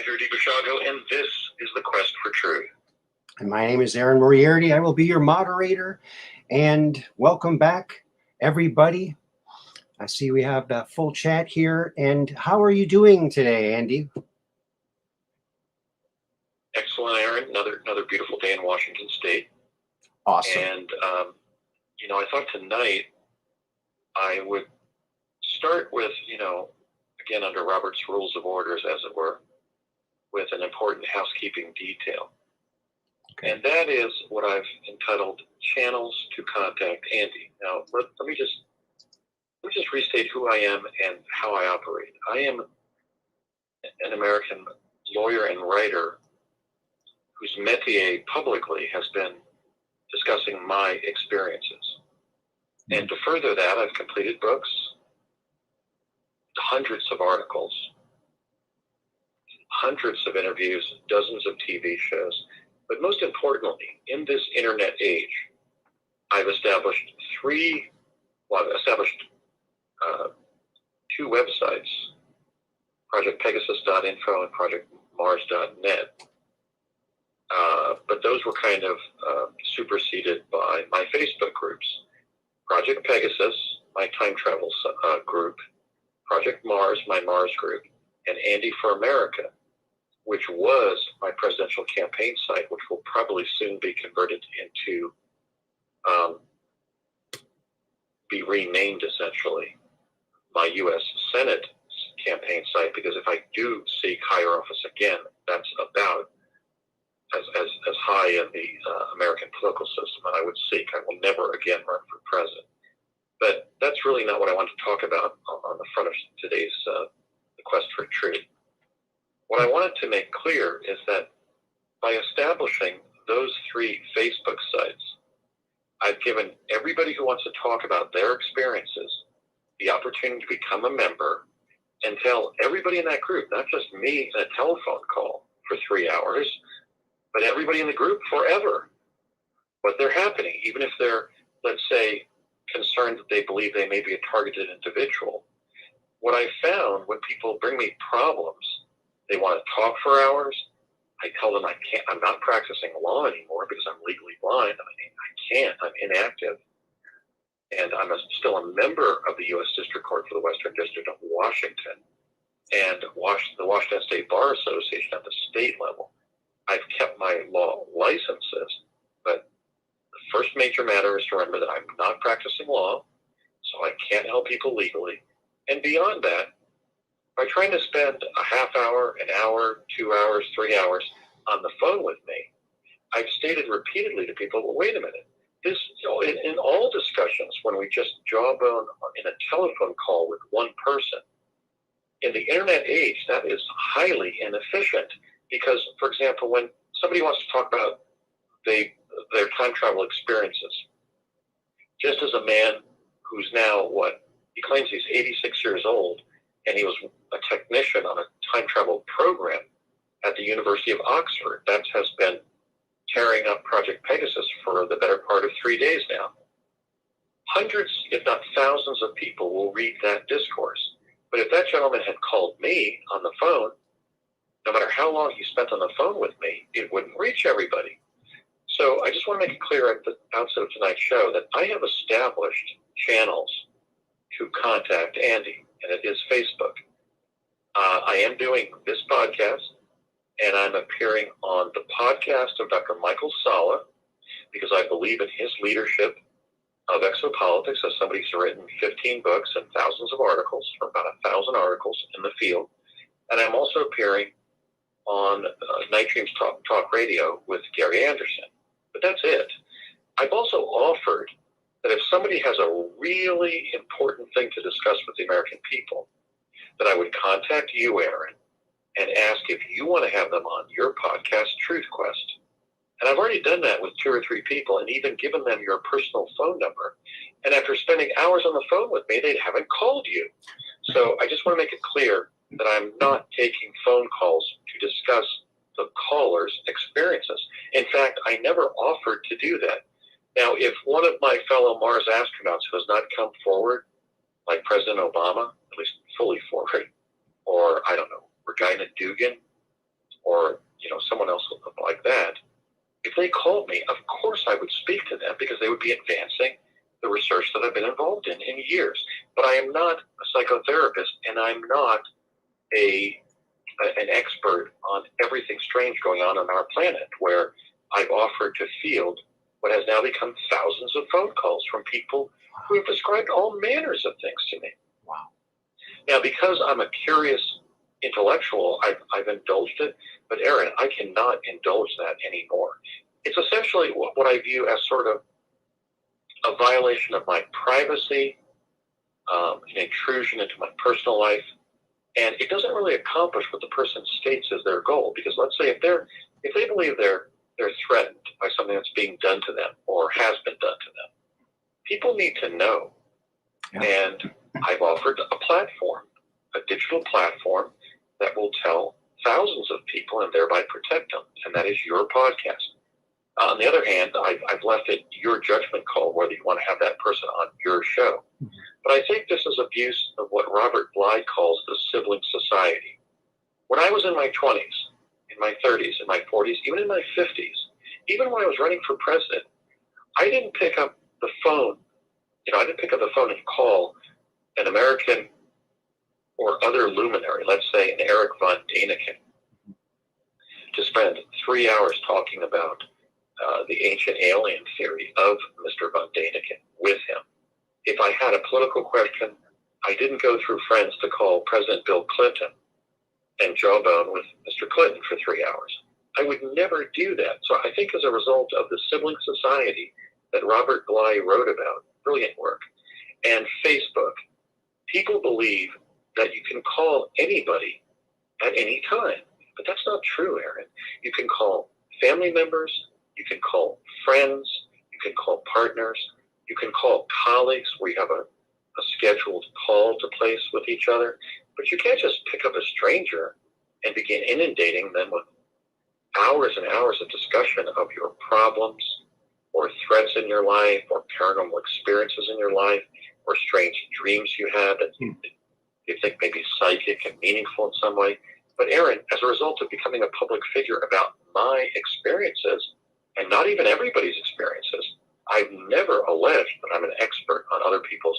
Andrew Basiago, and this is The Quest for Truth. And my name is Aaron Moriarity. I will be your moderator. And welcome back, everybody. I see we have a full chat here. And how are you doing today, Andy? Excellent, Aaron. Another beautiful day in Washington State. Awesome. And, I thought tonight I would start with, again, under Robert's Rules of Orders, as it were, with an important housekeeping detail. Okay. And that is what I've entitled Channels to Contact Andy. Now, let me just restate who I am and how I operate. I am an American lawyer and writer whose métier publicly has been discussing my experiences. And to further that, I've completed books, hundreds of articles, hundreds of interviews, dozens of TV shows. But most importantly, in this internet age, I've established two websites, projectpegasus.info and projectmars.net. But those were kind of superseded by my Facebook groups. Project Pegasus, my time travel group, Project Mars, my Mars group, and Andy for America, which was my presidential campaign site, which will probably soon be converted into, be renamed essentially, my U.S. Senate campaign site, because if I do seek higher office again, that's about as high in the American political system that I would seek. I will never again run for president. But that's really not what I want to talk about on the front of today's The Quest for Truth. What I wanted to make clear is that by establishing those three Facebook sites, I've given everybody who wants to talk about their experiences the opportunity to become a member and tell everybody in that group, not just me in a telephone call for 3 hours, but everybody in the group forever, what they're happening, even if they're, let's say, concerned that they believe they may be a targeted individual. What I found when people bring me problems, they want to talk for hours. I tell them I'm not practicing law anymore because I'm legally blind. I'm inactive. And I'm still a member of the U.S. District Court for the Western District of Washington and the Washington State Bar Association at the state level. I've kept my law licenses, but the first major matter is to remember that I'm not practicing law, so I can't help people legally. And beyond that, by trying to spend a half hour, an hour, 2 hours, 3 hours on the phone with me, I've stated repeatedly to people, well, wait a minute. This, in all discussions, when we just jawbone in a telephone call with one person, in the internet age, that is highly inefficient. Because, for example, when somebody wants to talk about their time travel experiences, just as a man who's now, he claims he's 86 years old, and he was a technician on a time travel program at the University of Oxford. That has been tearing up Project Pegasus for the better part of 3 days now. Hundreds, if not thousands of people will read that discourse. But if that gentleman had called me on the phone, no matter how long he spent on the phone with me, it wouldn't reach everybody. So I just want to make it clear at the outset of tonight's show that I have established channels to contact Andy, and it is Facebook. I am doing this podcast, and I'm appearing on the podcast of Dr. Michael Salla, because I believe in his leadership of exopolitics, as somebody who's written 15 books and thousands of articles, or about 1,000 articles in the field. And I'm also appearing on Night Dreams Talk Radio with Gary Anderson. But that's it. I've also offered that if somebody has a really important thing to discuss with the American people, that I would contact you, Aaron, and ask if you want to have them on your podcast, Truth Quest. And I've already done that with 2 or 3 people and even given them your personal phone number. And after spending hours on the phone with me, they haven't called you. So I just want to make it clear that I'm not taking phone calls to discuss the caller's experiences. In fact, I never offered to do that. Now, if one of my fellow Mars astronauts who has not come forward, like President Obama, at least fully forward, or, I don't know, Regina Dugan, or someone else like that, if they called me, of course I would speak to them because they would be advancing the research that I've been involved in years. But I am not a psychotherapist, and I'm not an expert on everything strange going on our planet, where I've offered to field what has now become thousands of phone calls from people who have described all manners of things to me. Wow. Now, because I'm a curious intellectual, I've indulged it, but Aaron, I cannot indulge that anymore. It's essentially what I view as sort of a violation of my privacy, an intrusion into my personal life, and it doesn't really accomplish what the person states as their goal. Because let's say if they believe they're threatened by something that's being done to them or has been done to them, people need to know. Yeah. And I've offered a platform, a digital platform that will tell thousands of people and thereby protect them, and that is your podcast. On the other hand, I've left it your judgment call whether you want to have that person on your show. Mm-hmm. But I think this is abuse of what Robert Bly calls the sibling society. When I was in my 20s, in my 30s, in my 40s, even in my 50s, even when I was running for president, I didn't pick up the phone. I didn't pick up the phone and call an American or other luminary, let's say an Eric von Däniken, to spend 3 hours talking about the ancient alien theory of Mr. von Däniken with him. If I had a political question, I didn't go through friends to call President Bill Clinton and jawbone with Mr. Clinton for 3 hours. I would never do that. So I think as a result of the sibling society that Robert Bly wrote about, brilliant work, and Facebook, people believe that you can call anybody at any time. But that's not true, Aaron. You can call family members, you can call friends, you can call partners, you can call colleagues where you have a scheduled call to place with each other, but you can't just pick up a stranger and begin inundating them with hours and hours of discussion of your problems or threats in your life or paranormal experiences in your life or strange dreams you had that you think may be psychic and meaningful in some way. But Aaron, as a result of becoming a public figure about my experiences, and not even everybody's experiences, I've never alleged that I'm an expert on other people's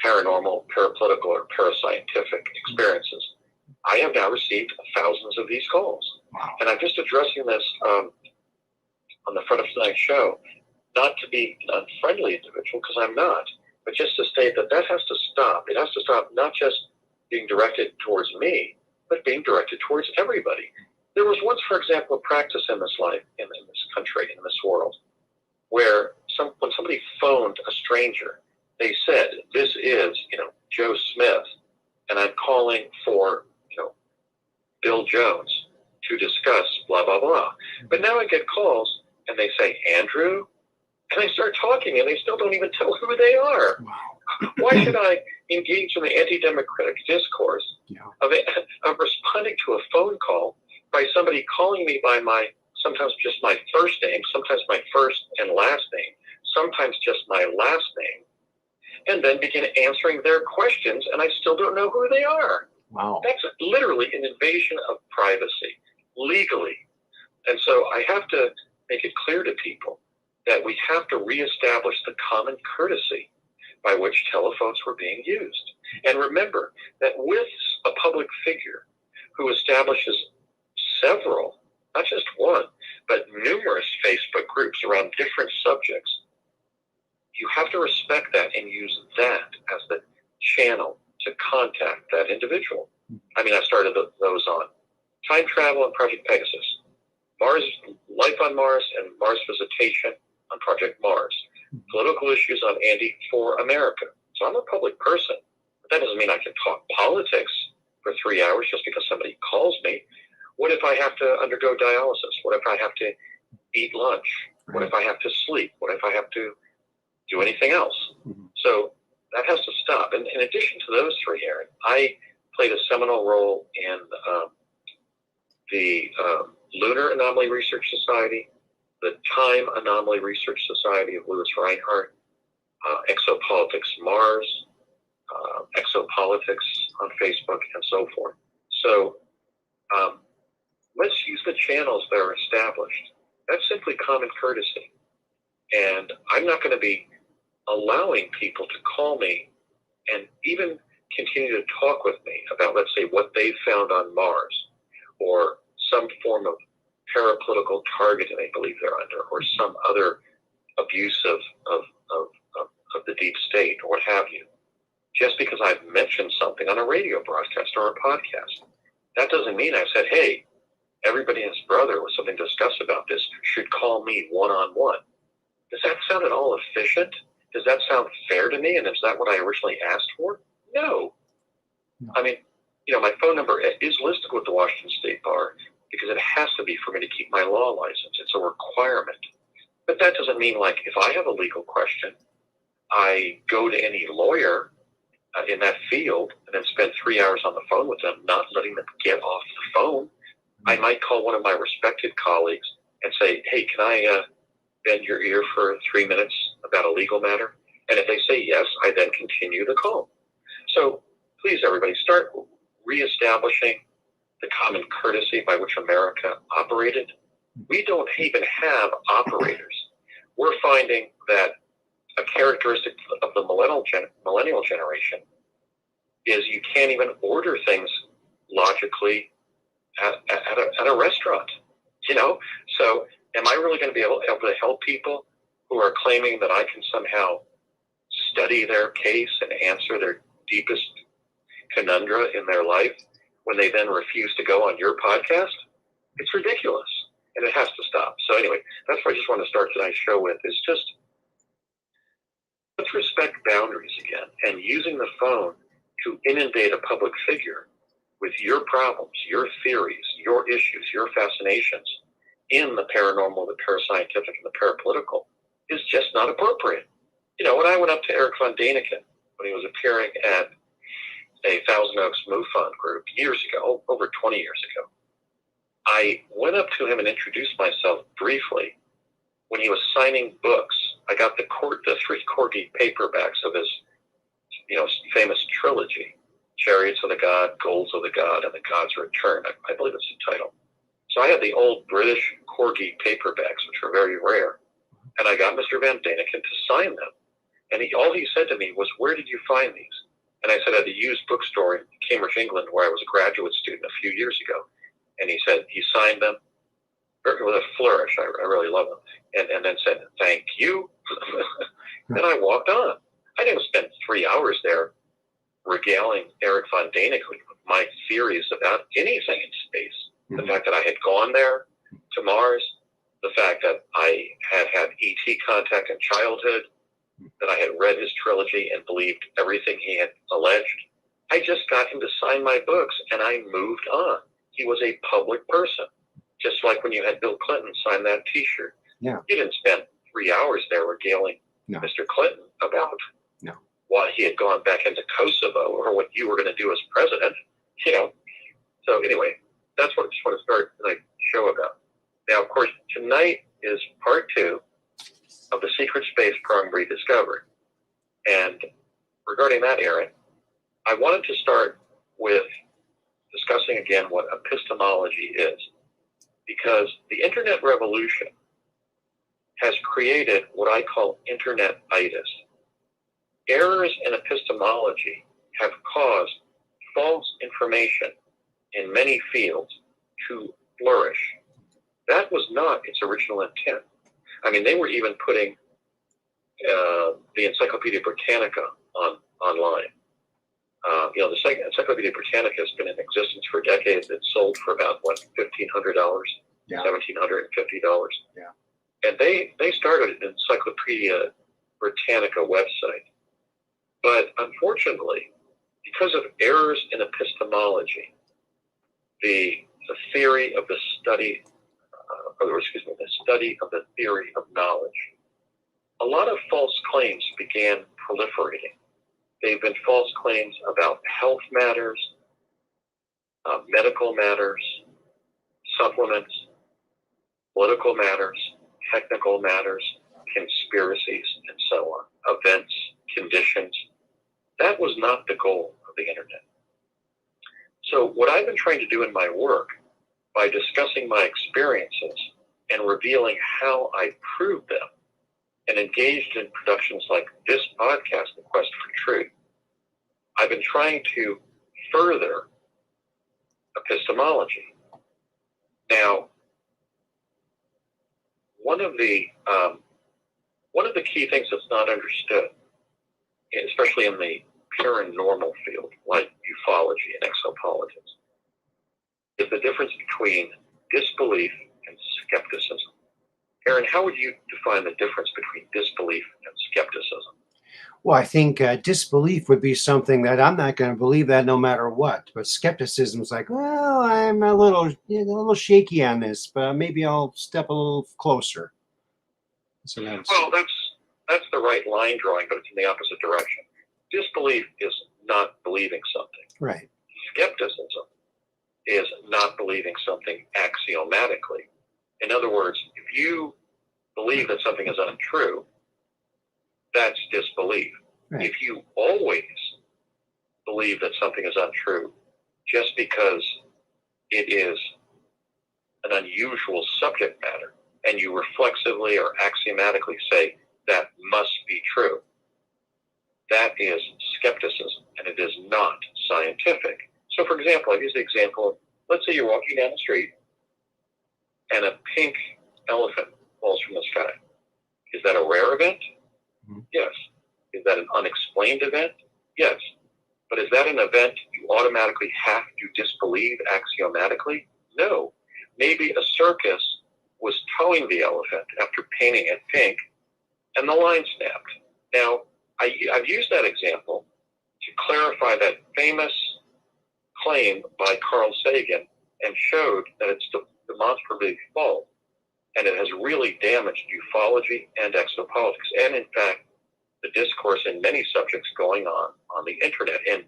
paranormal, parapolitical, or parascientific experiences. I have now received thousands of these calls. Wow. And I'm just addressing this on the front of tonight's show, not to be an unfriendly individual, because I'm not, but just to state that has to stop. It has to stop not just being directed towards me, but being directed towards everybody. There was once, for example, a practice in this life, in this country, in this world, where when somebody phoned a stranger, they said, "This is, Joe Smith, and I'm calling for, Bill Jones to discuss blah, blah, blah." But now I get calls, and they say, "Andrew," and I start talking, and they still don't even tell who they are. Wow. Why should I engage in the anti-democratic discourse of responding to a phone call by somebody calling me by sometimes just my first name, sometimes my first and last name, sometimes just my last name, and then begin answering their questions, and I still don't know who they are? Wow. That's literally an invasion of privacy, legally. And so I have to make it clear to people that we have to reestablish the common courtesy by which telephones were being used. And remember that with a public figure who establishes several, not just one, but numerous Facebook groups around different subjects, you have to respect that and use that as the channel to contact that individual. I mean, I started those on time travel and Project Pegasus, Mars, life on Mars, and Mars visitation on Project Mars, political issues on Andy for America. So I'm a public person, but that doesn't mean I can talk politics for 3 hours just because somebody calls me. What if I have to undergo dialysis? What if I have to eat lunch? What if I have to sleep? What if I have to do anything else? Mm-hmm. So that has to stop. And in addition to those three, Aaron, I played a seminal role in the Lunar Anomaly Research Society, the Time Anomaly Research Society of Lewis Reinhardt, Exopolitics Mars, Exopolitics on Facebook, and so forth. So use the channels that are established. That's simply common courtesy. And I'm not going to be allowing people to call me and even continue to talk with me about, let's say, what they found on Mars, or some form of parapolitical targeting they believe they're under, or some other abuse of the deep state, or what have you. Just because I've mentioned something on a radio broadcast or a podcast, that doesn't mean I've said, hey, everybody and his brother with something to discuss about this should call me one-on-one. Does that sound at all efficient? Does that sound fair to me? And is that what I originally asked for? No. I mean, my phone number is listed with the Washington State Bar because it has to be for me to keep my law license. It's a requirement. But that doesn't mean, like, if I have a legal question, I go to any lawyer in that field and then spend 3 hours on the phone with them, not letting them get off the phone. I might call one of my respected colleagues and say, hey, can I bend your ear for 3 minutes about a legal matter? And if they say yes, I then continue the call. So please, everybody, start reestablishing the common courtesy by which America operated. We don't even have operators. We're finding that a characteristic of the millennial generation is you can't even order things logically at a restaurant, So am I really going to be able to help people who are claiming that I can somehow study their case and answer their deepest conundrum in their life when they then refuse to go on your podcast? It's ridiculous, and it has to stop. So anyway, that's what I just want to start tonight's show with, is just let's respect boundaries again, and using the phone to inundate a public figure with your problems, your theories, your issues, your fascinations in the paranormal, the parascientific, and the parapolitical is just not appropriate. When I went up to Eric von Daniken when he was appearing at a Thousand Oaks MUFON group years ago, over 20 years ago, I went up to him and introduced myself briefly when he was signing books. I got the 3 Corgi paperbacks of his, famous trilogy, Chariots of the God, Goals of the God, and The God's Return. I believe it's the title. So I had the old British Corgi paperbacks, which were very rare, and I got Mr. Van Daniken to sign them. And all he said to me was, where did you find these? And I said, at a used bookstore in Cambridge, England, where I was a graduate student a few years ago. And he said, he signed them with a flourish. I really love them. And then said, thank you. Then I walked on. I didn't spend 3 hours there regaling Eric von Daniken with my theories about anything in space. Mm-hmm. The fact that I had gone there to Mars, the fact that I had ET contact in childhood, that I had read his trilogy and believed everything he had alleged. I just got him to sign my books, and I moved on. He was a public person, just like when you had Bill Clinton sign that T-shirt. Yeah. You didn't spend 3 hours there regaling Mr. Clinton about why he had gone back into Kosovo or what you were going to do as president. So anyway, that's what I just want to start tonight's show about. Now, of course, tonight is part 2 of the Secret Space Program Rediscovered. And regarding that, Aaron, I wanted to start with discussing again what epistemology is, because the internet revolution has created what I call internet-itis. Errors in epistemology have caused false information in many fields to flourish. That was not its original intent. I mean, they were even putting the Encyclopedia Britannica online. The Encyclopedia Britannica has been in existence for decades. It's sold for about, $1,500, $1,750. Yeah. And they started an Encyclopedia Britannica website. But unfortunately, because of errors in epistemology, the theory of the study, the study of the theory of knowledge, a lot of false claims began proliferating. They've been false claims about health matters, medical matters, supplements, political matters, technical matters, conspiracies, and so on, events, conditions. That was not the goal of the internet. So what I've been trying to do in my work by discussing my experiences and revealing how I proved them, and engaged in productions like this podcast, The Quest for Truth, I've been trying to further epistemology. Now, one of the key things that's not understood, especially in the paranormal field, like ufology and exopolitics, is the difference between disbelief and skepticism. Aaron, how would you define the difference between disbelief and skepticism? Well, I think disbelief would be something that I'm not going to believe that no matter what. But skepticism is like, well, I'm a little shaky on this, but maybe I'll step a little closer. Well, that's the right line drawing, but it's in the opposite direction. Disbelief is not believing something. Right. Skepticism is not believing something axiomatically. In other words, if you believe that something is untrue, that's disbelief. Right. If you always believe that something is untrue just because it is an unusual subject matter, and you reflexively or axiomatically say that must be true, that is skepticism, and it is not scientific. So, for example, I've used the example of, let's say you're walking down the street and a pink elephant falls from the sky. Is that a rare event? Mm-hmm. Yes. Is that an unexplained event? Yes. But is that an event you automatically have to disbelieve axiomatically? No. Maybe a circus was towing the elephant after painting it pink, and the line snapped. Now, I've used that example to clarify that famous claim by Carl Sagan and showed that it's demonstrably false, and it has really damaged ufology and exopolitics, and in fact, the discourse in many subjects going on the internet and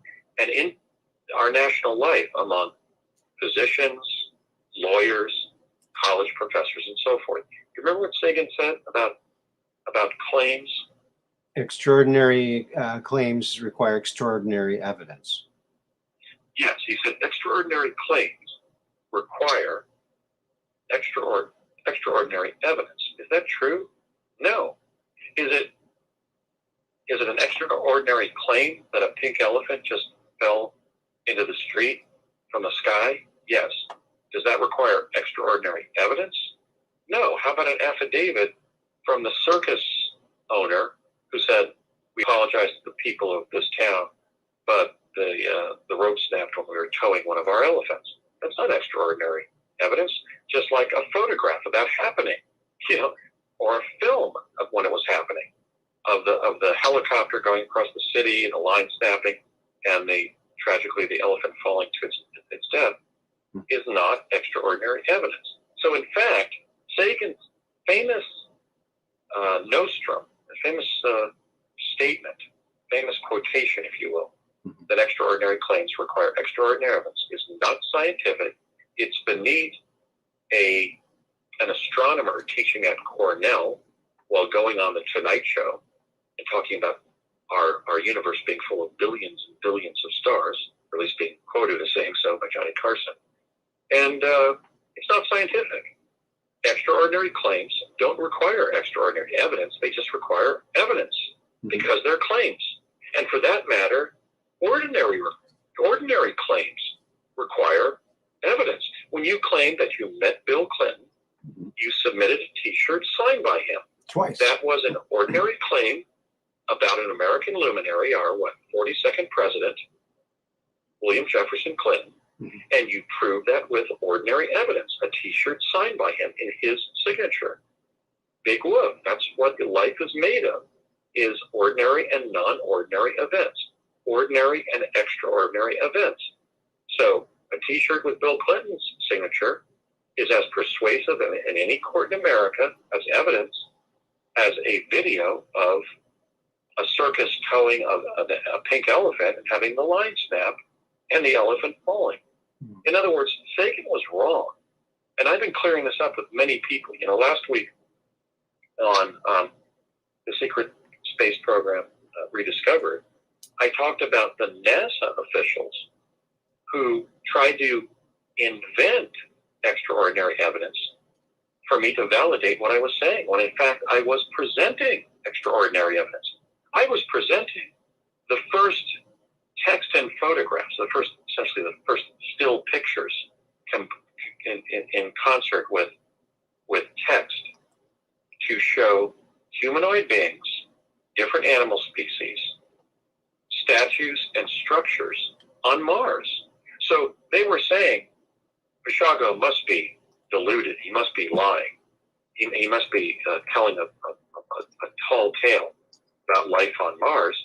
in our national life among physicians, lawyers, college professors, and so forth. You remember what Sagan said about claims? Extraordinary claims require extraordinary evidence. Yes, he said extraordinary claims require extraordinary evidence. Is that true? No. Is it an extraordinary claim that a pink elephant just fell into the street from the sky? Yes. Does that require extraordinary evidence? No. How about an affidavit from the circus owner who said, we apologize to the people of this town, but the rope snapped when we were towing one of our elephants? That's not extraordinary evidence. Just like a photograph of that happening, or a film of when it was happening, of the helicopter going across the city and the line snapping, and tragically the elephant falling to its death, is not extraordinary evidence. So in fact, Sagan's famous nostrum, famous statement, famous quotation, if you will, that extraordinary claims require extraordinary evidence is not scientific. It's beneath an astronomer teaching at Cornell while going on the Tonight Show and talking about our universe being full of billions and billions of stars, or at least being quoted as saying so by Johnny Carson. And it's not scientific. Extraordinary claims don't require extraordinary evidence. They just require evidence because they're claims. And for that matter, ordinary claims require evidence. When you claim that you met Bill Clinton, you submitted a T-shirt signed by him. Twice. That was an ordinary claim about an American luminary, our 42nd president, William Jefferson Clinton, and you prove that with ordinary evidence, a T-shirt signed by him in his signature. Big whoop. That's what life is made of, is ordinary and non-ordinary events, ordinary and extraordinary events. So a T-shirt with Bill Clinton's signature is as persuasive in any court in America as evidence as a video of a circus towing a pink elephant and having the line snap and the elephant falling. In other words, Sagan was wrong. And I've been clearing this up with many people. Last week on the secret space program, Rediscovered, I talked about the NASA officials who tried to invent extraordinary evidence for me to validate what I was saying, when in fact I was presenting extraordinary evidence. I was presenting the first text and photographs, essentially the first still pictures in concert with text to show humanoid beings, different animal species, statues, and structures on Mars. So they were saying, Basiago must be deluded. He must be lying. He must be telling a tall tale about life on Mars,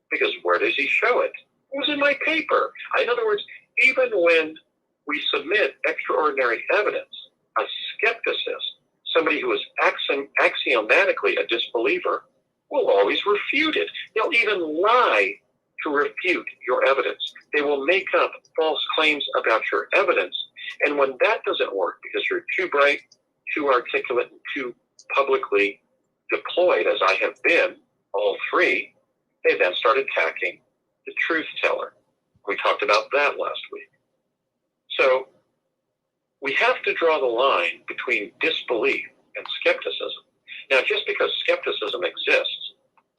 because where does he show it? It was in my paper. In other words, even when we submit extraordinary evidence, a skepticist, somebody who is axiomatically a disbeliever, will always refute it. They'll even lie to refute your evidence. They will make up false claims about your evidence. And when that doesn't work, because you're too bright, too articulate, and too publicly deployed, as I have been, all three, they then start attacking the truth teller. We talked about that last week. So we have to draw the line between disbelief and skepticism. Now, just because skepticism exists,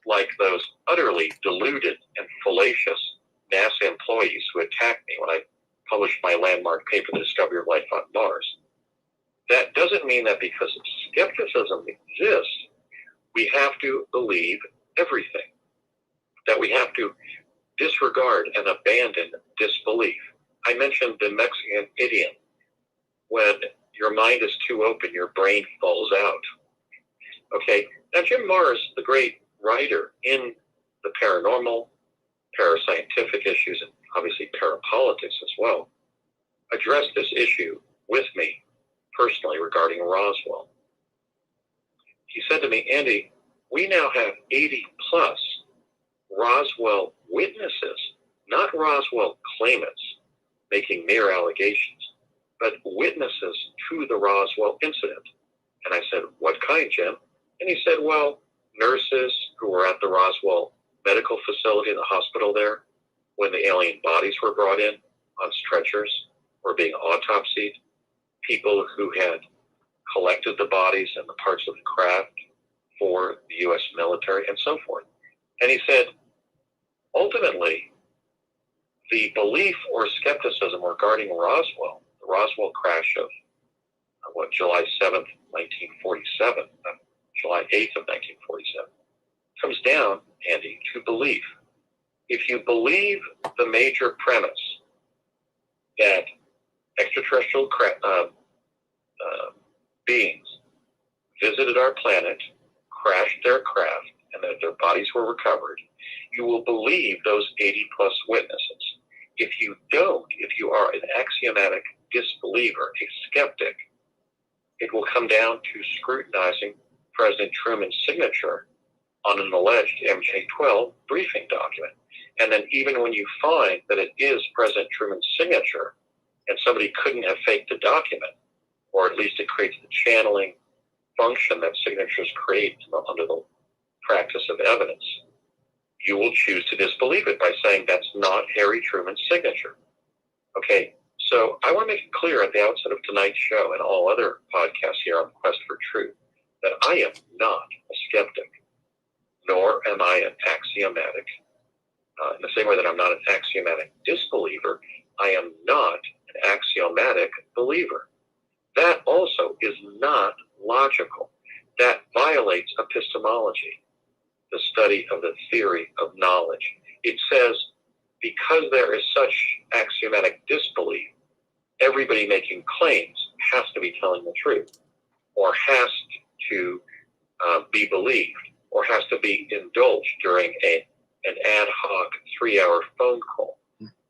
like those utterly deluded and fallacious NASA employees who attacked me when I published my landmark paper, The Discovery of Life on Mars, that doesn't mean that because skepticism exists, we have to believe everything, that we have to disregard and abandon disbelief. I mentioned the Mexican idiom, when your mind is too open, your brain falls out. Okay, now Jim Marrs, the great writer in the paranormal, parascientific issues, and obviously parapolitics as well, addressed this issue with me personally regarding Roswell. He said to me, Andy, we now have 80 plus Roswell witnesses, not Roswell claimants making mere allegations, but witnesses to the Roswell incident. And I said, what kind, Jim? And he said, well, nurses who were at the Roswell medical facility, the hospital there, when the alien bodies were brought in on stretchers or being autopsied, people who had collected the bodies and the parts of the craft for the U.S. military, and so forth. And he said, ultimately, the belief or skepticism regarding Roswell, the Roswell crash of, July 7th, 1947, July 8th of 1947, comes down, Andy, to belief. If you believe the major premise that extraterrestrial beings visited our planet, crashed their craft, and that their bodies were recovered, you will believe those 80 plus witnesses. If you don't, if you are an axiomatic disbeliever, a skeptic, it will come down to scrutinizing President Truman's signature on an alleged MJ-12 briefing document. And then even when you find that it is President Truman's signature and somebody couldn't have faked the document, or at least it creates the channeling function that signatures create under the practice of evidence, you will choose to disbelieve it by saying that's not Harry Truman's signature. Okay, so I want to make it clear at the outset of tonight's show and all other podcasts here on the Quest for Truth that I am not a skeptic, nor am I an axiomatic. In the same way that I'm not an axiomatic disbeliever, I am not an axiomatic believer. That also is not logical. That violates epistemology, the study of the theory of knowledge. It says because there is such axiomatic disbelief, everybody making claims has to be telling the truth, or has to be believed, or has to be indulged during an ad hoc 3-hour phone call,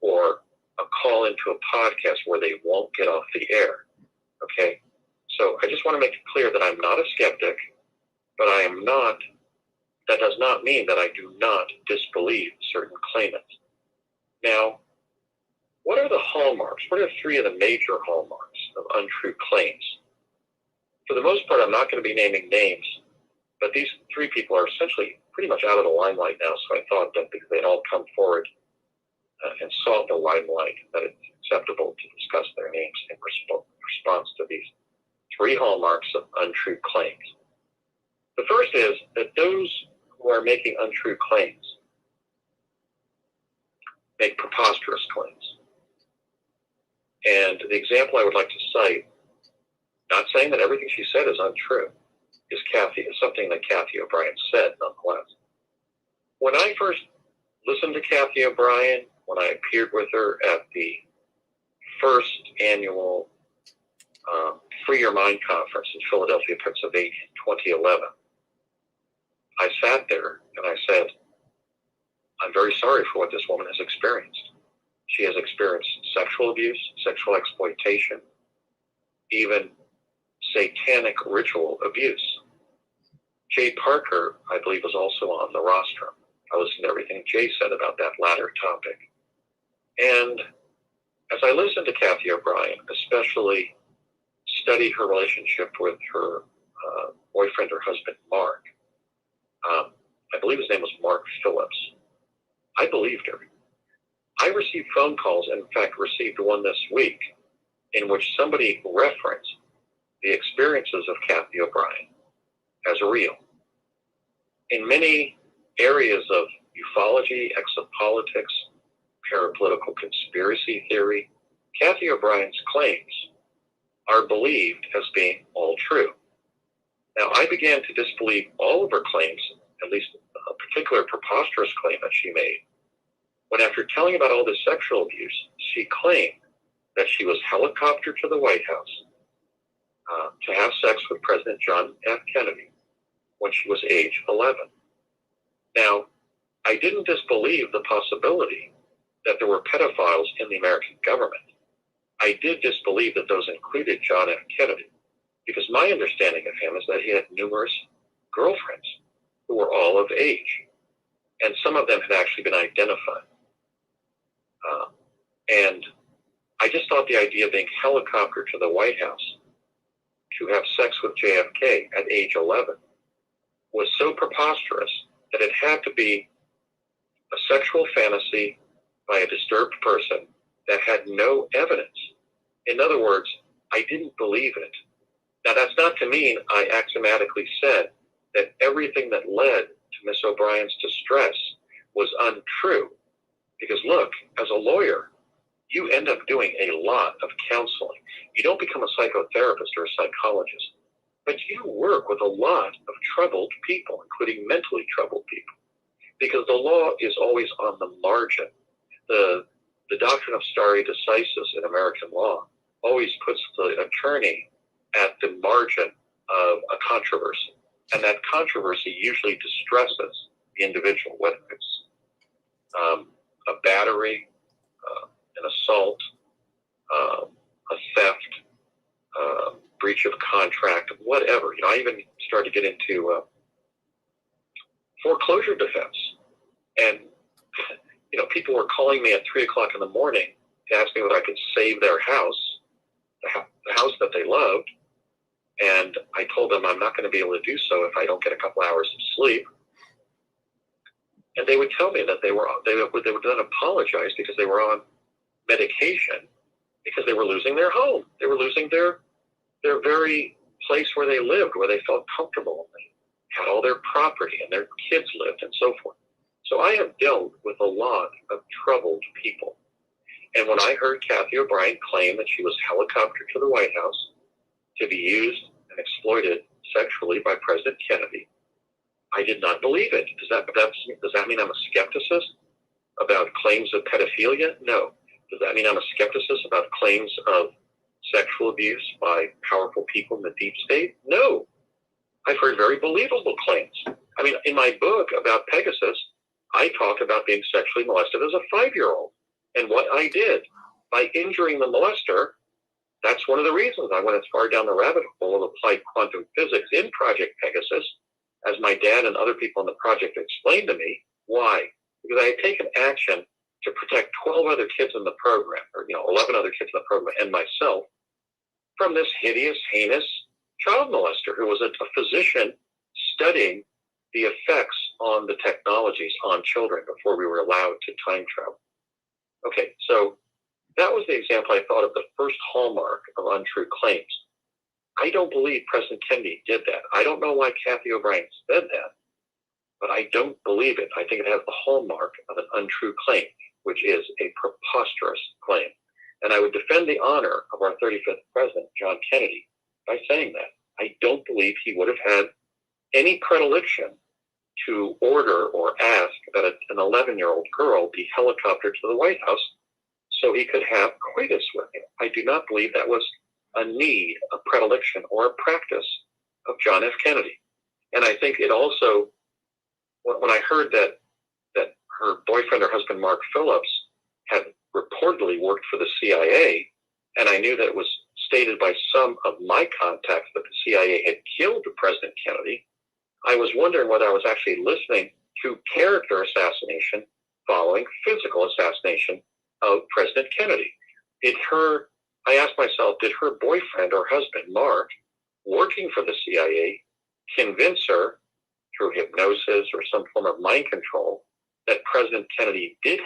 or a call into a podcast where they won't get off the air. Okay? So I just want to make it clear that I'm not a skeptic, but I am not, that does not mean that I do not disbelieve certain claimants. Now, what are the hallmarks? What are 3 of the major hallmarks of untrue claims? For the most part, I'm not going to be naming names, but these 3 people are essentially pretty much out of the limelight now, so I thought that because they'd all come forward and sought the limelight, that it's acceptable to discuss their names in response to these three hallmarks of untrue claims. The first is that those who are making untrue claims make preposterous claims. And the example I would like to cite, not saying that everything she said is untrue, is something that Kathy O'Brien said nonetheless. When I first listened to Kathy O'Brien, when I appeared with her at the first annual Free Your Mind conference in Philadelphia, Pennsylvania in 2011, I sat there and I said, I'm very sorry for what this woman has experienced. She has experienced sexual abuse, sexual exploitation, even satanic ritual abuse. Jay Parker, I believe, was also on the rostrum. I listened to everything Jay said about that latter topic. And as I listened to Kathy O'Brien, especially studied her relationship with her boyfriend or husband, Mark, I believe his name was Mark Phillips, I believed her. I received phone calls, and in fact received one this week, in which somebody referenced the experiences of Kathy O'Brien as real. In many areas of ufology, exopolitics, parapolitical conspiracy theory, Kathy O'Brien's claims are believed as being all true. Now, I began to disbelieve all of her claims, at least a particular preposterous claim that she made, when after telling about all this sexual abuse, she claimed that she was helicoptered to the White House to have sex with President John F. Kennedy when she was age 11. Now, I didn't disbelieve the possibility that there were pedophiles in the American government. I did disbelieve that those included John F. Kennedy, because my understanding of him is that he had numerous girlfriends who were all of age, and some of them had actually been identified. And I just thought the idea of being helicoptered to the White House to have sex with JFK at age 11 was so preposterous that it had to be a sexual fantasy by a disturbed person that had no evidence. In other words, I didn't believe it. Now, that's not to mean I axiomatically said that everything that led to Miss O'Brien's distress was untrue. Because look, as a lawyer, you end up doing a lot of counseling. You don't become a psychotherapist or a psychologist, but you work with a lot of troubled people, including mentally troubled people, because the law is always on the margin. The doctrine of stare decisis in American law always puts the attorney at the margin of a controversy, and that controversy usually distresses the individual, whether it's a battery, an assault, a theft, breach of contract, whatever. I even started to get into foreclosure defense. And, people were calling me at 3 o'clock in the morning to ask me whether I could save their house, the house that they loved. And I told them I'm not going to be able to do so if I don't get a couple hours of sleep. And they would tell me that they would then apologize because they were on medication, because they were losing their home. They were losing their very place where they lived, where they felt comfortable. They had all their property and their kids lived and so forth. So I have dealt with a lot of troubled people. And when I heard Kathy O'Brien claim that she was helicoptered to the White House to be used and exploited sexually by President Kennedy, I did not believe it. Does that mean I'm a skepticist about claims of pedophilia? No. Does that mean I'm a skepticist about claims of sexual abuse by powerful people in the deep state? No. I've heard very believable claims. I mean, in my book about Pegasus, I talk about being sexually molested as a 5-year-old and what I did by injuring the molester. That's one of the reasons I went as far down the rabbit hole of applied quantum physics in Project Pegasus, as my dad and other people on the project explained to me. Why? Because I had taken action to protect 12 other kids in the program, or 11 other kids in the program, and myself, from this hideous, heinous child molester who was a physician studying the effects on the technologies on children before we were allowed to time travel. Okay, so that was the example I thought of, the first hallmark of untrue claims. I don't believe President Kennedy did that. I don't know why Kathy O'Brien said that, but I don't believe it. I think it has the hallmark of an untrue claim, which is a preposterous claim. And I would defend the honor of our 35th president, John Kennedy, by saying that. I don't believe he would have had any predilection to order or ask that an 11-year-old girl be helicoptered to the White House so he could have coitus with him. I do not believe that was a need, a predilection, or a practice of John F. Kennedy. And I think it also, when I heard that her boyfriend or husband, Mark Phillips, had reportedly worked for the CIA, and I knew that it was stated by some of my contacts that the CIA had killed President Kennedy, I was wondering whether I was actually listening to character assassination following physical assassination of President Kennedy. I asked myself, did her boyfriend or husband, Mark, working for the CIA, convince her through hypnosis or some form of mind control that President Kennedy did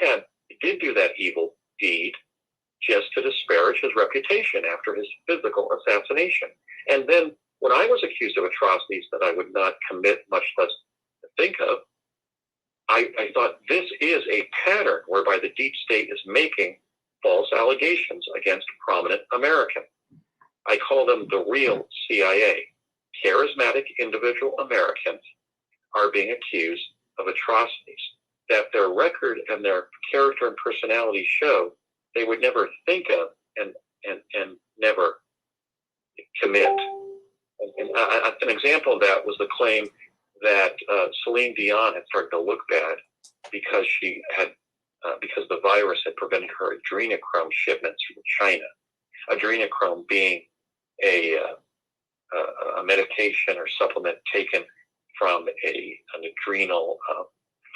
do that evil deed just to disparage his reputation after his physical assassination? And then when I was accused of atrocities that I would not commit, much less think of, I thought this is a pattern whereby the deep state is making false allegations against prominent Americans. I call them the real CIA. Charismatic individual Americans are being accused of atrocities that their record and their character and personality show they would never think of and never commit. An example of that was the claim that Celine Dion had started to look bad because because the virus had prevented her adrenochrome shipments from China. Adrenochrome being a medication or supplement taken from an adrenal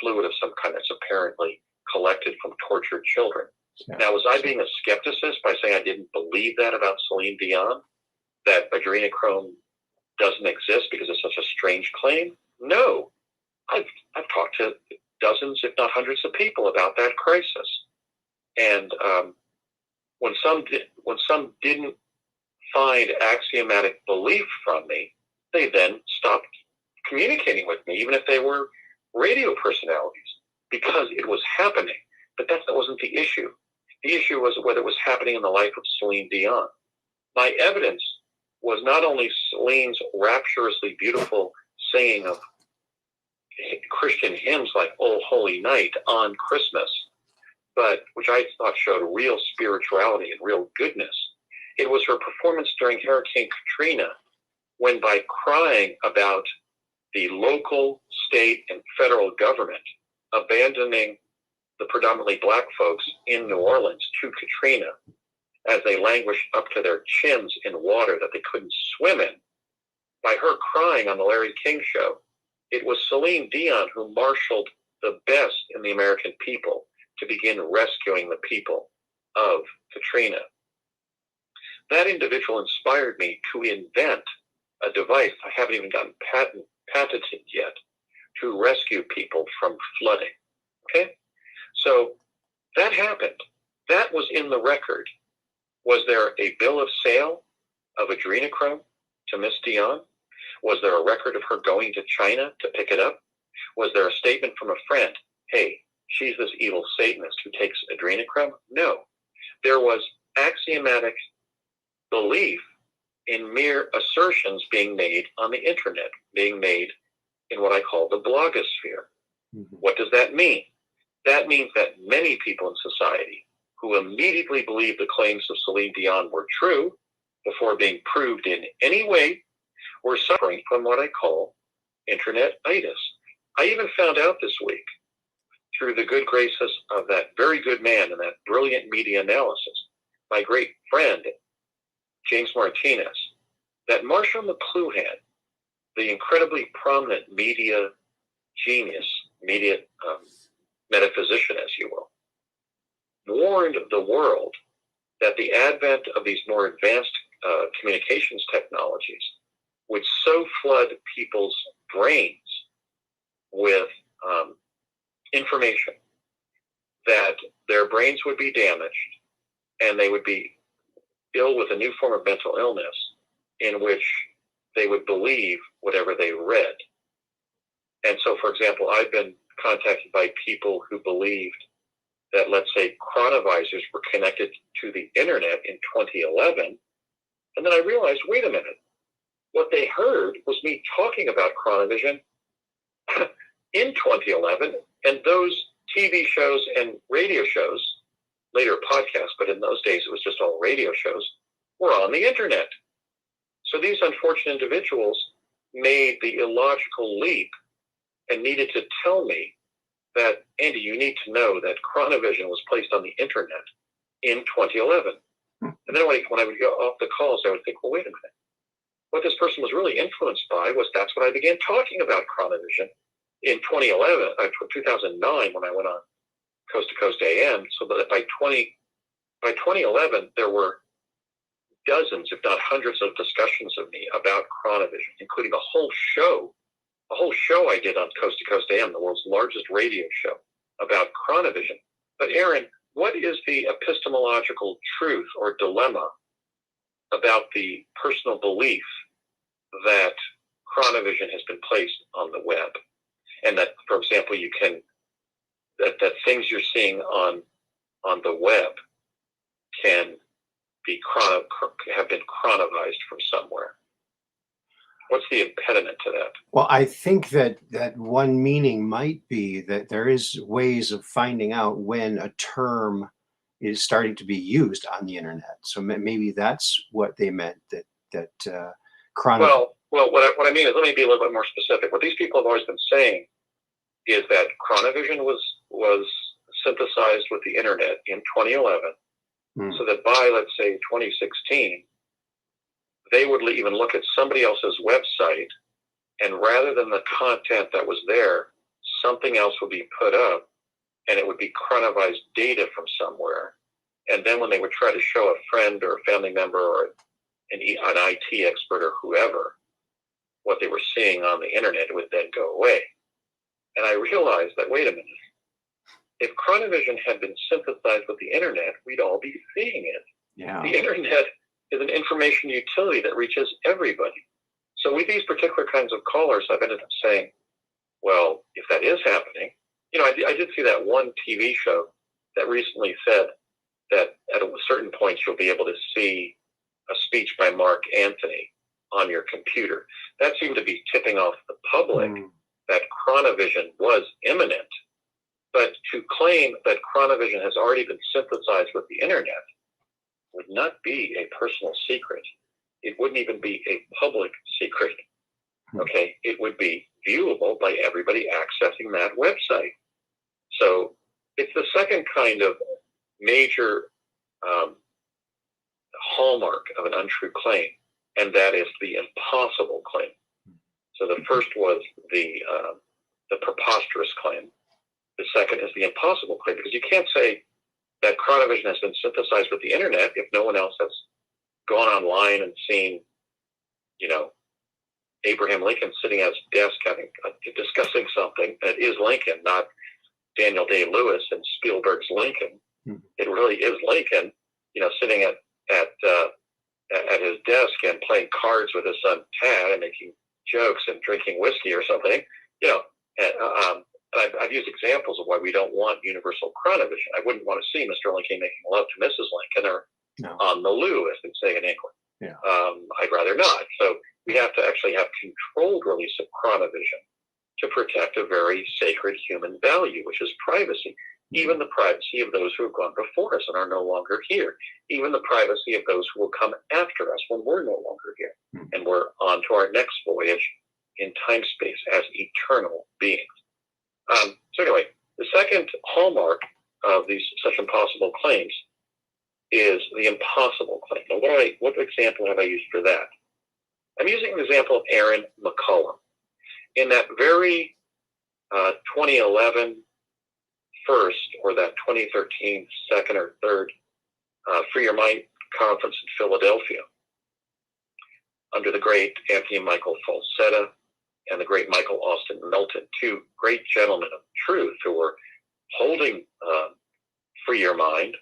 fluid of some kind that's apparently collected from tortured children. Yeah. Now, was I being a skepticist by saying I didn't believe that about Celine Dion, that adrenochrome doesn't exist because it's such a strange claim? No. I've talked to dozens, if not hundreds of people about that crisis. And when some didn't find axiomatic belief from me, they then stopped communicating with me, even if they were radio personalities, because it was happening. But that wasn't the issue. The issue was whether it was happening in the life of Celine Dion. My evidence was not only Celine's rapturously beautiful singing of Christian hymns like "Oh Holy Night" on Christmas, but which I thought showed real spirituality and real goodness. It was her performance during Hurricane Katrina, when by crying about the local, state, and federal government abandoning the predominantly black folks in New Orleans to Katrina as they languished up to their chins in water that they couldn't swim in, by her crying on the Larry King Show, it was Celine Dion who marshaled the best in the American people to begin rescuing the people of Katrina. That individual inspired me to invent a device I haven't even gotten patented yet to rescue people from flooding. Okay? So that happened. That was in the record. Was there a bill of sale of adrenochrome to Miss Dion? Was there a record of her going to China to pick it up? Was there a statement from a friend, hey, she's this evil Satanist who takes adrenochrome? No. There was axiomatic belief in mere assertions being made on the internet, being made in what I call the blogosphere. Mm-hmm. What does that mean? That means that many people in society who immediately believed the claims of Celine Dion were true before being proved in any way were suffering from what I call internet-itis. I even found out this week, through the good graces of that very good man and that brilliant media analysis, my great friend, James Martinez, that Marshall McLuhan, the incredibly prominent media genius, media metaphysician, as you will, warned the world that the advent of these more advanced communications technologies would so flood people's brains with information that their brains would be damaged, and they would be ill with a new form of mental illness in which they would believe whatever they read. And so, for example, I've been contacted by people who believed that, let's say, chronovisors were connected to the internet in 2011. And then I realized, wait a minute, what they heard was me talking about chronovision in 2011, and those TV shows and radio shows, later podcasts, but in those days it was just all radio shows, were on the internet. So these unfortunate individuals made the illogical leap and needed to tell me that, Andy, you need to know that chronovision was placed on the internet in 2011. And then when I would go off the calls, I would think, well, wait a minute. What this person was really influenced by was that's when I began talking about chronovision in 2009, when I went on Coast to Coast AM. So that by 2011, there were dozens, if not hundreds, of discussions of me about chronovision, including a whole show I did on Coast to Coast AM, the world's largest radio show about chronovision. But Aaron, what is the epistemological truth or dilemma about the personal belief that chronovision has been placed on the web? And that, for example, that things you're seeing on the web can be have been chronovized from somewhere. What's the impediment to that? Well, I think that one meaning might be that there is ways of finding out when a term is starting to be used on the internet. So maybe that's what they meant, that chrono. Well, what I mean is, let me be a little bit more specific. What these people have always been saying is that chronovision was synthesized with the internet in 2011, so that by, let's say, 2016, they would even look at somebody else's website, and rather than the content that was there, something else would be put up, and it would be chronovized data from somewhere. And then when they would try to show a friend or a family member or an IT expert or whoever what they were seeing on the internet, it would then go away. And I realized that, wait a minute, if chronovision had been synthesized with the internet, we'd all be seeing it. Yeah. The internet is an information utility that reaches everybody. So with these particular kinds of callers, I've ended up saying, well, if that is happening, I did see that one TV show that recently said that at a certain point you'll be able to see a speech by Mark Antony on your computer. That seemed to be tipping off the public that chronovision was imminent. But to claim that chronovision has already been synthesized with the internet would not be a personal secret. It wouldn't even be a public secret. Okay, it would be viewable by everybody accessing that website. So it's the second kind of major hallmark of an untrue claim, and that is the impossible claim. So the first was the preposterous claim. The second is the impossible claim, because you can't say that chronovision has been synthesized with the internet if no one else has gone online and seen, Abraham Lincoln sitting at his desk discussing something that is Lincoln, not Daniel Day-Lewis and Spielberg's Lincoln. It really is Lincoln, sitting at his desk and playing cards with his son Tad and making jokes and drinking whiskey or something. I've used examples of why we don't want universal chronovision. I wouldn't want to see Mr. Lincoln making love to Mrs. Lincoln or on the loo, as they say in England. Yeah. I'd rather not. So we have to actually have controlled release of chronovision to protect a very sacred human value, which is privacy. Even the privacy of those who have gone before us and are no longer here. Even the privacy of those who will come after us when we're no longer here. And we're on to our next voyage in time-space as eternal beings. So anyway, the second hallmark of these such impossible claims is the impossible claim. Now, what example have I used for that? I'm using an example of Aaron McCullum. In that very 2011 first, or that 2013 second or third Free Your Mind conference in Philadelphia, under the great Anthony Michael Falsetta and the great Michael Austin Milton, two great gentlemen of truth who were holding Free Your Mind,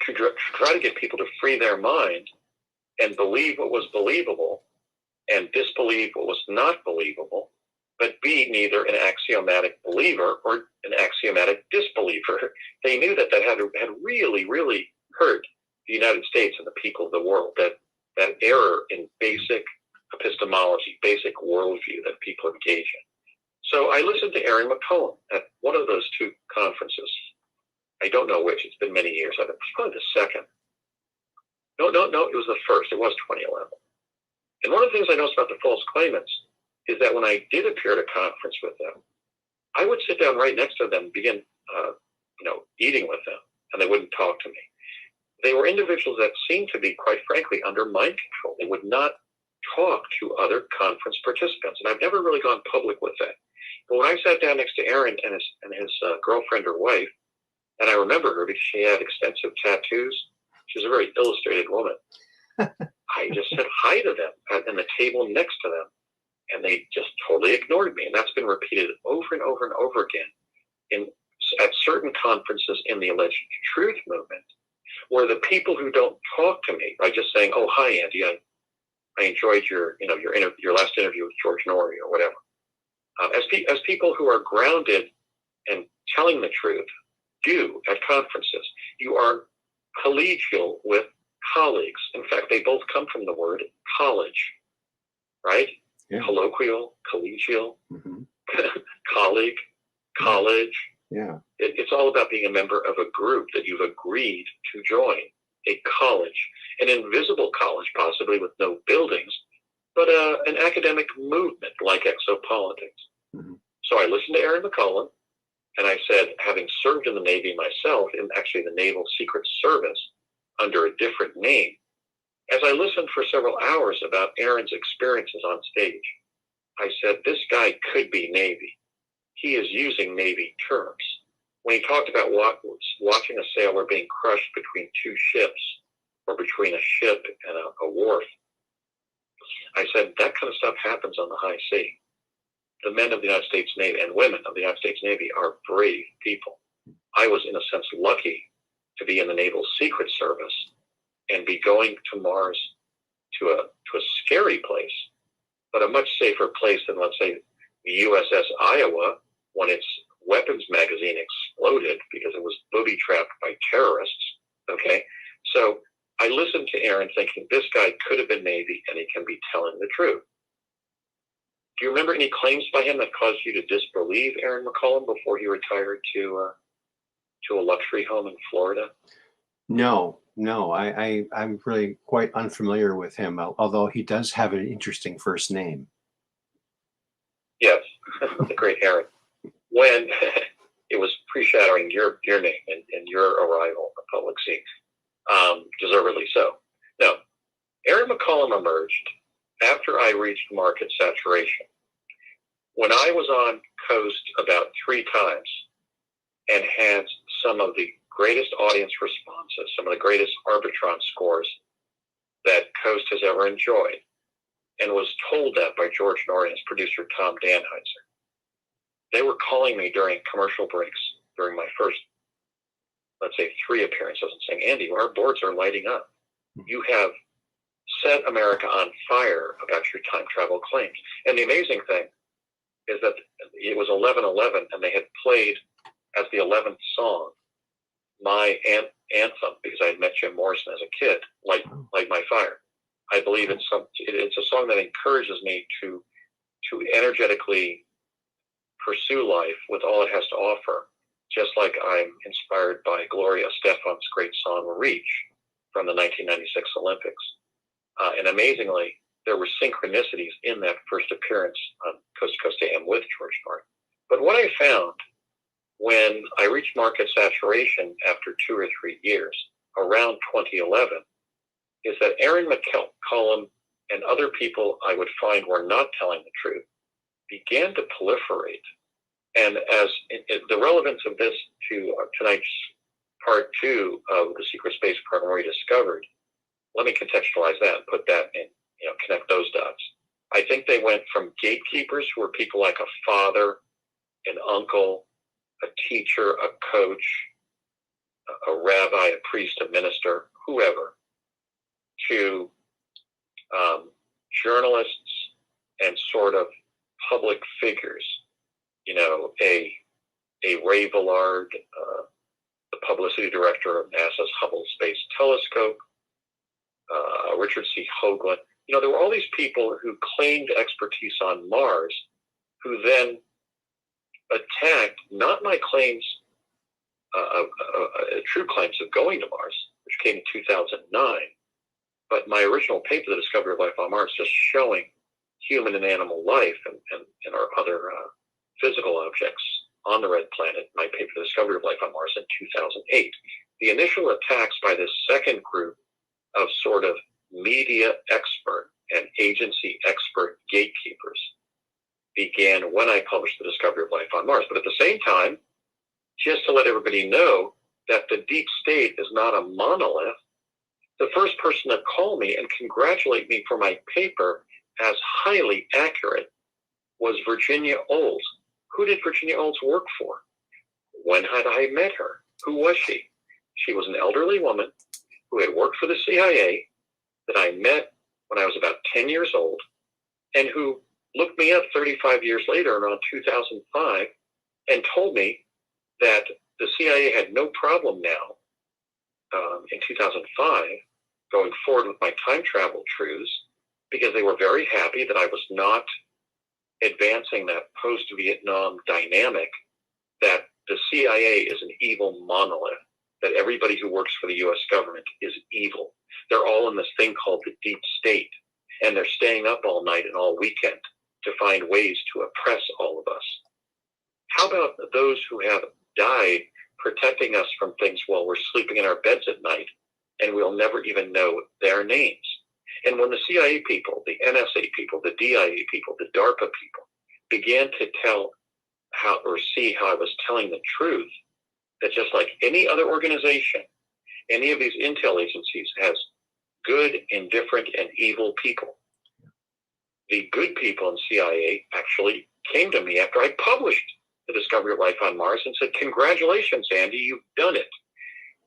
try to get people to free their mind and believe what was believable and disbelieve what was not believable, but be neither an axiomatic believer or an axiomatic disbeliever. They knew that had really, really hurt the United States and the people of the world, that error in basic epistemology, basic worldview that people engage in. So I listened to Aaron McCollum at one of those two conferences. I don't know which. It's been many years. It was probably the second. No, it was the first. It was 2011. And one of the things I noticed about the false claimants is that when I did appear at a conference with them, I would sit down right next to them and begin, eating with them, and they wouldn't talk to me. They were individuals that seemed to be, quite frankly, under mind control. They would not talk to other conference participants, and I've never really gone public with that. But when I sat down next to Aaron and his girlfriend or wife, and I remember her because she had extensive tattoos. She was a very illustrated woman. I just said hi to them at the table next to them, and they just totally ignored me. And that's been repeated over and over and over again at certain conferences in the alleged truth movement, where the people who don't talk to me by just saying, "Oh, hi, Andy, I enjoyed your last interview with George Norrie," or whatever. As people who are grounded and telling the truth do at conferences, you are collegial with colleagues. In fact, they both come from the word college, right? Yeah. Colloquial, collegial, colleague, college. Yeah. It's all about being a member of a group that you've agreed to join, a college, an invisible college, possibly with no buildings, but an academic movement like exopolitics. Mm-hmm. So I listened to Aaron McCollum, and I said, having served in the Navy myself, in actually the Naval Secret Service, under a different name, as I listened for several hours about Aaron's experiences on stage, I said, this guy could be Navy. He is using Navy terms. When he talked about watching a sailor being crushed between two ships, or between a ship and a wharf, I said, that kind of stuff happens on the high sea. The men of the United States Navy and women of the United States Navy are brave people. I was, in a sense, lucky to be in the Naval Secret Service and be going to Mars to a scary place, but a much safer place than, let's say, the USS Iowa, when its weapons magazine exploded because it was booby-trapped by terrorists. Okay? So I listened to Aaron thinking, this guy could have been Navy and he can be telling the truth. Do you remember any claims by him that caused you to disbelieve Aaron McCollum before he retired to a luxury home in Florida? No. I'm really quite unfamiliar with him, although he does have an interesting first name. Yes, the great Aaron. When it was pre-shadowing your name and your arrival in the public scene, deservedly so. Now, Aaron McCollum emerged after I reached market saturation. When I was on Coast about 3 times and had some of the greatest audience responses, some of the greatest Arbitron scores that Coast has ever enjoyed, and was told that by George Norrie and his producer Tom Danheiser. They were calling me during commercial breaks during my first, let's say, 3 appearances and saying, Andy, our boards are lighting up. You have set America on fire about your time travel claims. And the amazing thing is that it was 11/11, and they had played as the 11th song my anthem, because I had met Jim Morrison as a kid, Light My Fire. I believe it's a song that encourages me to energetically pursue life with all it has to offer, just like I'm inspired by Gloria Estefan's great song Reach from the 1996 Olympics. And amazingly, there were synchronicities in that first appearance on Coast to Coast AM with George Norrie. But what I found when I reached market saturation after 2 or 3 years, around 2011, is that Aaron McCollum and other people I would find were not telling the truth began to proliferate. And as the relevance of this to tonight's part 2 of the secret space program Rediscovered, let me contextualize that and put that in, connect those dots. I think they went from gatekeepers, who were people like a father, an uncle, a teacher, a coach, a rabbi, a priest, a minister, whoever, to journalists and sort of public figures. You know, a Ray Villard, the publicity director of NASA's Hubble Space Telescope, Richard C. Hoagland. You know, there were all these people who claimed expertise on Mars, who then attacked not my claims, true claims of going to Mars, which came in 2009, but my original paper, The Discovery of Life on Mars, just showing human and animal life and our other physical objects on the red planet, my paper, The Discovery of Life on Mars, in 2008. The initial attacks by this second group of sort of media expert and agency expert gatekeepers began when I published The Discovery of Life on Mars. But at the same time, just to let everybody know that the deep state is not a monolith, the first person to call me and congratulate me for my paper as highly accurate was Virginia Olds. Who did Virginia Olds work for? When had I met her? Who was she? She was an elderly woman who had worked for the CIA that I met when I was about 10 years old, and who looked me up 35 years later, around 2005, and told me that the CIA had no problem now, in 2005, going forward with my time travel truths, because they were very happy that I was not advancing that post-Vietnam dynamic that the CIA is an evil monolith, that everybody who works for the U.S. government is evil. They're all in this thing called the deep state, and they're staying up all night and all weekend to find ways to oppress all of us. How about those who have died protecting us from things while we're sleeping in our beds at night, and we'll never even know their names? And when the CIA people, the NSA people, the DIA people, the DARPA people began to tell how or see how I was telling the truth, that just like any other organization, any of these intel agencies has good, indifferent, and evil people. The good people in CIA actually came to me after I published The Discovery of Life on Mars and said, "Congratulations, Andy, you've done it.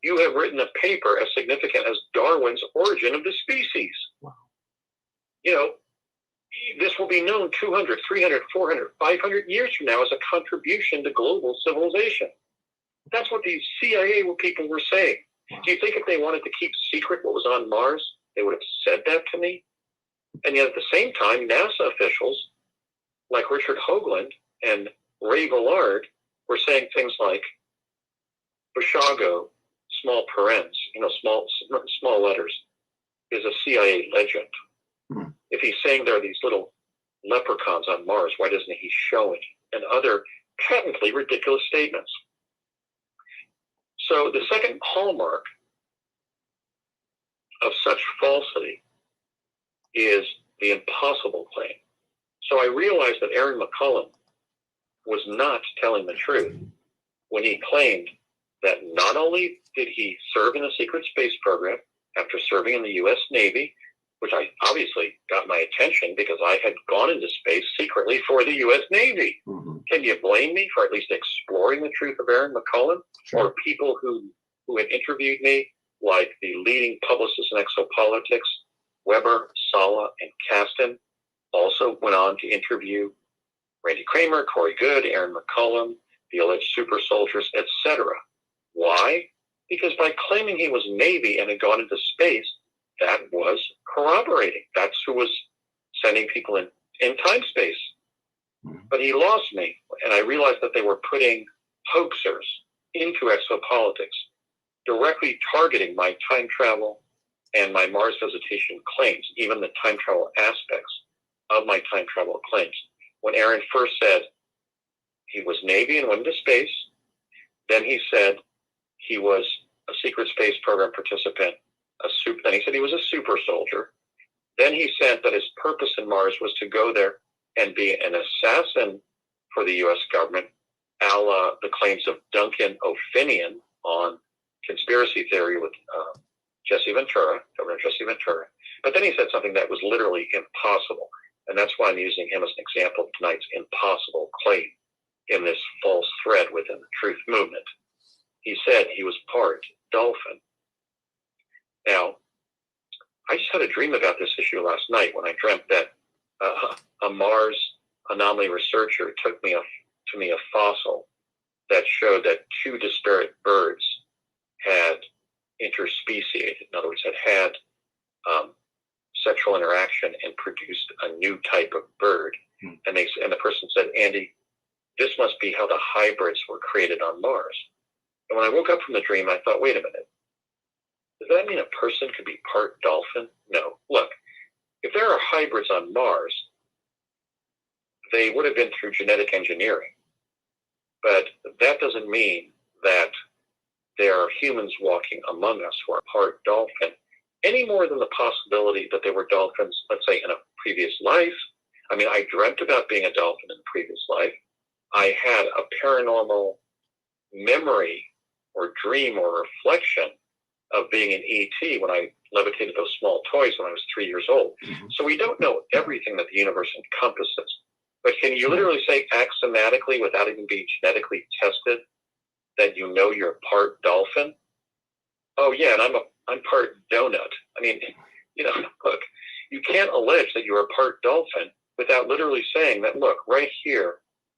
You have written a paper as significant as Darwin's Origin of the Species." Wow. You know, this will be known 200, 300, 400, 500 years from now as a contribution to global civilization. That's what these CIA people were saying. Wow. Do you think if they wanted to keep secret what was on Mars, they would have said that to me? And yet at the same time, NASA officials like Richard Hoagland and Ray Villard were saying things like, Basiago, small parens, small letters, is a CIA legend. Hmm. If he's saying there are these little leprechauns on Mars, why doesn't he show it? And other patently ridiculous statements. So the second hallmark of such falsity is the impossible claim. So I realized that Aaron McCollum was not telling the truth when he claimed that not only did he serve in the secret space program after serving in the U.S. Navy, which I obviously got my attention because I had gone into space secretly for the U.S. Navy. Mm-hmm. Can you blame me for at least exploring the truth of Aaron McCollum? Sure. Or people who had interviewed me, like the leading publicists in exopolitics, Weber, Sala, and Kasten, also went on to interview Randy Kramer, Corey Good, Aaron McCollum, the alleged super soldiers, etc. Why? Because by claiming he was Navy and had gone into space, that was corroborating. That's who was sending people in time space. But he lost me, and I realized that they were putting hoaxers into exopolitics, directly targeting my time travel and my Mars visitation claims, even the time travel aspects of my time travel claims. When Aaron first said he was Navy and went into space, then he said he was a secret space program participant, then he said he was a super soldier. Then he said that his purpose in Mars was to go there and be an assassin for the U.S. government, a la the claims of Duncan O'Finian on conspiracy theory with Governor Jesse Ventura. But then he said something that was literally impossible. And that's why I'm using him as an example of tonight's impossible claim in this false thread within the truth movement. he said he was part dolphin. Now, I just had a dream about this issue last night when I dreamt that a Mars anomaly researcher took me to me a fossil that showed that two disparate birds had interspeciated. In other words, had sexual interaction and produced a new type of bird. And the person said, Andy, this must be how the hybrids were created on Mars. And when I woke up from the dream, I thought, wait a minute. Does that mean a person could be part dolphin? No. Look, if there are hybrids on Mars, they would have been through genetic engineering. But that doesn't mean that there are humans walking among us who are part dolphin, any more than the possibility that they were dolphins, let's say, in a previous life. I mean, I dreamt about being a dolphin in a previous life. I had a paranormal memory or dream or reflection of being an ET when I levitated those small toys when I was 3 years old. So we don't know everything that the universe encompasses. But can you literally say axiomatically, without even being genetically tested, that you know you're part dolphin? Oh yeah, and I'm part donut. I mean, look, you can't allege that you are part dolphin without literally saying that, look, right here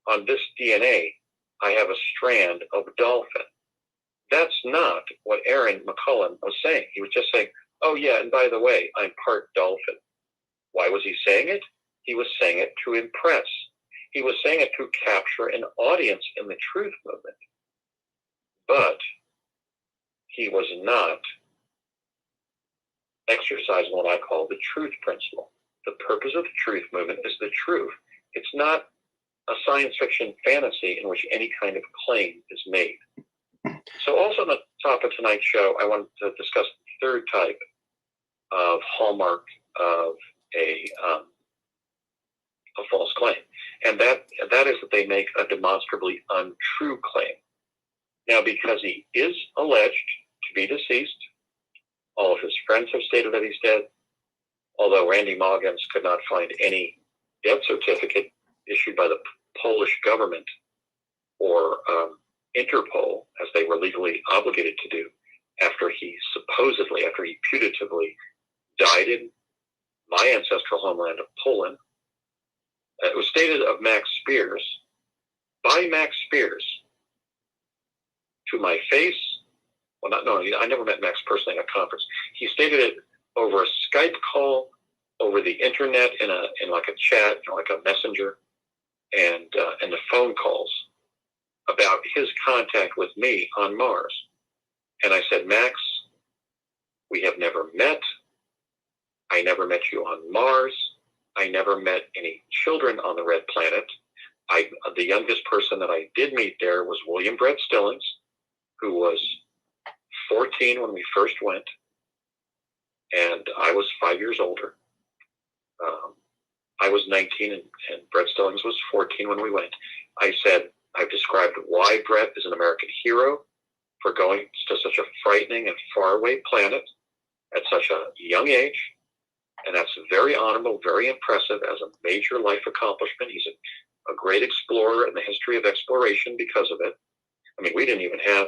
on this DNA, I have a strand of dolphin. That's not what Aaron McCullen was saying. He was just saying, oh yeah, and by the way, I'm part dolphin. Why was he saying it? He was saying it to impress. He was saying it to capture an audience in the truth movement. But he was not exercising what I call the truth principle. The purpose of the truth movement is the truth. It's not a science fiction fantasy in which any kind of claim is made. So also on the top of tonight's show, I wanted to discuss the third type of hallmark of a false claim. And that is that they make a demonstrably untrue claim. Now, because he is alleged to be deceased, all of his friends have stated that he's dead, although Randy Moggins could not find any death certificate issued by the Polish government or Interpol, as they were legally obligated to do, after he putatively died in my ancestral homeland of Poland. It was stated of Max Spears, by Max Spears, to my face. I never met Max personally at a conference. He stated it over a Skype call, over the internet, in like a chat, like a messenger, and the phone calls about his contact with me on Mars. And I said, Max, we have never met. I never met you on Mars. I never met any children on the Red Planet. The youngest person that I did meet there was William Brett Stillings, who was 14 when we first went, and I was 5 years older. I was 19 and Brett Stillings was 14 when we went. I said, I've described why Brett is an American hero for going to such a frightening and faraway planet at such a young age. And that's very honorable, very impressive as a major life accomplishment. He's a great explorer in the history of exploration because of it. I mean, we didn't even have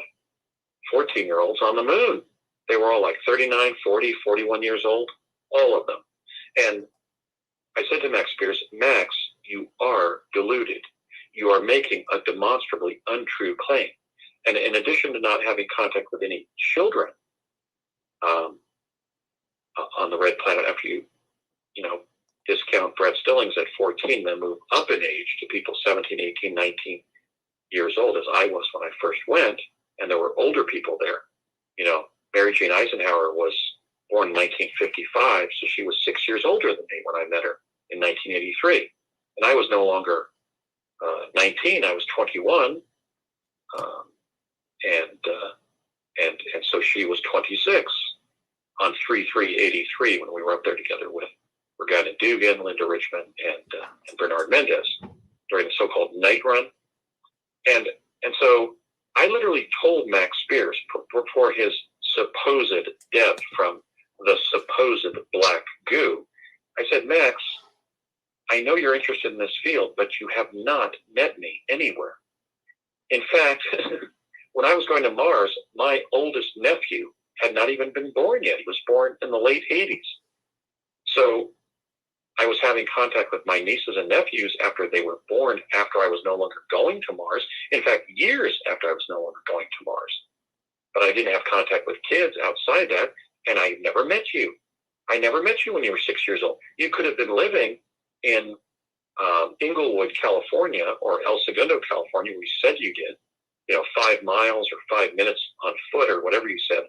14-year-olds on the moon. They were all like 39, 40, 41 years old, all of them. And I said to Max Spears, Max, you are deluded. You are making a demonstrably untrue claim. And in addition to not having contact with any children on the Red Planet, after you discount Brett Stillings at 14, then move up in age to people 17, 18, 19 years old, as I was when I first went, and there were older people there. Mary Jane Eisenhower was born in 1955, so she was 6 years older than me when I met her in 1983. And I was no longer 19, I was 21, and so she was 26 on 3/3/83 when we were up there together with Regina Dugan, Linda Richmond, and Bernard Mendez during the so-called night run. And so I literally told Max Spears before his supposed death from the supposed black goo, I said, Max, I know you're interested in this field, but you have not met me anywhere. In fact, when I was going to Mars, my oldest nephew had not even been born yet. He was born in the late 80s. So I was having contact with my nieces and nephews after they were born, after I was no longer going to Mars. In fact, years after I was no longer going to Mars. But I didn't have contact with kids outside that, and I never met you. I never met you when you were 6 years old. You could have been living in Inglewood, California, or El Segundo, California, where you said you did, 5 miles or 5 minutes on foot or whatever you said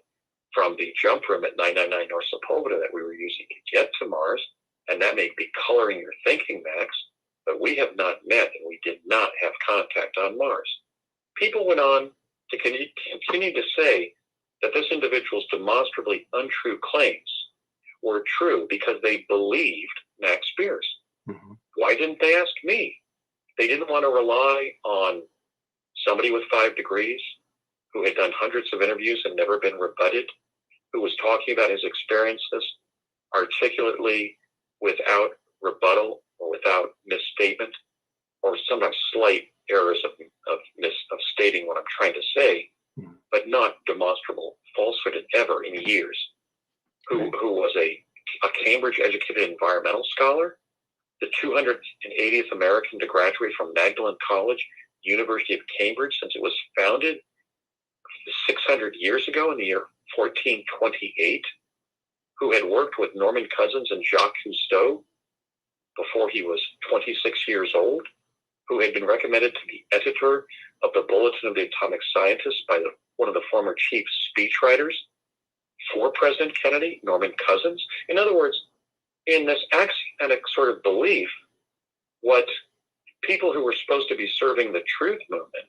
from the jump room at 999 North Sepulveda that we were using to get to Mars. And that may be coloring your thinking, Max, but we have not met and we did not have contact on Mars. People went on to continue to say that this individual's demonstrably untrue claims were true because they believed Max Spears. Mm-hmm. Why didn't they ask me? They didn't want to rely on somebody with 5 degrees who had done hundreds of interviews and never been rebutted, who was talking about his experiences articulately without rebuttal or without misstatement or sometimes slight errors of stating what I'm trying to say, but not demonstrable falsehood ever in years, who was a Cambridge-educated environmental scholar, the 280th American to graduate from Magdalen College, University of Cambridge, since it was founded 600 years ago in the year 1428, who had worked with Norman Cousins and Jacques Cousteau before he was 26 years old, who had been recommended to be editor of the Bulletin of the Atomic Scientists by one of the former chief speechwriters for President Kennedy, Norman Cousins. In other words, in this axiomatic sort of belief, what people who were supposed to be serving the truth movement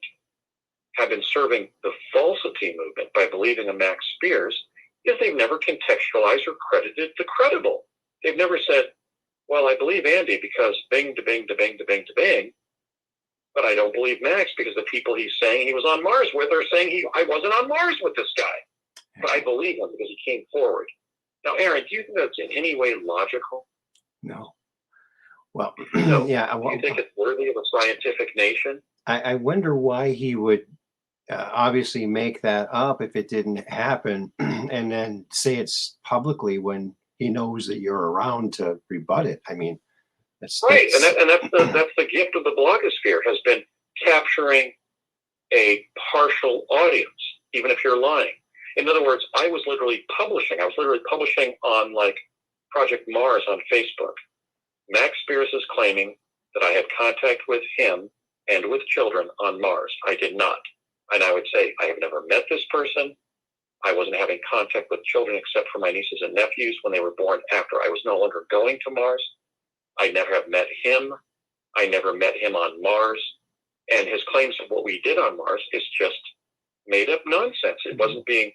have been serving the falsity movement by believing in Max Spears, is they've never contextualized or credited the credible. They've never said, well, I believe Andy because bing, to bing, to bing, to bing, to bing, but I don't believe Max because the people he's saying he was on Mars with are saying I wasn't on Mars with this guy. But I believe him because he came forward. Now, Aaron, do you think that's in any way logical? No. Well, no. Yeah. Do you think it's worthy of a scientific nation? I wonder why he would obviously make that up if it didn't happen and then say it's publicly when he knows that you're around to rebut it. I mean, that's right. And that's the gift of the blogosphere, has been capturing a partial audience, even if you're lying. In other words, I was literally publishing on like Project Mars on Facebook. Max Spears is claiming that I had contact with him and with children on Mars. I did not. And I would say, I have never met this person. I wasn't having contact with children except for my nieces and nephews when they were born after I was no longer going to Mars. I never have met him. I never met him on Mars. And his claims of what we did on Mars is just made up nonsense. It wasn't being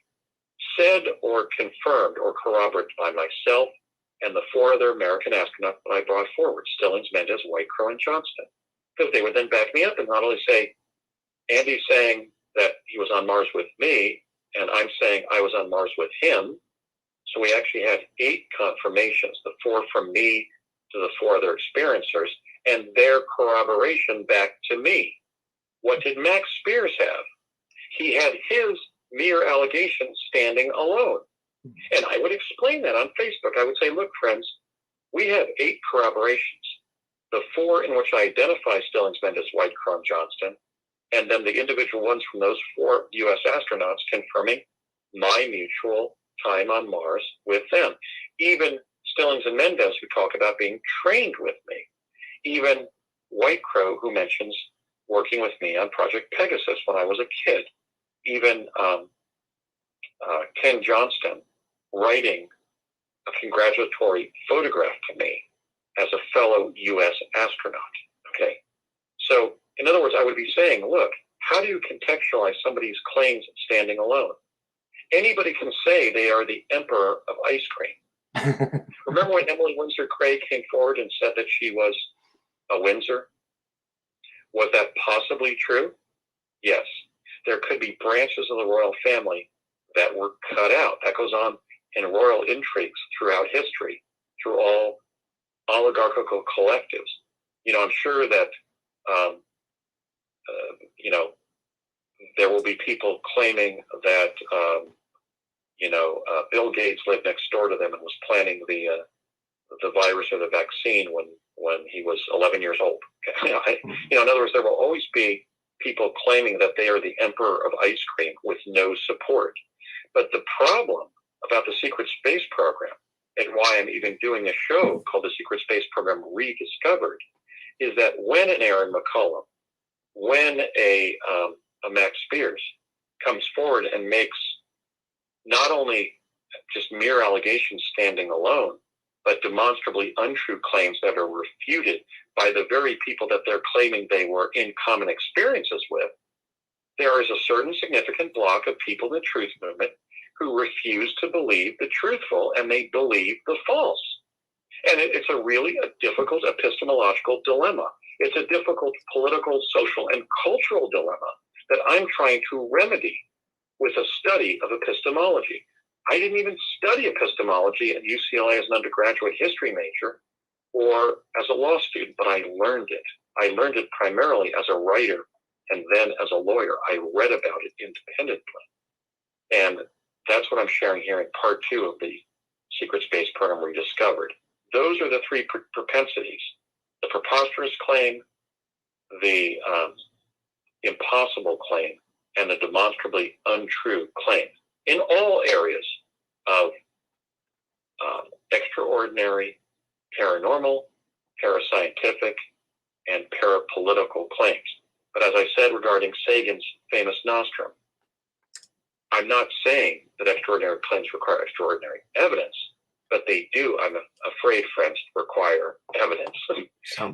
said or confirmed or corroborated by myself and the 4 other American astronauts that I brought forward, Stillings, Mendez, Whitecrow, and Johnston. Because they would then back me up and not only say, Andy's saying that he was on Mars with me, and I'm saying I was on Mars with him. So we actually had 8 confirmations, the 4 from me to the 4 other experiencers, and their corroboration back to me. What did Max Spears have? He had his mere allegations standing alone. And I would explain that on Facebook. I would say, look, friends, we have 8 corroborations. The 4 in which I identify Stillings, Mendez, Whitecrow, and Johnston, and then the individual ones from those 4 U.S. astronauts confirming my mutual time on Mars with them. Even Stillings and Mendez, who talk about being trained with me. Even Whitecrow, who mentions working with me on Project Pegasus when I was a kid. Even Ken Johnston writing a congratulatory photograph to me as a fellow U.S. astronaut. Okay, so in other words, I would be saying, look, how do you contextualize somebody's claims standing alone? Anybody can say they are the emperor of ice cream. Remember when Emily Windsor Craig came forward and said that she was a Windsor? Was that possibly true? Yes. There could be branches of the royal family that were cut out. That goes on in royal intrigues throughout history, through all oligarchical collectives. I'm sure that, there will be people claiming that, Bill Gates lived next door to them and was planning the virus or the vaccine when he was 11 years old. In other words, there will always be people claiming that they are the emperor of ice cream with no support. But the problem about the secret space program, and why I'm even doing a show called the Secret Space Program Rediscovered, is that when an Aaron McCollum, when a Max Spears comes forward and makes not only just mere allegations standing alone, but demonstrably untrue claims that are refuted by the very people that they're claiming they were in common experiences with, there is a certain significant block of people in the truth movement who refuse to believe the truthful and they believe the false. And it's a really difficult epistemological dilemma. It's a difficult political, social, and cultural dilemma that I'm trying to remedy with a study of epistemology. I didn't even study epistemology at UCLA as an undergraduate history major or as a law student, but I learned it. I learned it primarily as a writer and then as a lawyer. I read about it independently. And that's what I'm sharing here in part 2 of the Secret Space Program Rediscovered. Those are the 3 propensities: the preposterous claim, the impossible claim, and the demonstrably untrue claim in all areas of extraordinary, paranormal, parascientific, and parapolitical claims. But as I said regarding Sagan's famous nostrum, I'm not saying that extraordinary claims require extraordinary evidence, but they do, I'm afraid, friends, require evidence.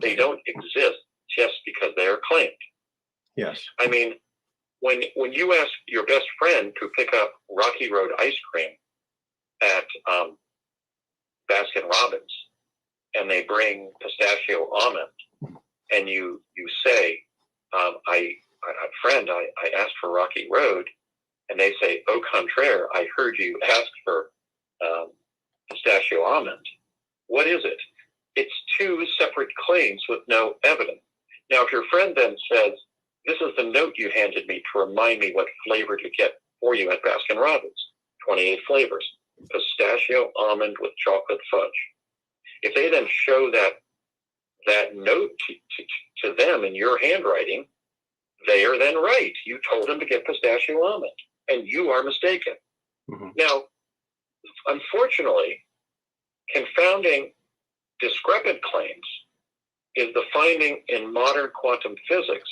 They don't exist just because they are claimed. Yes. I mean, when you ask your best friend to pick up Rocky Road ice cream at Baskin Robbins, and they bring pistachio almond, and you say, friend, I asked for Rocky Road, and they say, au contraire, I heard you ask for pistachio almond. What is it? It's 2 separate claims with no evidence. Now, if your friend then says, this is the note you handed me to remind me what flavor to get for you at Baskin Robbins, 28 flavors, pistachio, almond with chocolate fudge. If they then show that note to them in your handwriting, they are then right. You told them to get pistachio almond, and you are mistaken. Mm-hmm. Now, unfortunately, confounding discrepant claims is the finding in modern quantum physics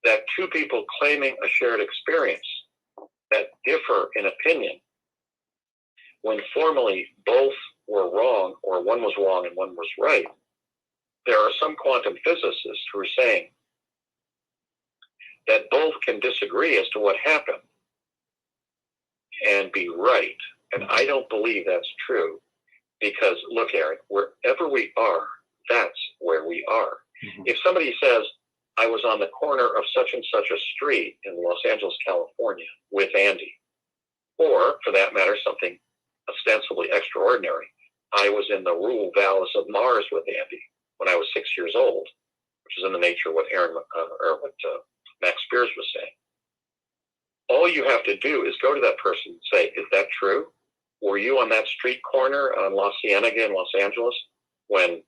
that 2 people claiming a shared experience that differ in opinion, when formally both were wrong, or one was wrong and one was right, there are some quantum physicists who are saying that both can disagree as to what happened and be right. And I don't believe that's true because, look, Aaron, wherever we are, that's where we are. Mm-hmm. If somebody says, I was on the corner of such and such a street in Los Angeles, California with Andy, or for that matter, something ostensibly extraordinary, I was in the rural valleys of Mars with Andy when I was 6 years old, which is in the nature of what Max Spears was saying. All you have to do is go to that person and say, is that true? Were you on that street corner on La Cienega in Los Angeles when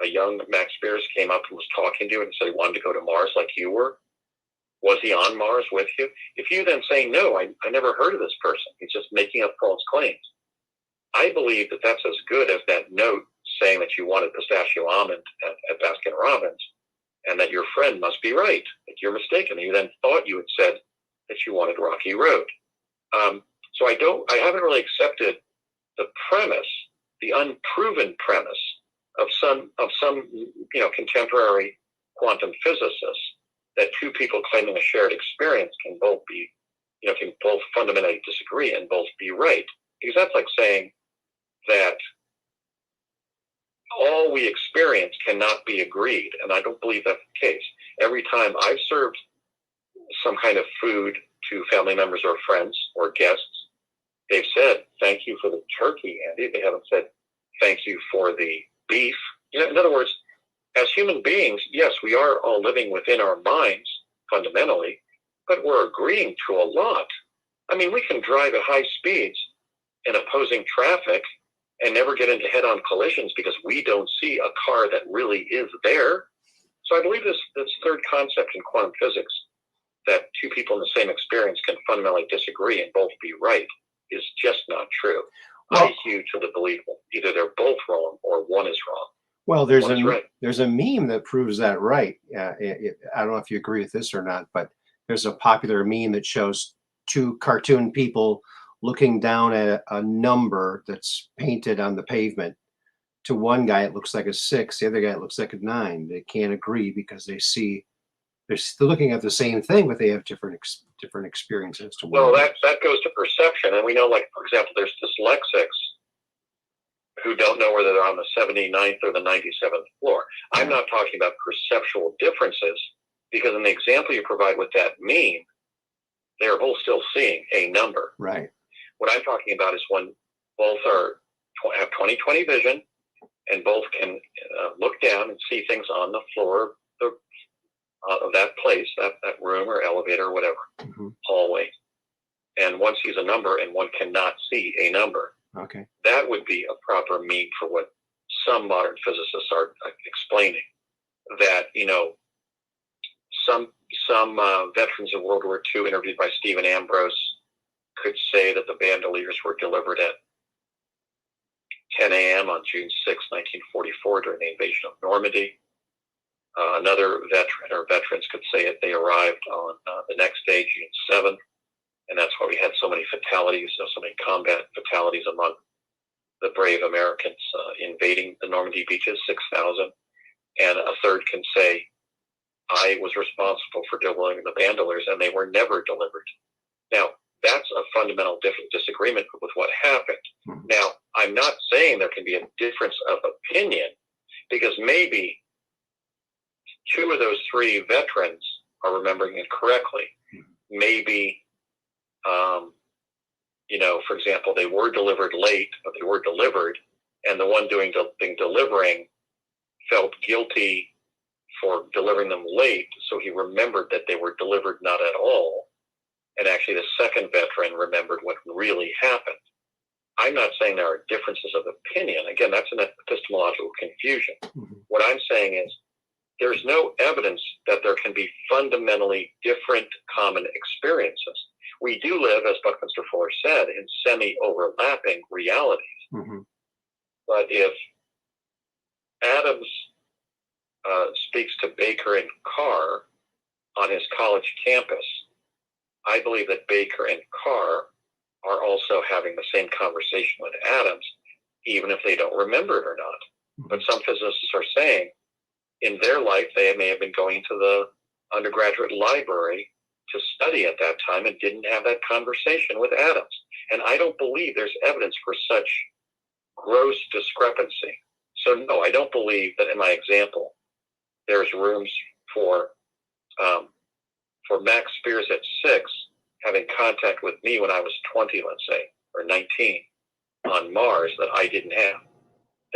a young Max Spears came up and was talking to you and said he wanted to go to Mars like you were? Was he on Mars with you? If you then say, no, I never heard of this person, he's just making up false claims, I believe that that's as good as that note saying that you wanted pistachio almond at Baskin Robbins and that your friend must be right, that you're mistaken. You then thought you had said that you wanted Rocky Road. So I haven't really accepted the premise, the unproven premise of some contemporary quantum physicists that 2 people claiming a shared experience can both fundamentally disagree and both be right. Because that's like saying that all we experience cannot be agreed, and I don't believe that's the case. Every time I've served some kind of food to family members or friends or guests, they've said, thank you for the turkey, Andy. They haven't said, thank you for the beef. In other words, as human beings, yes, we are all living within our minds, fundamentally, but we're agreeing to a lot. I mean, we can drive at high speeds in opposing traffic and never get into head-on collisions because we don't see a car that really is there. So I believe this third concept in quantum physics, that two people in the same experience can fundamentally disagree and both be right, is just not true. Well, I hew to the belief that either they're both wrong or one is wrong. Well, there's a meme that proves that right. I don't know if you agree with this or not, but there's a popular meme that shows two cartoon people looking down at a number that's painted on the pavement. To one guy, it looks like a 6. The other guy, it looks like a 9. They can't agree because they're still looking at the same thing, but they have different experiences. Well, that goes to perception, and we know, like, for example, there's dyslexics who don't know whether they're on the 79th or the 97th floor. Yeah. I'm not talking about perceptual differences, because in the example you provide with that meme, they're both still seeing a number. Right. What I'm talking about is when both have 20/20 vision, and both can look down and see things on the floor of that place, that room or elevator or whatever, hallway. And one sees a number and one cannot see a number. Okay. That would be a proper meme for what some modern physicists are explaining. That, some veterans of World War II interviewed by Stephen Ambrose could say that the bandoliers were delivered at 10 a.m. on June 6, 1944, during the invasion of Normandy. Another veteran or veterans could say that they arrived on the next day, June 7th, and that's why we had so many fatalities, so many combat fatalities among the brave Americans invading the Normandy beaches, 6,000. And a third can say, I was responsible for delivering the bandoliers, and they were never delivered. Now, that's a fundamental disagreement with what happened. Mm-hmm. Now, I'm not saying there can be a difference of opinion, because maybe two of those three veterans are remembering it correctly. Mm-hmm. Maybe, for example, they were delivered late, but they were delivered, and the one delivering felt guilty for delivering them late, so he remembered that they were delivered not at all. And actually the second veteran remembered what really happened. I'm not saying there are differences of opinion. Again, that's an epistemological confusion. Mm-hmm. What I'm saying is there's no evidence that there can be fundamentally different common experiences. We do live, as Buckminster Fuller said, in semi-overlapping realities. Mm-hmm. But if Adams speaks to Baker and Carr on his college campus, I believe that Baker and Carr are also having the same conversation with Adams, even if they don't remember it or not. Mm-hmm. But some physicists are saying in their life they may have been going to the undergraduate library to study at that time and didn't have that conversation with Adams. And I don't believe there's evidence for such gross discrepancy. So no, I don't believe that in my example there's rooms for Max Spears at 6 having contact with me when I was 20, let's say, or 19 on Mars that I didn't have.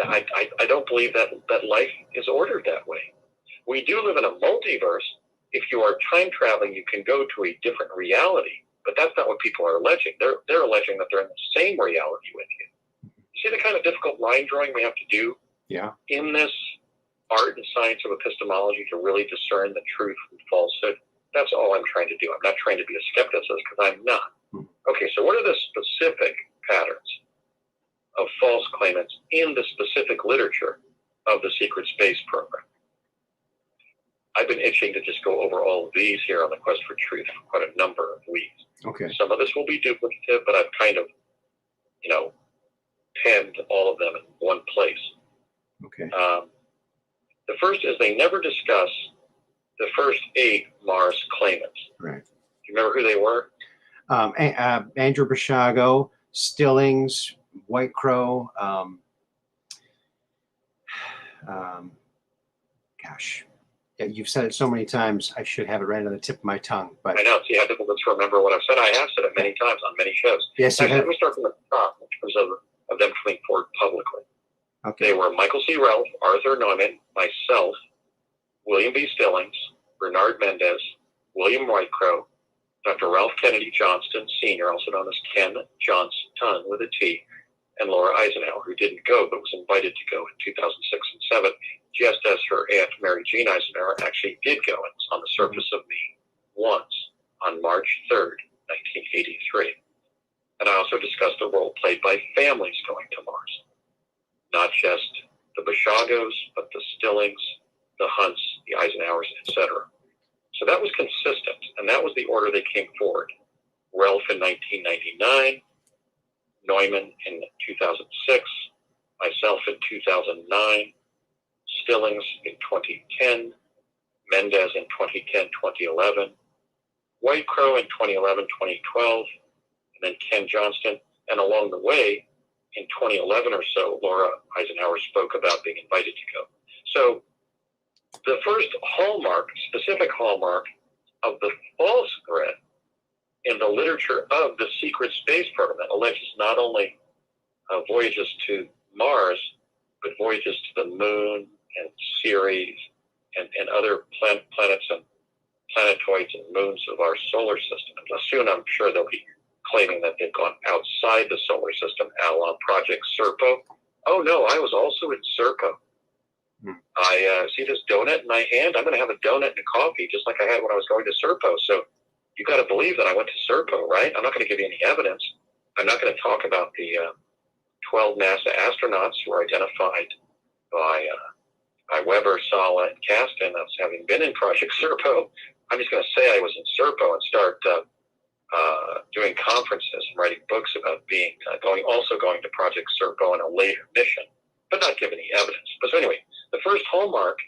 I don't believe that life is ordered that way. We do live in a multiverse. If you are time traveling, you can go to a different reality, but that's not what people are alleging. They're alleging that they're in the same reality with you. See the kind of difficult line drawing we have to do in this art and science of epistemology to really discern the truth from falsehood? That's all I'm trying to do. I'm not trying to be a skepticist, because I'm not. Okay, so what are the specific patterns of false claimants in the specific literature of the secret space program? I've been itching to just go over all of these here on the Quest for Truth for quite a number of weeks. Okay. Some of this will be duplicative, but I've kind of, penned all of them in one place. Okay. The first is they never discuss the first 8 Mars claimants. Right. Do you remember who they were? Andrew Basiago, Stillings, White Crow. You've said it so many times, I should have it right on the tip of my tongue. But I know. See how difficult it's to remember what I've said. I have said it many times on many shows. Yes, Actually, let me start from the top in terms of them coming forward publicly. Okay. They were Michael C. Ralph, Arthur Neumann, myself, William B. Stillings, Bernard Mendez, William Whitecrow, Dr. Ralph Kennedy Johnston, Sr., also known as Ken Johnston with a T, and Laura Eisenhower, who didn't go but was invited to go in 2006 and 7, just as her aunt Mary Jean Eisenhower actually did go and was on the surface of me once on March 3rd, 1983. And I also discussed the role played by families going to Mars. Not just the Basiagos, but the Stillings, the Hunts, the Eisenhowers, etc. So that was consistent, and that was the order they came forward. Ralph in 1999, Neumann in 2006, myself in 2009, Stillings in 2010, Mendez in 2010-2011, White Crow in 2011-2012, and then Ken Johnston. And along the way, in 2011 or so, Laura Eisenhower spoke about being invited to go. So the first hallmark, specific hallmark of the false threat in the literature of the secret space program that alleges not only voyages to Mars, but voyages to the moon and Ceres and other planets and planetoids and moons of our solar system. And soon I'm sure they'll be claiming that they've gone outside the solar system, a la Project Serpo. Oh no, I was also in Serpo. I see this donut in my hand. I'm going to have a donut and a coffee, just like I had when I was going to Serpo. So you got to believe that I went to Serpo, right? I'm not going to give you any evidence. I'm not going to talk about the 12 NASA astronauts who were identified by Weber, Sala, and Caston as having been in Project Serpo. I'm just going to say I was in Serpo and start doing conferences and writing books about going to Project Serpo on a later mission, but not give any evidence. But so anyway, the first hallmark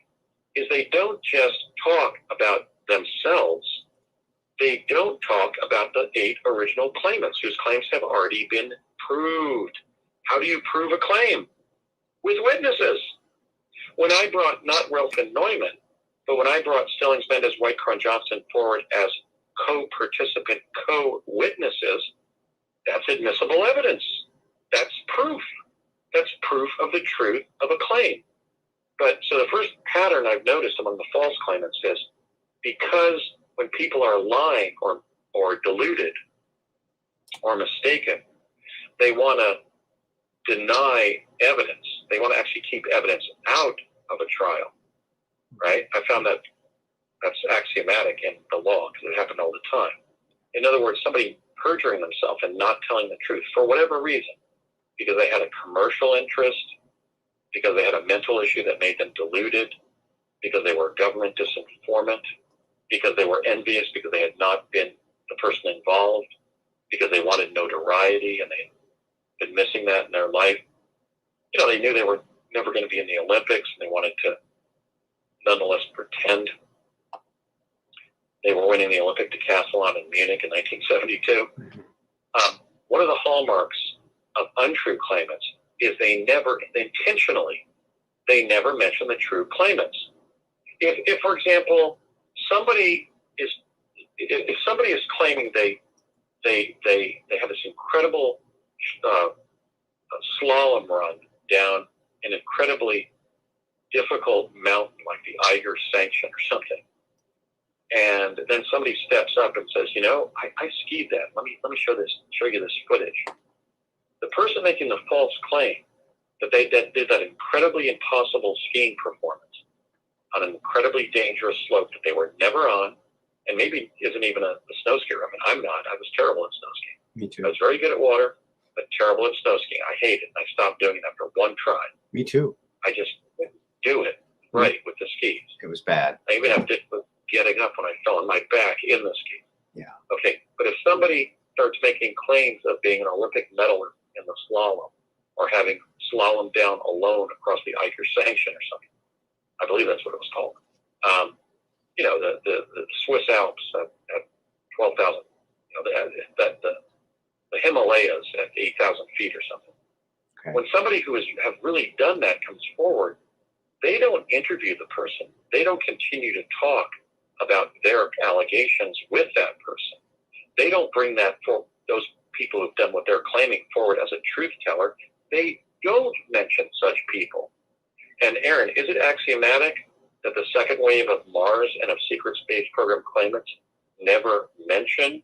is they don't just talk about themselves. They don't talk about the 8 original claimants whose claims have already been proved. How do you prove a claim? With witnesses. When I brought not Ralph and Neumann, but when I brought Stillings, Mendez, Whitecrow, and Johnson forward as co-participant, co-witnesses, that's admissible evidence. That's proof. That's proof of the truth of a claim. But so the first pattern I've noticed among the false claimants is because when people are lying or deluded or mistaken, they want to deny evidence. They want to actually keep evidence out of a trial, right? I found that that's axiomatic in the law because it happened all the time. In other words, somebody perjuring themselves and not telling the truth for whatever reason, because they had a commercial interest, because they had a mental issue that made them deluded, because they were a government disinformant, because they were envious because they had not been the person involved, because they wanted notoriety and they had been missing that in their life. You know, they knew they were never going to be in the Olympics and they wanted to nonetheless pretend they were winning the Olympic decathlon in Munich in 1972. One of the hallmarks of untrue claimants is they never mention the true claimants. If for example, somebody is claiming they have this incredible slalom run down an incredibly difficult mountain like the Eiger Sanction or something, and then somebody steps up and says, you know, I skied that. Let me show you this footage. The person making the false claim that they did that incredibly impossible skiing performance on an incredibly dangerous slope that they were never on, and maybe isn't even a snow skier. I mean, I'm not. I was terrible at snow skiing. Me too. I was very good at water, but terrible at snow skiing. I hate it. I stopped doing it after one try. Me too. I just couldn't do it right with the skis. It was bad. I even have difficulty getting up when I fell on my back in the ski. Yeah. Okay. But if somebody starts making claims of being an Olympic medalist in the slalom or having slalom down alone across the Eiger Sanction or something, I believe that's what it was called. You know, the Swiss Alps at 12,000, you know, the Himalayas at 8,000 feet or something. Okay. When somebody who have really done that comes forward, they don't interview the person. They don't continue to talk about their allegations with that person. They don't bring that for those people who've done what they're claiming forward as a truth teller. They don't mention such people. And Aaron, is it axiomatic that the second wave of Mars and of secret space program claimants never mention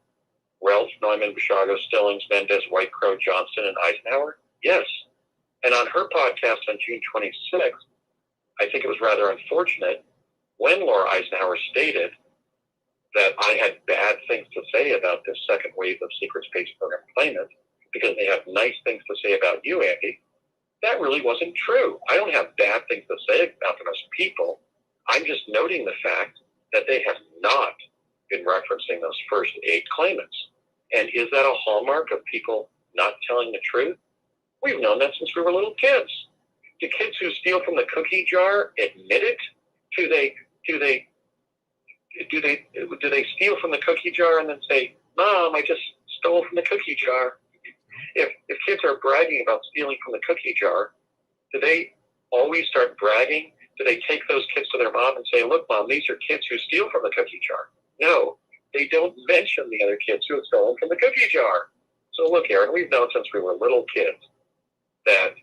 Ralph Neumann, Basiago, Stillings, Mendez, White Crow, Johnson, and Eisenhower? Yes. And on her podcast on June 26th, I think it was rather unfortunate when Laura Eisenhower stated that I had bad things to say about this second wave of secret space program claimants because they have nice things to say about you, Andy. That really wasn't true. I don't have bad things to say about them as people. I'm just noting the fact that they have not been referencing those first 8 claimants. And is that a hallmark of people not telling the truth? We've known that since we were little kids. Do kids who steal from the cookie jar admit it? Do they steal from the cookie jar and then say, "Mom, I just stole from the cookie jar"? If kids are bragging about stealing from the cookie jar, do they always start bragging? Do they take those kids to their mom and say, "Look, Mom, these are kids who steal from the cookie jar"? No, they don't mention the other kids who have stolen from the cookie jar. So look, Aaron, we've known since we were little kids that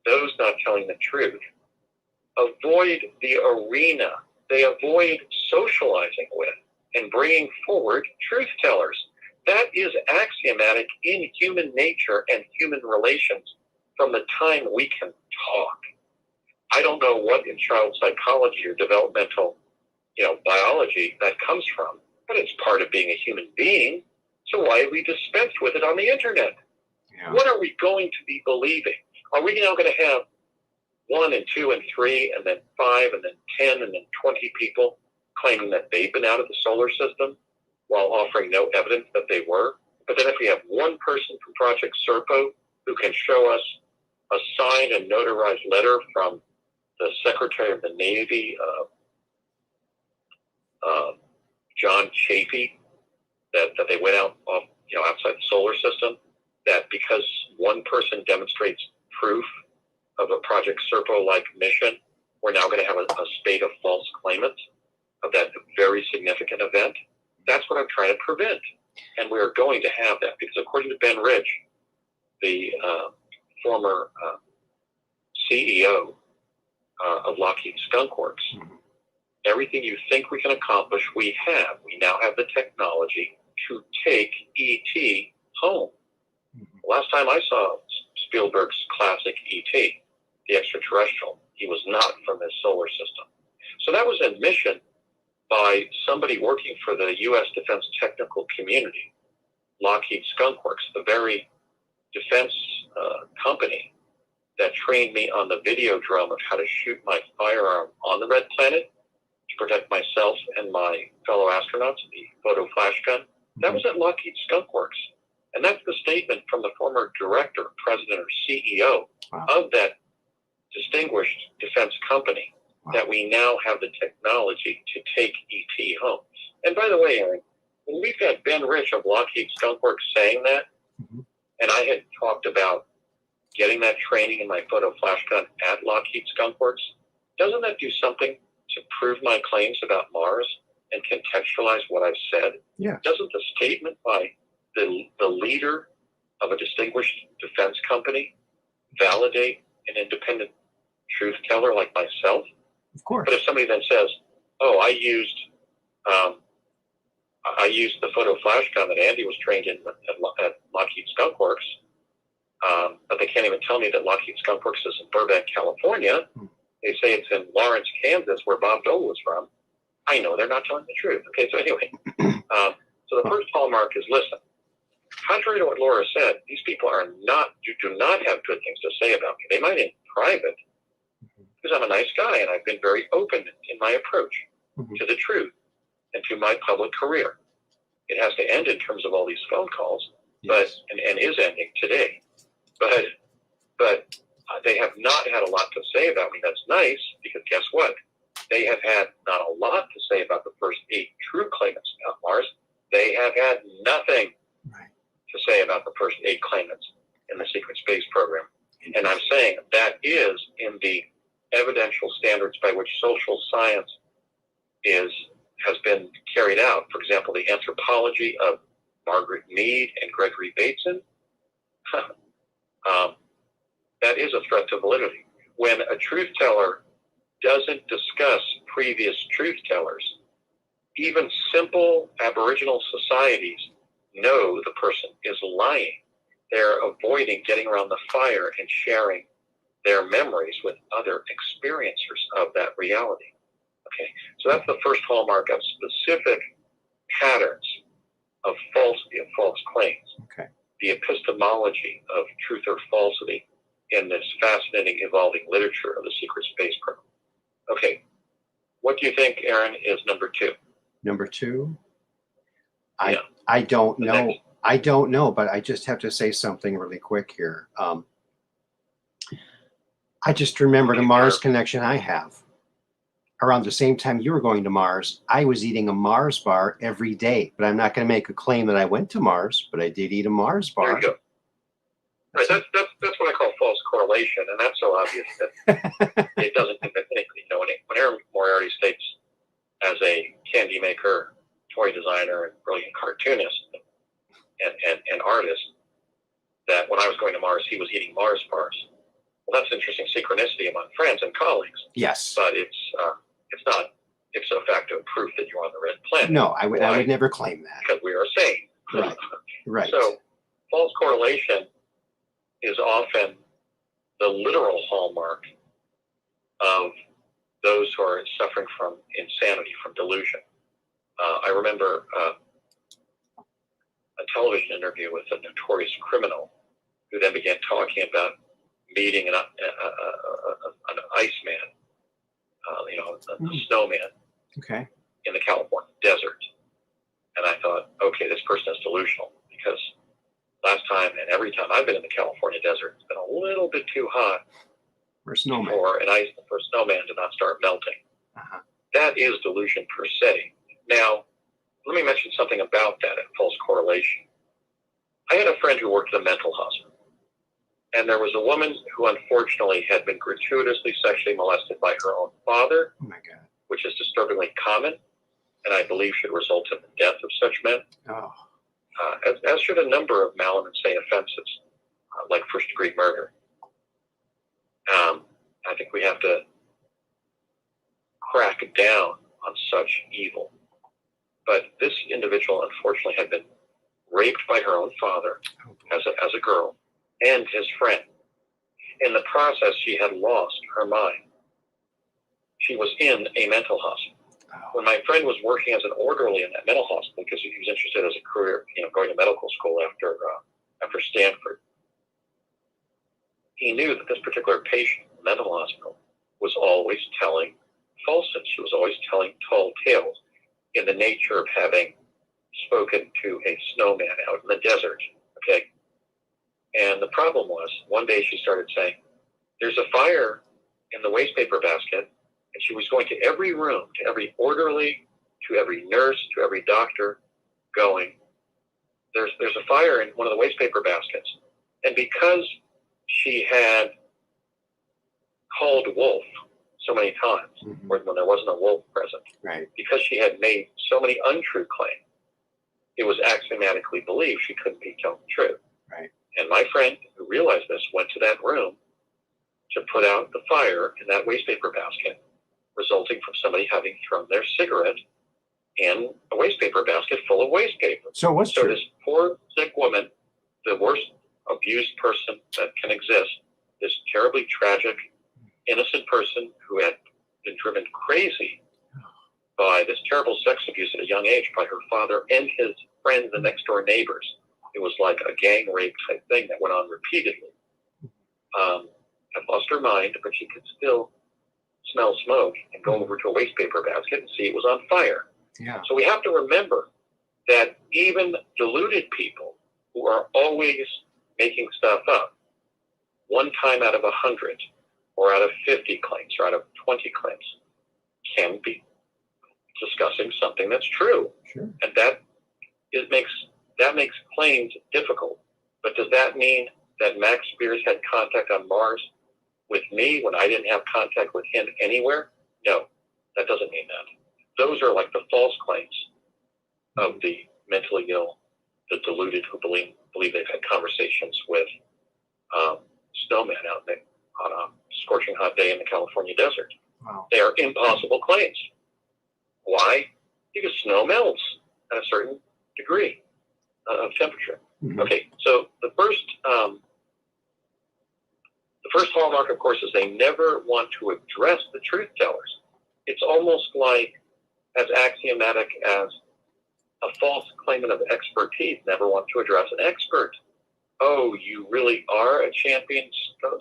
those not telling the truth avoid the arena. They avoid socializing with and bringing forward truth tellers. That is axiomatic in human nature and human relations from the time we can talk. I don't know what in child psychology or developmental, biology that comes from, but it's part of being a human being. So why have we dispensed with it on the internet? Yeah. What are we going to be believing? Are we now going to have 1 and 2 and 3 and then 5 and then 10 and then 20 people claiming that they've been out of the solar system while offering no evidence that they were? But then if we have one person from Project Serpo who can show us a signed and notarized letter from the Secretary of the Navy, John Chafee, that they went out outside the solar system, that because one person demonstrates proof of a Project Serpo-like mission, we're now going to have a spate of false claimants of that very significant event. That's what I'm trying to prevent. And we're going to have that because according to Ben Rich, the former CEO of Lockheed Skunk Works, everything you think we can accomplish, we have. We now have the technology to take E.T. home. Last time I saw Spielberg's classic E.T., the extraterrestrial, he was not from this solar system. So that was a mission by somebody working for the U.S. Defense Technical Community, Lockheed Skunk Works, the very defense company that trained me on the videodrome of how to shoot my firearm on the Red Planet to protect myself and my fellow astronauts, the photo flash gun. That was at Lockheed Skunk Works. And that's the statement from the former director, president, or CEO of that distinguished defense company, that we now have the technology to take ET home. And by the way, Aaron, when we've got Ben Rich of Lockheed Skunk Works saying that, and I had talked about getting that training in my photo flash gun at Lockheed Skunk Works, doesn't that do something to prove my claims about Mars and contextualize what I've said? Yeah. Doesn't the statement by the leader of a distinguished defense company validate an independent truth teller like myself? Of course. But if somebody then says, "Oh, I used the photo flash gun that Andy was trained in at Lockheed Skunk Works," but they can't even tell me that Lockheed Skunk Works is in Burbank, California. They say it's in Lawrence, Kansas, where Bob Dole was from. I know they're not telling the truth. Okay, so anyway, so the first hallmark is listen. Contrary to what Laura said, these people do not have good things to say about me. They might in private, because I'm a nice guy and I've been very open in my approach to the truth and to my public career. It has to end in terms of all these phone calls, but and is ending today. But they have not had a lot to say about me. That's nice, because guess what? They have had not a lot to say about the first 8 true claimants about Mars. They have had nothing to say about the first 8 claimants in the secret space program. And I'm saying that is in the evidential standards by which social science has been carried out. For example, the anthropology of Margaret Mead and Gregory Bateson. That is a threat to validity. When a truth teller doesn't discuss previous truth tellers, even simple Aboriginal societies know the person is lying. They're avoiding getting around the fire and sharing their memories with other experiencers of that reality. Okay, so that's the first hallmark of specific patterns of falsity, of false claims. Okay. The epistemology of truth or falsity in this fascinating evolving literature of the secret space program. Okay, what do you think, Aaron, is number 2? Number 2? Yeah. I don't know. Next. I don't know, but I just have to say something really quick here. I just remembered a Mars connection I have. Around the same time you were going to Mars, I was eating a Mars bar every day. But I'm not going to make a claim that I went to Mars, but I did eat a Mars bar. There you go. Right, that's what I call false correlation, and that's so obvious that it doesn't convince anybody. You know, when Aaron Moriarity states, as a candy maker, toy designer, and brilliant cartoonist and artist, that when I was going to Mars, he was eating Mars bars. Well, that's interesting synchronicity among friends and colleagues. Yes, but it's not ipso facto proof that you're on the red planet. No, I would never claim that, because we are sane. Right. Right. So false correlation is often the literal hallmark of those who are suffering from insanity, from delusion. I remember a television interview with a notorious criminal who then began talking about meeting an iceman, a snowman, okay, in the California desert. And I thought, okay, this person is delusional, because last time and every time I've been in the California desert, it's been a little bit too hot for a snowman, for a snowman to not start melting. Uh-huh. That is delusion per se. Now, let me mention something about that and false correlation. I had a friend who worked at a mental hospital, and there was a woman who unfortunately had been gratuitously sexually molested by her own father. Oh my God. Which is disturbingly common, and I believe should result in the death of such men. Oh. As should a number of say offenses, like first-degree murder. I think we have to crack down on such evil. But this individual, unfortunately, had been raped by her own father as a girl and his friend. In the process, she had lost her mind. She was in a mental hospital. When my friend was working as an orderly in that mental hospital, because he was interested as a career, going to medical school after Stanford, he knew that this particular patient in the mental hospital was always telling falsehoods. She was always telling tall tales in the nature of having spoken to a snowman out in the desert. Okay, and the problem was, one day she started saying, "There's a fire in the wastepaper basket." And she was going to every room, to every orderly, to every nurse, to every doctor, going, there's a fire in one of the wastepaper baskets. And because she had called wolf so many times, mm-hmm. when there wasn't a wolf present, right, because she had made so many untrue claims, it was axiomatically believed she couldn't be telling the truth. Right. And my friend, who realized this, went to that room to put out the fire in that wastepaper basket, resulting from somebody having thrown their cigarette in a wastepaper basket full of waste paper. So this poor sick woman, the worst abused person that can exist, this terribly tragic, innocent person who had been driven crazy by this terrible sex abuse at a young age by her father and his friends and next door neighbors. It was like a gang rape type thing that went on repeatedly. Had lost her mind, but she could still smell smoke and go over to a wastepaper basket and see it was on fire. Yeah. So we have to remember that even deluded people who are always making stuff up, one time out of 100 or out of 50 claims or out of 20 claims, can be discussing something that's true. Sure. And that makes claims difficult. But does that mean that Max Spears had contact on Mars with me when I didn't have contact with him anywhere? No, that doesn't mean that. Those are like the false claims of the mentally ill, the deluded who believe they've had conversations with snowmen out there on a scorching hot day in the California desert. Wow. They are impossible claims. Why? Because snow melts at a certain degree of temperature. Mhm. Okay, so the first hallmark, of course, is they never want to address the truth tellers. It's almost like as axiomatic as a false claimant of expertise never wants to address an expert. Oh, you really are a champion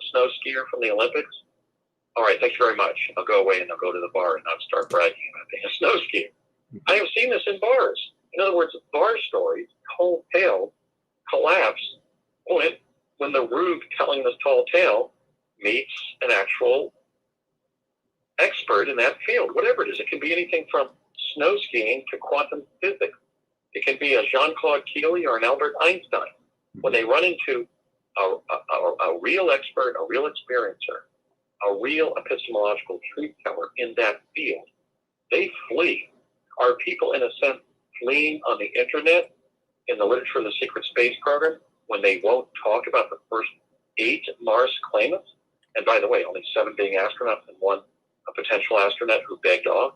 snow skier from the Olympics? All right, thank you very much. I'll go away and I'll go to the bar and not start bragging about being a snow skier. I have seen this in bars. In other words, bar stories, tall tales, collapse when the rube telling this tall tale meets an actual expert in that field, whatever it is. It can be anything from snow skiing to quantum physics. It can be a Jean-Claude Keely or an Albert Einstein. When they run into a real expert, a real experiencer, a real epistemological truth teller in that field, they flee. Are people, in a sense, fleeing on the internet in the literature of the secret space program when they won't talk about the first 8 Mars claimants? And by the way, only 7 being astronauts and 1 a potential astronaut who begged off.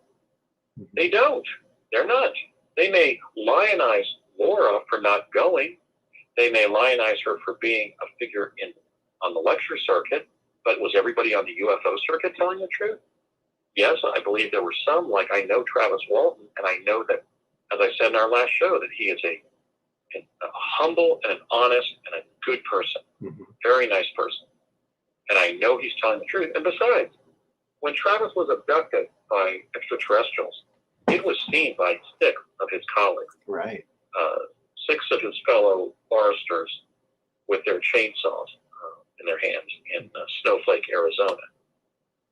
They don't. They're not. They may lionize Laura for not going. They may lionize her for being a figure on the lecture circuit, but was everybody on the UFO circuit telling the truth? Yes, I believe there were some, like I know Travis Walton, and I know that, as I said in our last show, that he is a humble and an honest and a good person, very nice person. And I know he's telling the truth. And besides, when Travis was abducted by extraterrestrials, it was seen by 6 of his colleagues. Right. 6 of his fellow foresters with their chainsaws in their hands in Snowflake, Arizona.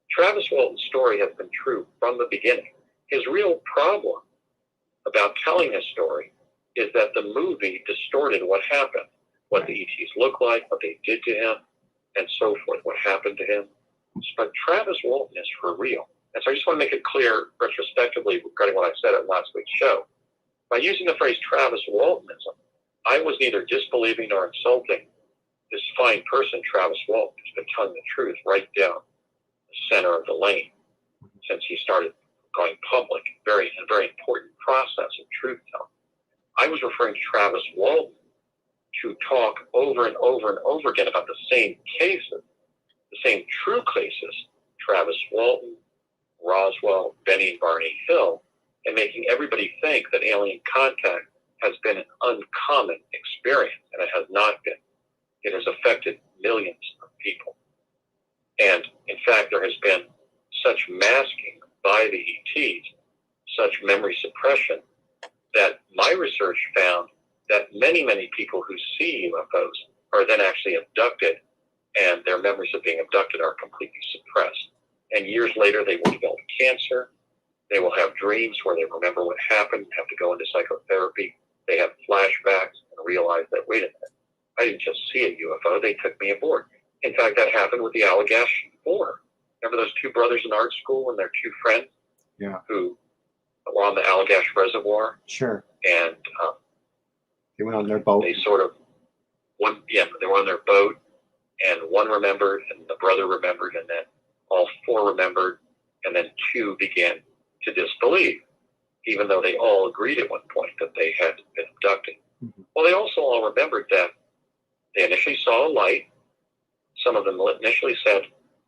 Travis Walton's story has been true from the beginning. His real problem about telling his story is that the movie distorted what happened, what the ETs looked like, what they did to him, and so forth, what happened to him. But Travis Walton is for real. And so I just want to make it clear retrospectively regarding what I said at last week's show. By using the phrase Travis Waltonism, I was neither disbelieving nor insulting this fine person, Travis Walton, who's been telling the truth right down the center of the lane since he started going public. Very important process of truth telling. I was referring to Travis Walton to talk over and over and over again about the same cases, the same true cases, Travis Walton, Roswell, Benny and Barney Hill, and making everybody think that alien contact has been an uncommon experience, and it has not been. It has affected millions of people. And in fact, there has been such masking by the ETs, such memory suppression, that my research found that many, many people who see UFOs are then actually abducted, and their memories of being abducted are completely suppressed. And years later, they will develop cancer. They will have dreams where they remember what happened, have to go into psychotherapy. They have flashbacks and realize that, wait a minute, I didn't just see a UFO, they took me aboard. In fact, that happened with the Allagash 4. Remember those 2 brothers in art school and their 2 friends who were on the Allagash Reservoir? Sure. And they went on their boat. They sort of, they were on their boat, and one remembered, and the brother remembered, and then all 4 remembered, and then 2 began to disbelieve, even though they all agreed at one point that they had been abducted. Well, they also all remembered that they initially saw a light. Some of them initially said,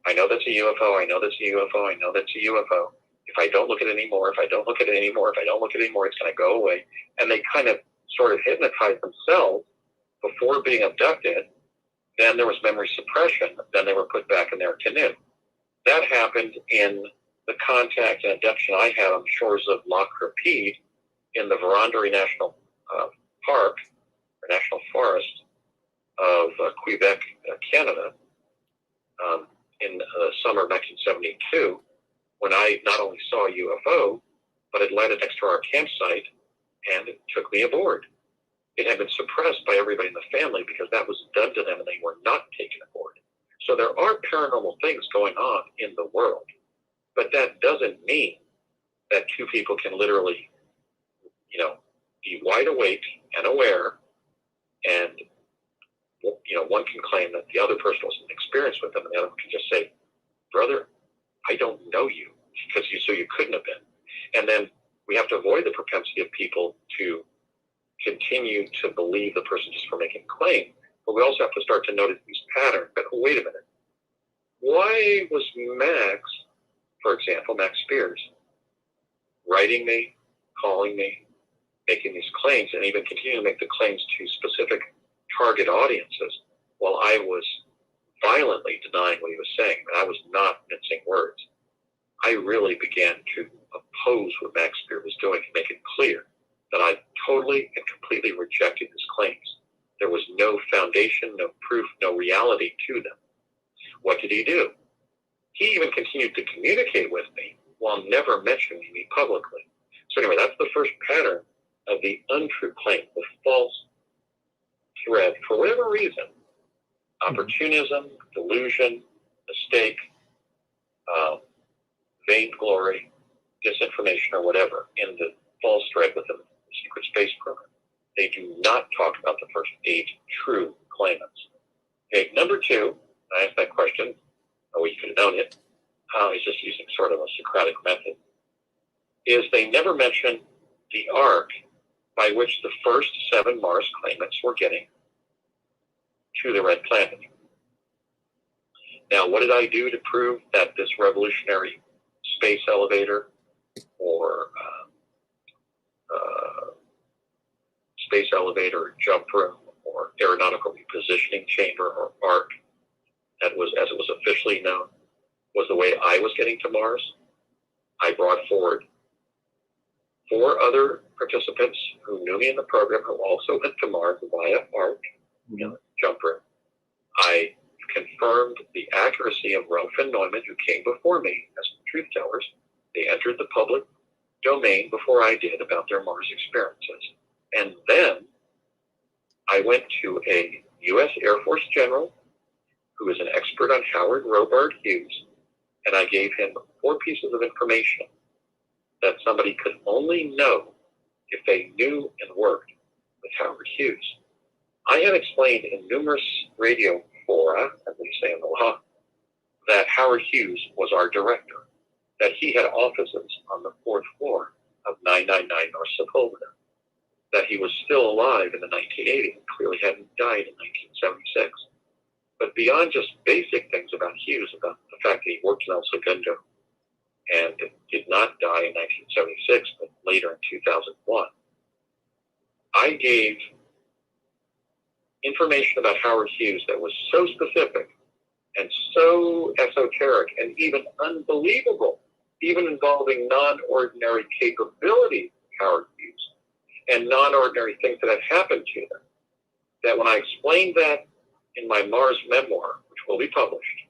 I know that's a UFO, I know that's a UFO, I know that's a UFO. If I don't look at it anymore, if I don't look at it anymore, if I don't look at it anymore, it's going to go away. And they kind of sort of hypnotized themselves before being abducted. Then there was memory suppression. Then they were put back in their canoe. That happened in the contact and abduction I had on the shores of Lac Rapide in the Verandry National Park, or National Forest of Quebec, Canada, in the summer of 1972, when I not only saw a UFO, but it landed next to our campsite and it took me aboard. It had been suppressed by everybody in the family because that was done to them and they were not taken aboard. So there are paranormal things going on in the world, but that doesn't mean that 2 people can literally, be wide awake and aware, and, one can claim that the other person wasn't experienced with them, and the other can just say, brother, I don't know you, so you couldn't have been. And then we have to avoid destroy the propensity of people to continue to believe the person just for making a claim, but we also have to start to notice these patterns. But wait a minute. Why was Max, for example, Max Spears, writing me, calling me, making these claims, and even continuing to make the claims to specific target audiences while I was violently denying what he was saying, and I was not mincing words? I really began to oppose what Max Spear was doing and make it clear that I totally and completely rejected his claims. There was no foundation, no proof, no reality to them. What did he do? He even continued to communicate with me while never mentioning me publicly. So anyway, that's the first pattern of the untrue claim, the false thread. For whatever reason, opportunism, delusion, mistake, vainglory, disinformation, or whatever, in the false thread within the secret space program, they do not talk about the first 8 true claimants. Okay, number 2, I asked that question, you could have known it, he's just using sort of a Socratic method, is they never mention the arc by which the first 7 Mars claimants were getting to the red planet. Now, what did I do to prove that this revolutionary space elevator or space elevator jump room or aeronautical repositioning chamber or arc, that was, as it was officially known, was the way I was getting to Mars? I brought forward 4 other participants who knew me in the program who also went to Mars via arc, jump room. I confirmed the accuracy of Ralph and Neumann, who came before me as truth tellers. They entered the public domain before I did about their Mars experiences. And then I went to a U.S. Air Force general who is an expert on Howard Robert Hughes, and I gave him 4 pieces of information that somebody could only know if they knew and worked with Howard Hughes. I had explained in numerous radio fora, as they say in the law, that Howard Hughes was our director, that he had offices on the 4th floor of 999 North Sepulveda, that he was still alive in the 1980s and clearly hadn't died in 1976. But beyond just basic things about Hughes, about the fact that he worked in El Segundo and did not die in 1976, but later in 2001, I gave information about Howard Hughes that was so specific and so esoteric and even unbelievable, even involving non-ordinary capabilities of Howard Hughes and non-ordinary things that had happened to them, that when I explained that in my Mars memoir, which will be published,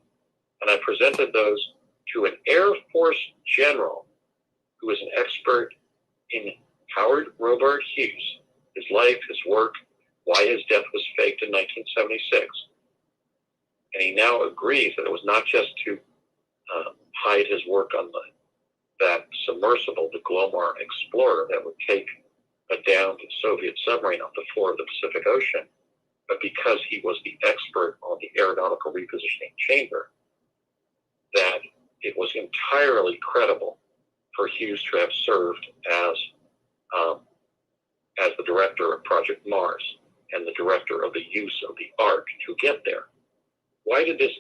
and I presented those to an Air Force general who is an expert in Howard Robert Hughes, his life, his work, why his death was faked in 1976. And he now agrees that it was not just to hide his work on that submersible, the Glomar Explorer, that would take a downed Soviet submarine off the floor of the Pacific Ocean, but because he was the expert on the aeronautical repositioning chamber, that it was entirely credible for Hughes to have served as the director of Project Mars and the director of the use of the Ark to get there. Why did this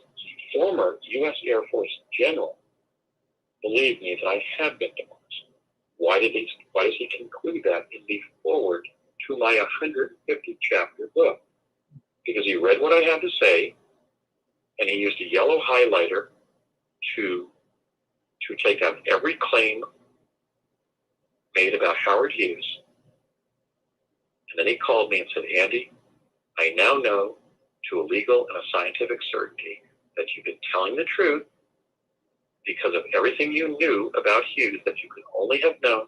former U.S. Air Force general believe me that I had been to Mars? Why does he conclude that in the foreword to my 150-chapter book? Because he read what I had to say, and he used a yellow highlighter to take out every claim made about Howard Hughes. And then he called me and said, Andy, I now know to a legal and a scientific certainty that you've been telling the truth because of everything you knew about Hughes that you could only have known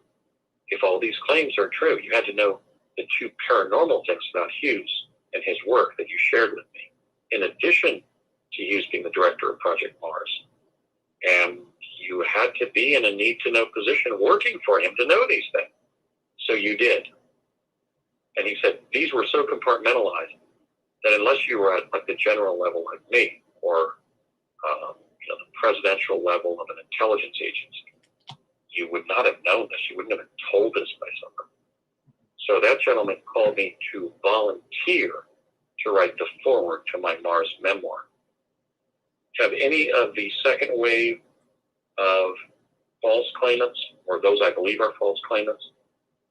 if all these claims are true. You had to know the 2 paranormal things about Hughes and his work that you shared with me, in addition to Hughes being the director of Project Mars. And you had to be in a need-to-know position working for him to know these things. So you did. And he said these were so compartmentalized that unless you were at like the general level like me, or the presidential level of an intelligence agency, you would not have known this. You wouldn't have been told this by someone. So that gentleman called me to volunteer to write the foreword to my Mars memoir. Have any of the second wave of false claimants, or those I believe are false claimants,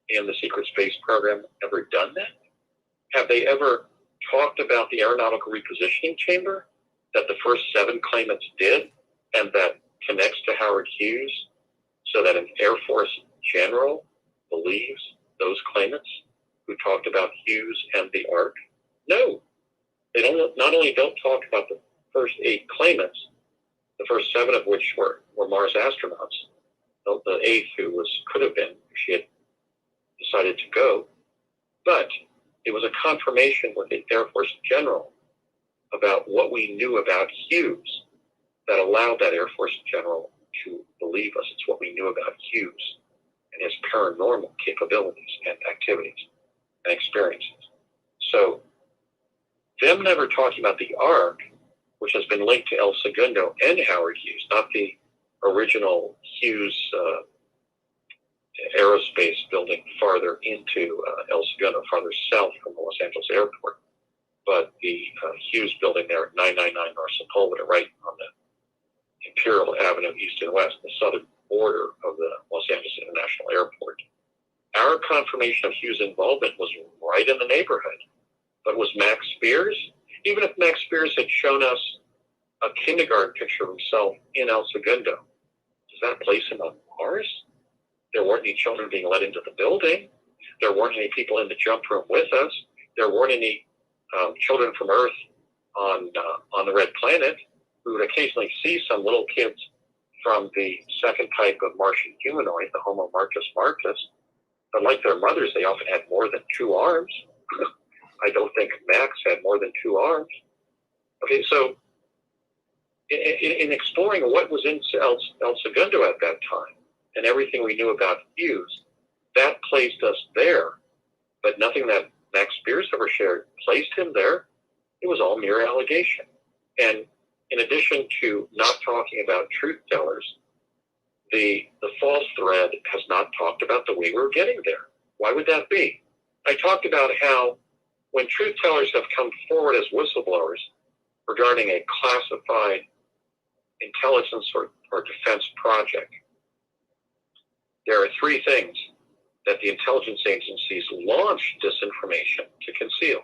in the secret space program ever done that? Have they ever talked about the aeronautical repositioning chamber that the first 7 claimants did, and that connects to Howard Hughes, so that an Air Force general believes those claimants who talked about Hughes and the Ark? No. They don't. Not only don't talk about the first 8 claimants, the first 7 of which were Mars astronauts, the 8th who could have been if she had decided to go, but it was a confirmation with the Air Force general about what we knew about Hughes that allowed that Air Force general to believe us. It's what we knew about Hughes and his paranormal capabilities and activities and experiences. So them never talking about the Ark, which has been linked to El Segundo and Howard Hughes, not the original Hughes aerospace building farther into El Segundo, farther south from the Los Angeles airport, but the Hughes building there at 999 North Sepulveda, right on the Imperial Avenue east and west, the southern border of the Los Angeles International Airport. Our confirmation of Hughes' involvement was right in the neighborhood. But was Max Spears? Even if Max Spears had shown us a kindergarten picture of himself in El Segundo, does that place him on Mars? There weren't any children being let into the building. There weren't any people in the jump room with us. There weren't any children from Earth on the Red Planet. We would occasionally see some little kids from the second type of Martian humanoid, the Homo Marcus Marcus. But like their mothers, they often had more than 2 arms. I don't think Max had more than 2 arms. Okay, so in exploring what was in El Segundo at that time and everything we knew about Hughes, that placed us there. But nothing that Max Spears ever shared placed him there. It was all mere allegation. And in addition to not talking about truth tellers, the false thread has not talked about the way we're getting there. Why would that be? I talked about how when truth tellers have come forward as whistleblowers regarding a classified intelligence or defense project, there are 3 things that the intelligence agencies launch disinformation to conceal.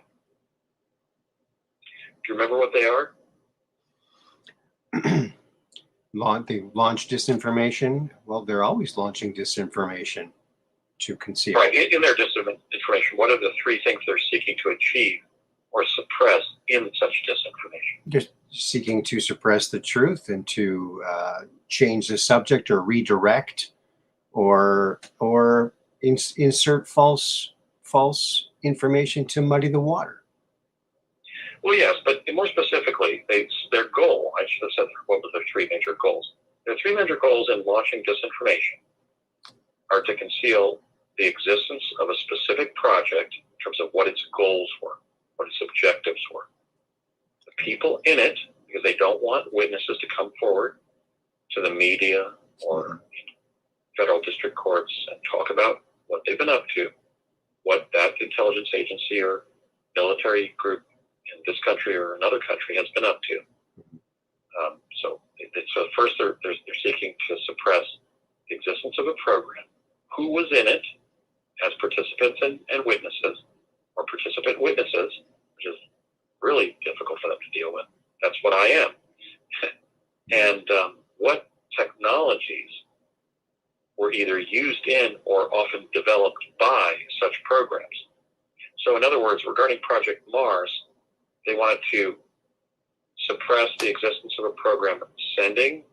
Do you remember what they are? They launch disinformation. Well, they're always launching disinformation to conceal. Right. In their disinformation, what are the 3 things they're seeking to achieve or suppress in such disinformation? They're seeking to suppress the truth and to change the subject or redirect or insert false information to muddy the water. Well, yes, but more specifically, their goal, I should have said what were their 3 major goals. Their 3 major goals in launching disinformation are to conceal the existence of a specific project in terms of what its goals were, what its objectives were. The people in it, because they don't want witnesses to come forward to the media or federal district courts and talk about what they've been up to, what that intelligence agency or military group in this country or another country has been up to. So first they're seeking to suppress the existence of a program, who was in it as participants and witnesses, or participant witnesses, which is really difficult for them to deal with. That's what I am. And what technologies were either used in or often developed by such programs. So in other words, regarding Project Mars, they wanted to suppress the existence of a program sending,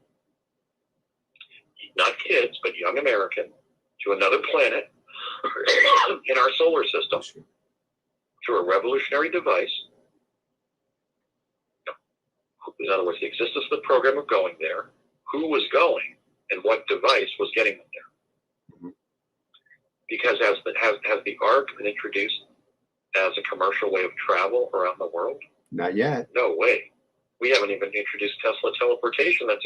not kids, but young American, to another planet in our solar system through a revolutionary device. In other words, the existence of the program of going there, who was going, and what device was getting them there. Because has the Ark been introduced as a commercial way of travel around the world? Not yet. No way. We haven't even introduced Tesla teleportation that's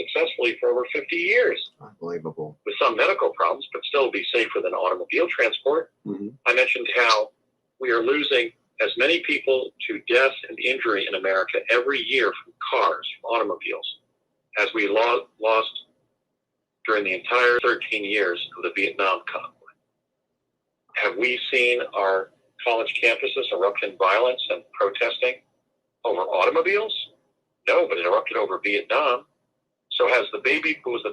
successfully for over 50 years. Unbelievable. With some medical problems, but still be safer than automobile transport. Mm-hmm. I mentioned how we are losing as many people to death and injury in America every year from cars, from automobiles, as we lost during the entire 13 years of the Vietnam conflict. Have we seen our college campuses erupt in violence and protesting over automobiles? No, but it erupted over Vietnam. So was the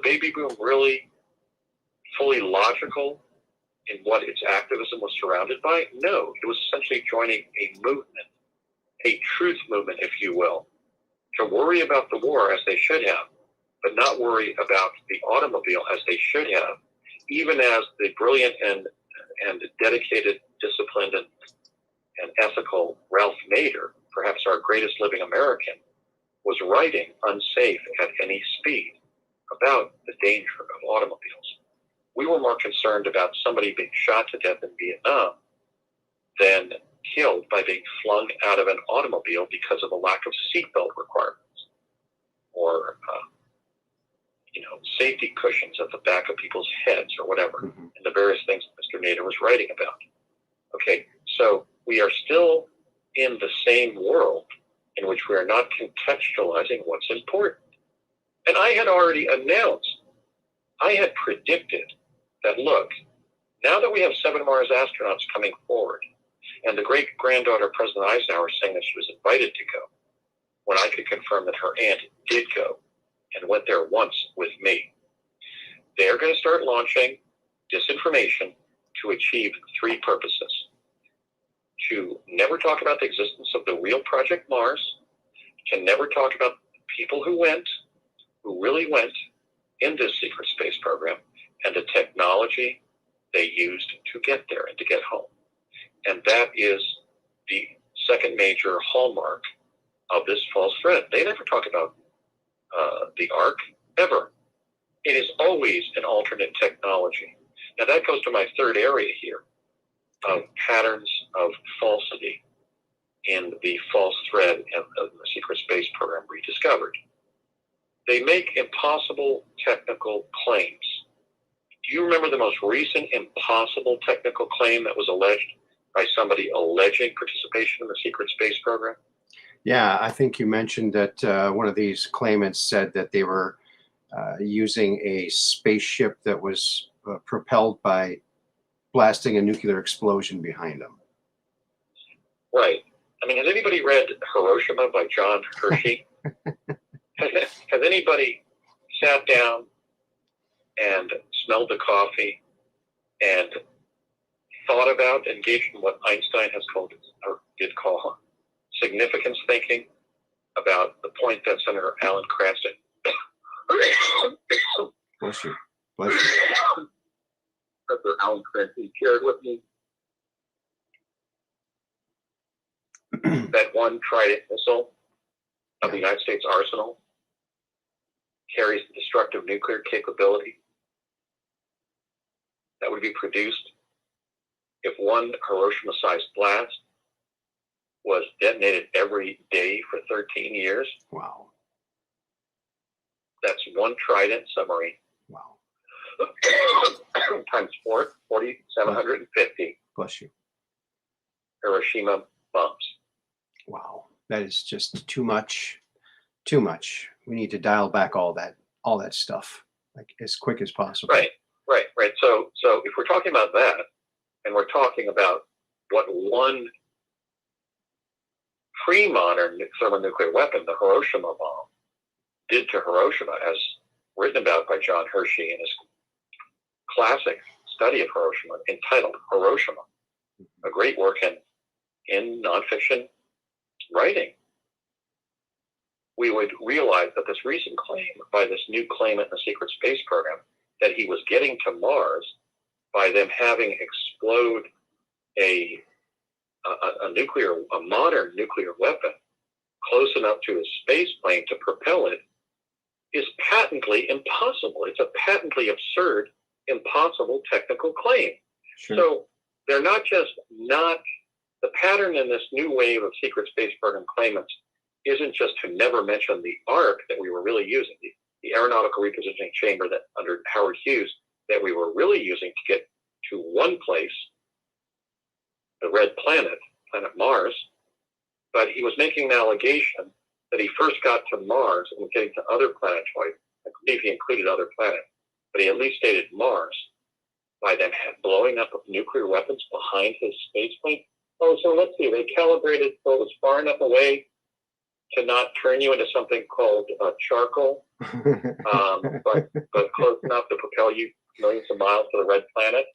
baby boom really fully logical in what its activism was surrounded by? No, it was essentially joining a movement, a truth movement, if you will, to worry about the war as they should have, but not worry about the automobile as they should have, even as the brilliant and dedicated, disciplined, and ethical Ralph Nader, perhaps our greatest living American, was writing Unsafe at Any Speed about the danger of automobiles. We were more concerned about somebody being shot to death in Vietnam than killed by being flung out of an automobile because of a lack of seatbelt requirements or safety cushions at the back of people's heads or whatever, and the various things that Mr. Nader was writing about. Okay, so we are still in the same world in which we are not contextualizing what's important. And I had already announced, I had predicted that, look, now that we have 7 Mars astronauts coming forward, and the great-granddaughter of President Eisenhower saying that she was invited to go, when I could confirm that her aunt did go and went there once with me, they are going to start launching disinformation to achieve 3 purposes. To never talk about the existence of the real Project Mars, to never talk about people who really went in this secret space program, and the technology they used to get there and to get home. And that is the second major hallmark of this false threat. They never talk about the Ark, ever. It is always an alternate technology. Now that goes to my third area here of patterns of falsity in the false thread of the secret space program rediscovered. They make impossible technical claims. Do you remember the most recent impossible technical claim that was alleged by somebody alleging participation in the secret space program? Yeah, I think you mentioned that one of these claimants said that they were using a spaceship that was propelled by blasting a nuclear explosion behind them. Right. I mean, has anybody read Hiroshima by John Hershey? Has anybody sat down and smelled the coffee and thought about, engaged in what Einstein has called, or did call, significance thinking about the point that Senator Alan Cranston Bless you. Bless you. Senator Alan Cranston shared with me that one Trident missile of the United States arsenal carries the destructive nuclear capability that would be produced if one Hiroshima-sized blast was detonated every day for 13 years. Wow. That's one Trident submarine. Wow. Times 4,750 Bless you. Hiroshima bombs. Wow. That is just too much. Too much. We need to dial back all that stuff like as quick as possible. Right. So if we're talking about that, and we're talking about what one pre-modern thermonuclear weapon, the Hiroshima bomb, did to Hiroshima, as written about by John Hershey in his classic study of Hiroshima entitled Hiroshima, a great work in nonfiction writing, we would realize that this recent claim by this new claimant in the secret space program that he was getting to Mars by them having explode a modern nuclear weapon close enough to a space plane to propel it is patently impossible. It's a patently absurd, impossible technical claim. Sure. So they're not just the pattern in this new wave of secret space program claimants isn't just to never mention the Ark that we were really using. the aeronautical repositioning chamber that under Howard Hughes that we were really using to get to one place, the red planet Mars. But he was making an allegation that he first got to Mars and was getting to other planetoids. I believe he included other planets, but he at least stated Mars by them blowing up of nuclear weapons behind his space plane. Oh, so let's see, they calibrated so it was far enough away to not turn you into something called charcoal, but close enough to propel you millions of miles to the red planet.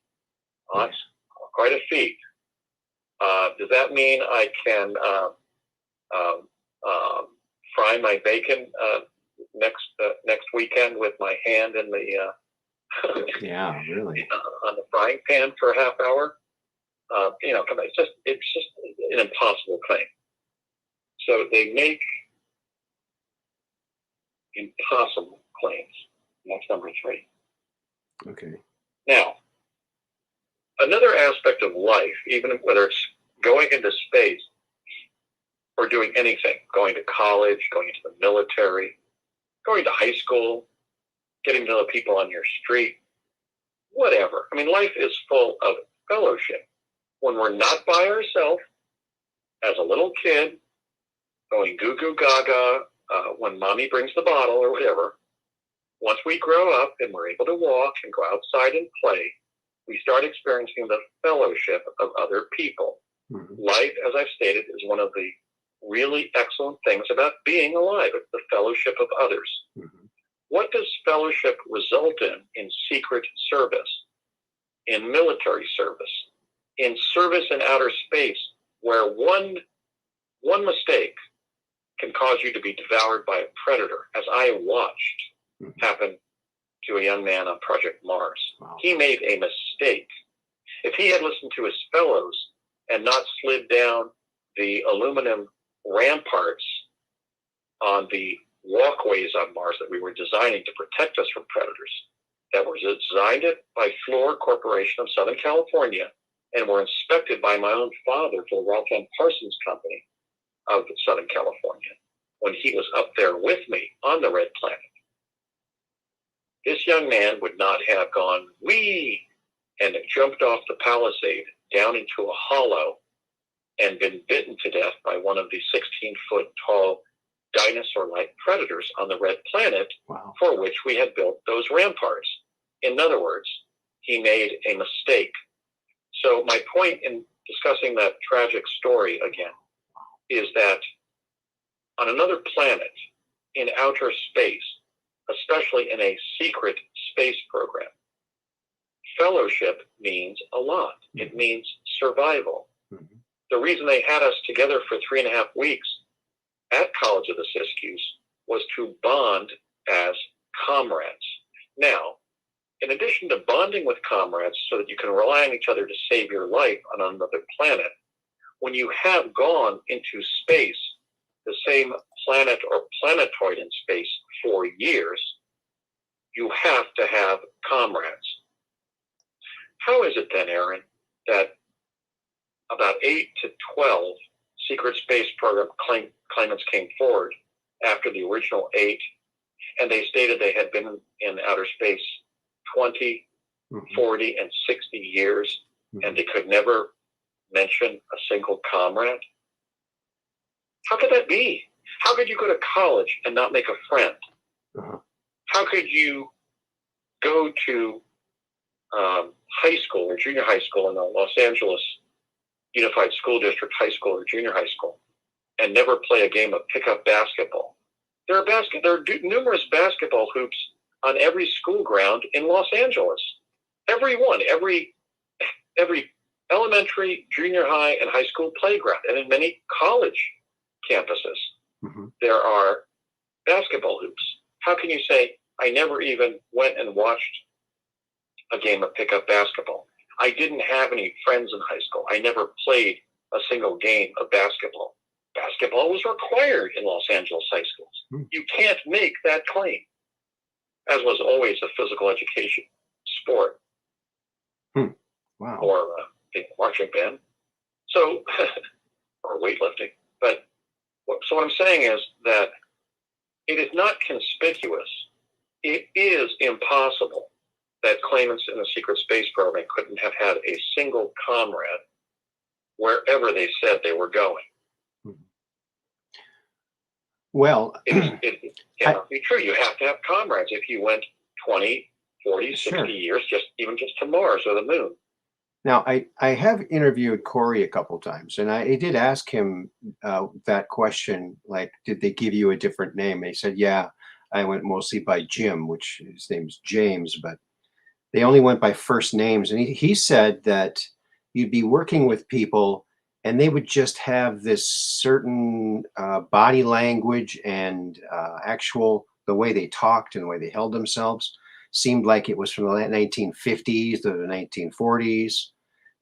That's quite a feat. Does that mean I can fry my bacon next weekend with my hand in the yeah, really on the frying pan for a half hour? It's just an impossible claim. So they make impossible claims. That's number 3. Okay. Now, another aspect of life, even whether it's going into space or doing anything, going to college, going into the military, going to high school, getting to know people on your street, whatever. I mean, life is full of fellowship. When we're not by ourselves, as a little kid, going goo goo gaga when mommy brings the bottle or whatever, once we grow up and we're able to walk and go outside and play, we start experiencing the fellowship of other people. Mm-hmm. Life, as I've stated, is one of the really excellent things about being alive. It's the fellowship of others. Mm-hmm. What does fellowship result in secret service, in military service, in service in outer space, where one mistake can cause you to be devoured by a predator, as I watched happen to a young man on Project Mars. Wow. He made a mistake. If he had listened to his fellows and not slid down the aluminum ramparts on the walkways on Mars that we were designing to protect us from predators, that were designed by Fluor Corporation of Southern California and were inspected by my own father for the Ralph M. Parsons Company of Southern California, when he was up there with me on the red planet, this young man would not have gone wee and jumped off the palisade down into a hollow and been bitten to death by one of the 16-foot tall dinosaur-like predators on the red planet. Wow. For which we had built those ramparts. In other words, he made a mistake. So my point in discussing that tragic story again is that on another planet, in outer space, especially in a secret space program, fellowship means a lot. It means survival. Mm-hmm. The reason they had us together for 3.5 weeks at College of the Siskiyous was to bond as comrades. Now, in addition to bonding with comrades so that you can rely on each other to save your life on another planet, when you have gone into space, the same planet or planetoid in space for years, you have to have comrades. How is it then, Aaron, that about 8 to 12 secret space program claimants came forward after the original 8, and they stated they had been in outer space 20, 40, and 60 years, and they could never mention a single comrade? How could that be? How could you go to college and not make a friend? How could you go to high school or junior high school in the Los Angeles Unified School District high school or junior high school and never play a game of pickup basketball? There are numerous basketball hoops on every school ground in Los Angeles. Every elementary, junior high, and high school playground, and in many college campuses, there are basketball hoops. How can you say, I never even went and watched a game of pickup basketball? I didn't have any friends in high school. I never played a single game of basketball. Basketball was required in Los Angeles high schools. You can't make that claim, as was always a physical education sport. Wow. Or marching band. So, or weightlifting. So what I'm saying is that it is not conspicuous it is impossible that claimants in the secret space program couldn't have had a single comrade wherever they said they were going. Well, it cannot be true. You have to have comrades if you went 20, 40, 60 sure. years, just to Mars or the moon. Now, I have interviewed Corey a couple times, and I did ask him that question, like, did they give you a different name? And he said, yeah, I went mostly by Jim, which his name's James, but they only went by first names. And he said that you'd be working with people and they would just have this certain body language and the way they talked and the way they held themselves seemed like it was from the 1950s to the 1940s,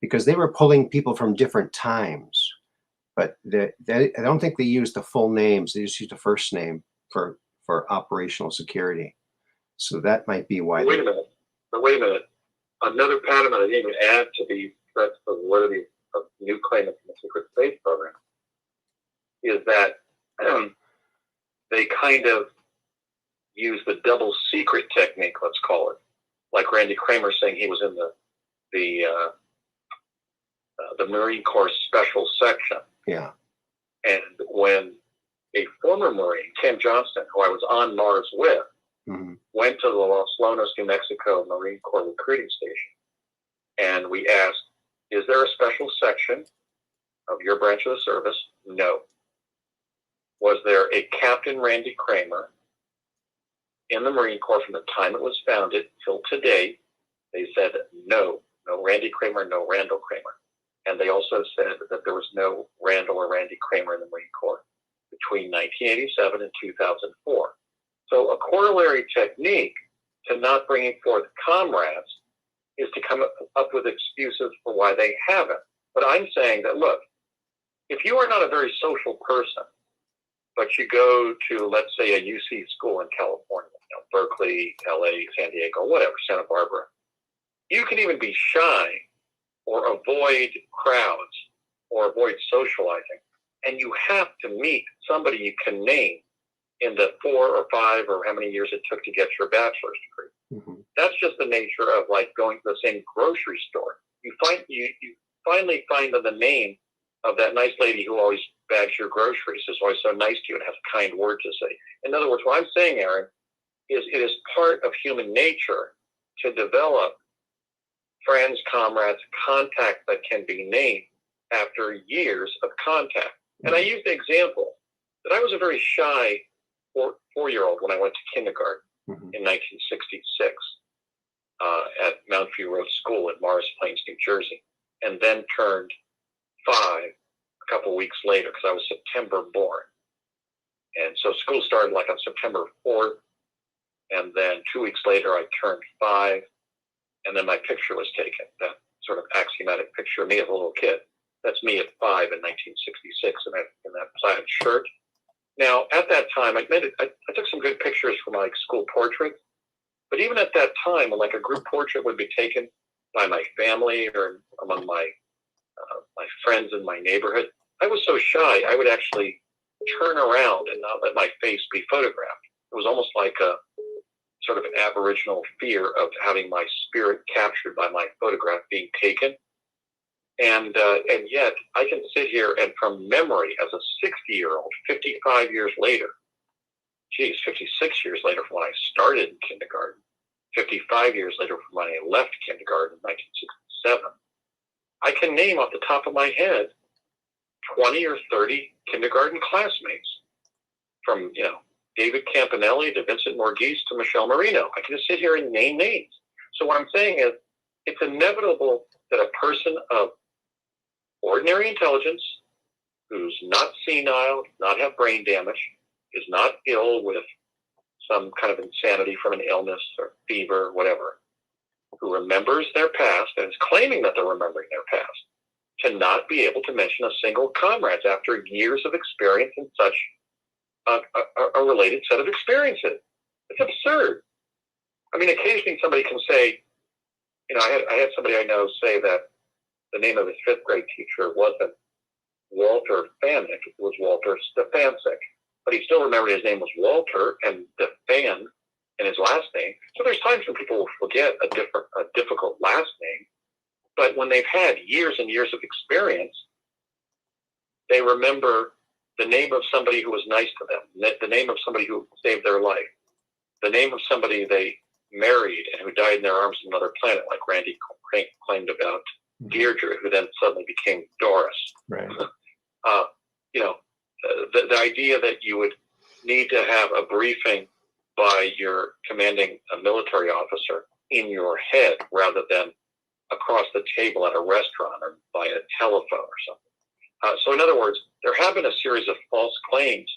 because they were pulling people from different times. But I don't think they used the full names. They just used the first name for operational security. So that might be why. Wait a minute. Another pattern that I didn't even add to the threats of validity of new claimants in the secret space program is that they kind of use the double secret technique, let's call it. Like Randy Kramer saying he was in the Marine Corps Special Section. Yeah. And when a former Marine, Ken Johnston, who I was on Mars with, went to the Los Lonos, New Mexico Marine Corps recruiting station, and we asked, is there a special section of your branch of the service? No. Was there a Captain Randy Kramer in the Marine Corps from the time it was founded till today? They said no. No Randy Kramer, no Randall Kramer. And they also said that there was no Randall or Randy Kramer in the Marine Corps between 1987 and 2004. So a corollary technique to not bringing forth comrades is to come up with excuses for why they haven't. But I'm saying that, look, if you are not a very social person, but you go to, let's say, a UC school in California, Berkeley, LA, San Diego, whatever, Santa Barbara, you can even be shy or avoid crowds or avoid socializing, and you have to meet somebody you can name in the 4 or 5 or how many years it took to get your bachelor's degree. That's just the nature of like going to the same grocery store. You finally find the name of that nice lady who always bags your groceries, is always so nice to you and has a kind word to say. In other words, what I'm saying, Aaron, is it is part of human nature to develop friends, comrades, contacts that can be named after years of contact. And I used the example that I was a very shy 4-year-old when I went to kindergarten in 1966 at Mount View Road School in Morris Plains, New Jersey, and then turned 5 a couple weeks later because I was September born. And so school started like on September 4th, and then 2 weeks later I turned 5, and then my picture was taken, that sort of axiomatic picture of me as a little kid. That's me at 5 in 1966 in that plaid shirt. Now, at that time, I took some good pictures for my school portrait, but even at that time, when like a group portrait would be taken by my family or among my friends in my neighborhood, I was so shy, I would actually turn around and not let my face be photographed. It was almost like a sort of aboriginal fear of having my spirit captured by my photograph being taken. And yet I can sit here and from memory as a 60-year-old, 55 years later, 56 years later from when I started in kindergarten, 55 years later from when I left kindergarten in 1967, I can name off the top of my head 20 or 30 kindergarten classmates from, David Campanelli to Vincent Morghese to Michelle Marino. I can just sit here and name names. So what I'm saying is it's inevitable that a person of ordinary intelligence who's not senile, not have brain damage, is not ill with some kind of insanity from an illness or fever or whatever, who remembers their past and is claiming that they're remembering their past, to not be able to mention a single comrade after years of experience in such a related set of experiences. It's absurd. I mean, occasionally somebody can say, I had somebody I know say that the name of his 5th grade teacher wasn't Walter Fanick, it was Walter Stefancic. But he still remembered his name was Walter, and the fan and his last name. So there's times when people will forget a difficult last name, but when they've had years and years of experience, they remember the name of somebody who was nice to them, the name of somebody who saved their life, the name of somebody they married and who died in their arms on another planet, like Randy claimed about Deirdre, who then suddenly became Doris. Right. The idea that you would need to have a briefing by your commanding military officer in your head rather than across the table at a restaurant or by a telephone or something. So in other words, there have been a series of false claims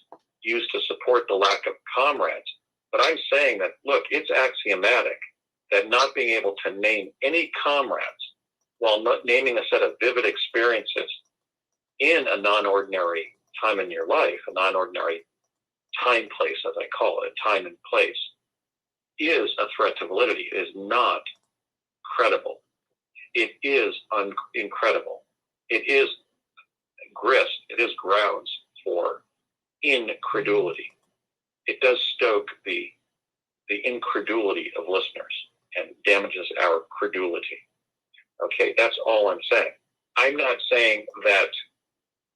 used to support the lack of comrades. But I'm saying that, look, it's axiomatic that not being able to name any comrades while not naming a set of vivid experiences in a non-ordinary time in your life, a non-ordinary time place, as I call it, time and place, is a threat to validity. It is not credible. It is incredible. It is grist. It is grounds for incredulity. It does stoke the incredulity of listeners and damages our credulity. Okay, that's all I'm saying. I'm not saying that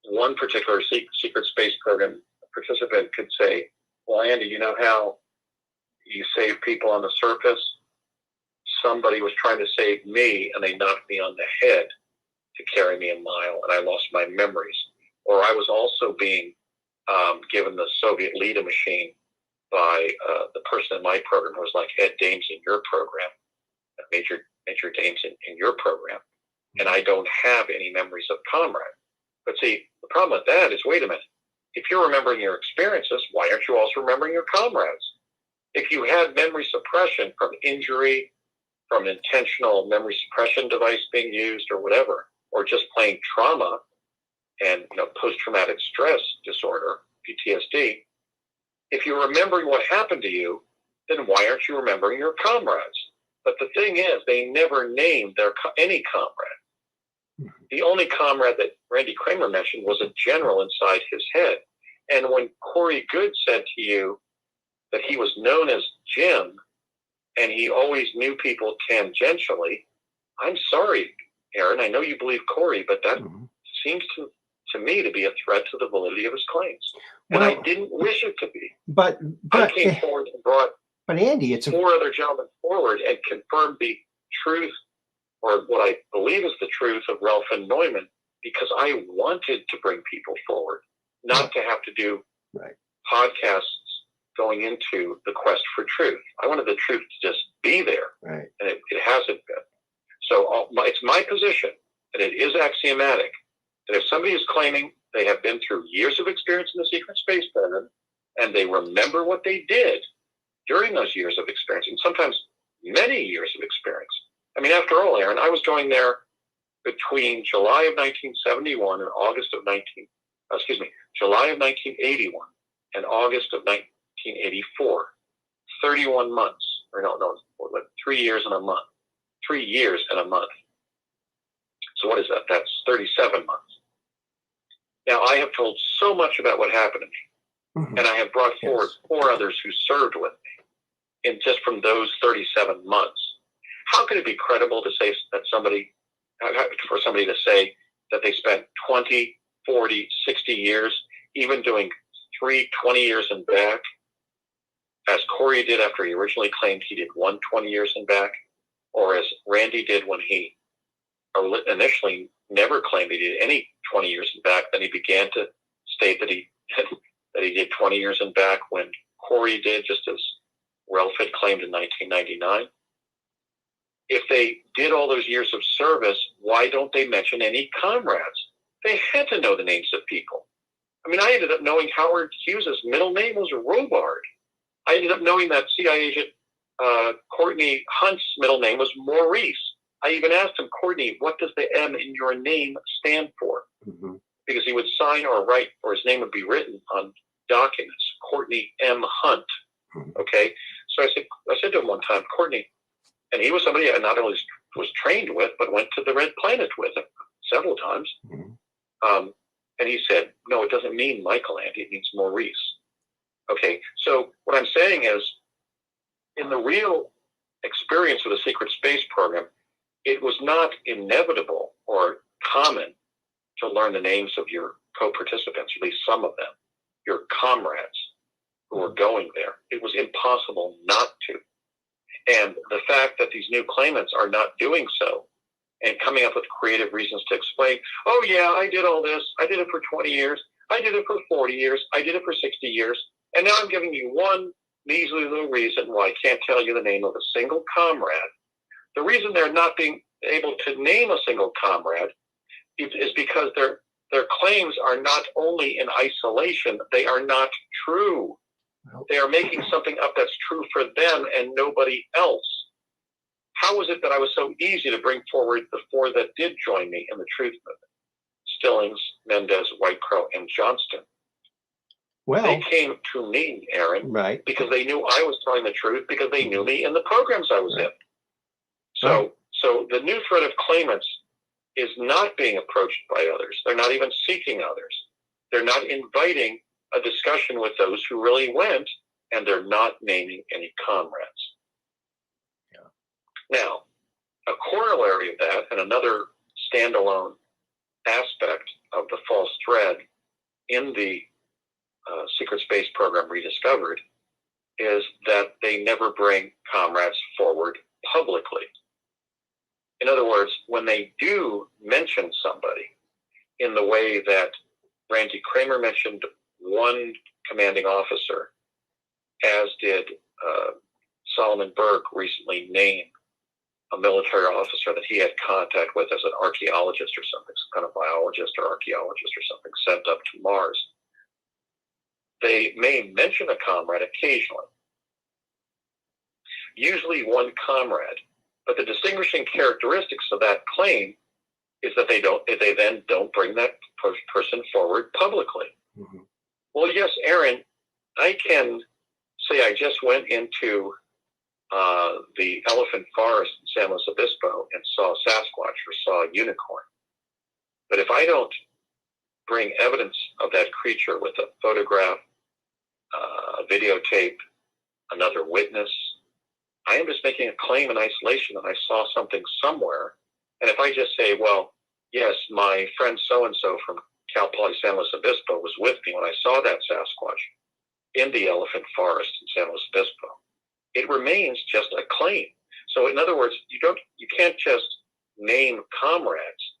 one particular secret space program participant could say, well, Andy, you know how you save people on the surface? Somebody was trying to save me and they knocked me on the head to carry me a mile and I lost my memories. Or I was also being given the Soviet Leda machine by the person in my program who was like Ed Dames in your program, Major Dames in your program, and I don't have any memories of comrade. But see, the problem with that is, wait a minute, if you're remembering your experiences, why aren't you also remembering your comrades? If you had memory suppression from injury, from intentional memory suppression device being used or whatever, or just plain trauma and post-traumatic stress disorder, PTSD, if you're remembering what happened to you, then why aren't you remembering your comrades? But the thing is, they never named any comrade. The only comrade that Randy Kramer mentioned was a general inside his head. And when Corey Good said to you that he was known as Jim, and he always knew people tangentially, I'm sorry, Aaron, I know you believe Corey, but that seems to me to be a threat to the validity of his claims. And I didn't wish it to be. But I came forward and brought Andy, it's four other gentlemen forward and confirmed the truth, or what I believe is the truth, of Ralph and Neumann, because I wanted to bring people forward, not to have to do podcasts going into the quest for truth. I wanted the truth to just be there, and it hasn't been. So it's my position, and it is axiomatic, that if somebody is claiming they have been through years of experience in the secret space program, and they remember what they did during those years of experience, and sometimes many years of experience. I mean, after all, Aaron, I was going there between July of 1971 and July of 1981 and August of 1984. 31 months, or no, 3 years and a month. 3 years and a month. So what is that? That's 37 months. Now, I have told so much about what happened to me, and I have brought forward four others who served with me just from those 37 months. How could it be credible to say that for somebody to say that they spent 20, 40, 60 years, even doing 20 years and back, as Corey did after he originally claimed he did 20 years and back, or as Randy did when he initially never claimed he did any 20 years and back, then he began to state that he did 20 years and back when Corey did, just as Ralph had claimed in 1999. If they did all those years of service, why don't they mention any comrades? They had to know the names of people. I mean, I ended up knowing Howard Hughes' middle name was Robard. I ended up knowing that CIA agent Courtney Hunt's middle name was Maurice. I even asked him, Courtney, what does the M in your name stand for? Because he would sign or write, or his name would be written on documents, Courtney M. Hunt. Okay? So I said to him one time, Courtney, and he was somebody I not only was trained with, but went to the Red Planet with him several times. And he said, no, it doesn't mean Michael, Andy, it means Maurice. Okay, so what I'm saying is, in the real experience of the secret space program, it was not inevitable or common to learn the names of your co-participants, at least some of them, your comrades who were going there. It was impossible not to. And the fact that these new claimants are not doing so and coming up with creative reasons to explain, oh yeah, I did all this. I did it for 20 years. I did it for 40 years. I did it for 60 years. And now I'm giving you one measly little reason why I can't tell you the name of a single comrade. The reason they're not being able to name a single comrade is because their claims are not only in isolation, they are not true. They are making something up that's true for them and nobody else. How was it that I was so easy to bring forward the four that did join me in the truth movement? Stillings, Mendez, White Crow, and Johnston. Well, they came to me, Aaron, right, because they knew I was telling the truth, because they knew me in the programs I was in. So the new threat of claimants is not being approached by others. They're not even seeking others. They're not inviting a discussion with those who really went, and they're not naming any comrades. Yeah. Now, a corollary of that, and another standalone aspect of the false thread in the secret space program Rediscovered, is that they never bring comrades forward publicly. In other words, when they do mention somebody in the way that Randy Kramer mentioned one commanding officer, as did Solomon Burke recently name a military officer that he had contact with as an archaeologist or something, some kind of biologist or archaeologist or something, sent up to Mars. They may mention a comrade occasionally, usually one comrade, but the distinguishing characteristics of that claim is that they then don't bring that person forward publicly. Mm-hmm. Well, yes, Aaron, I can say I just went into the elephant forest in San Luis Obispo and saw Sasquatch or saw a unicorn. But if I don't bring evidence of that creature with a photograph, a videotape, another witness, I am just making a claim in isolation that I saw something somewhere. And if I just say, well, yes, my friend so-and-so from Cal Poly San Luis Obispo was with me when I saw that Sasquatch in the elephant forest in San Luis Obispo, it remains just a claim. So in other words, you can't just name comrades.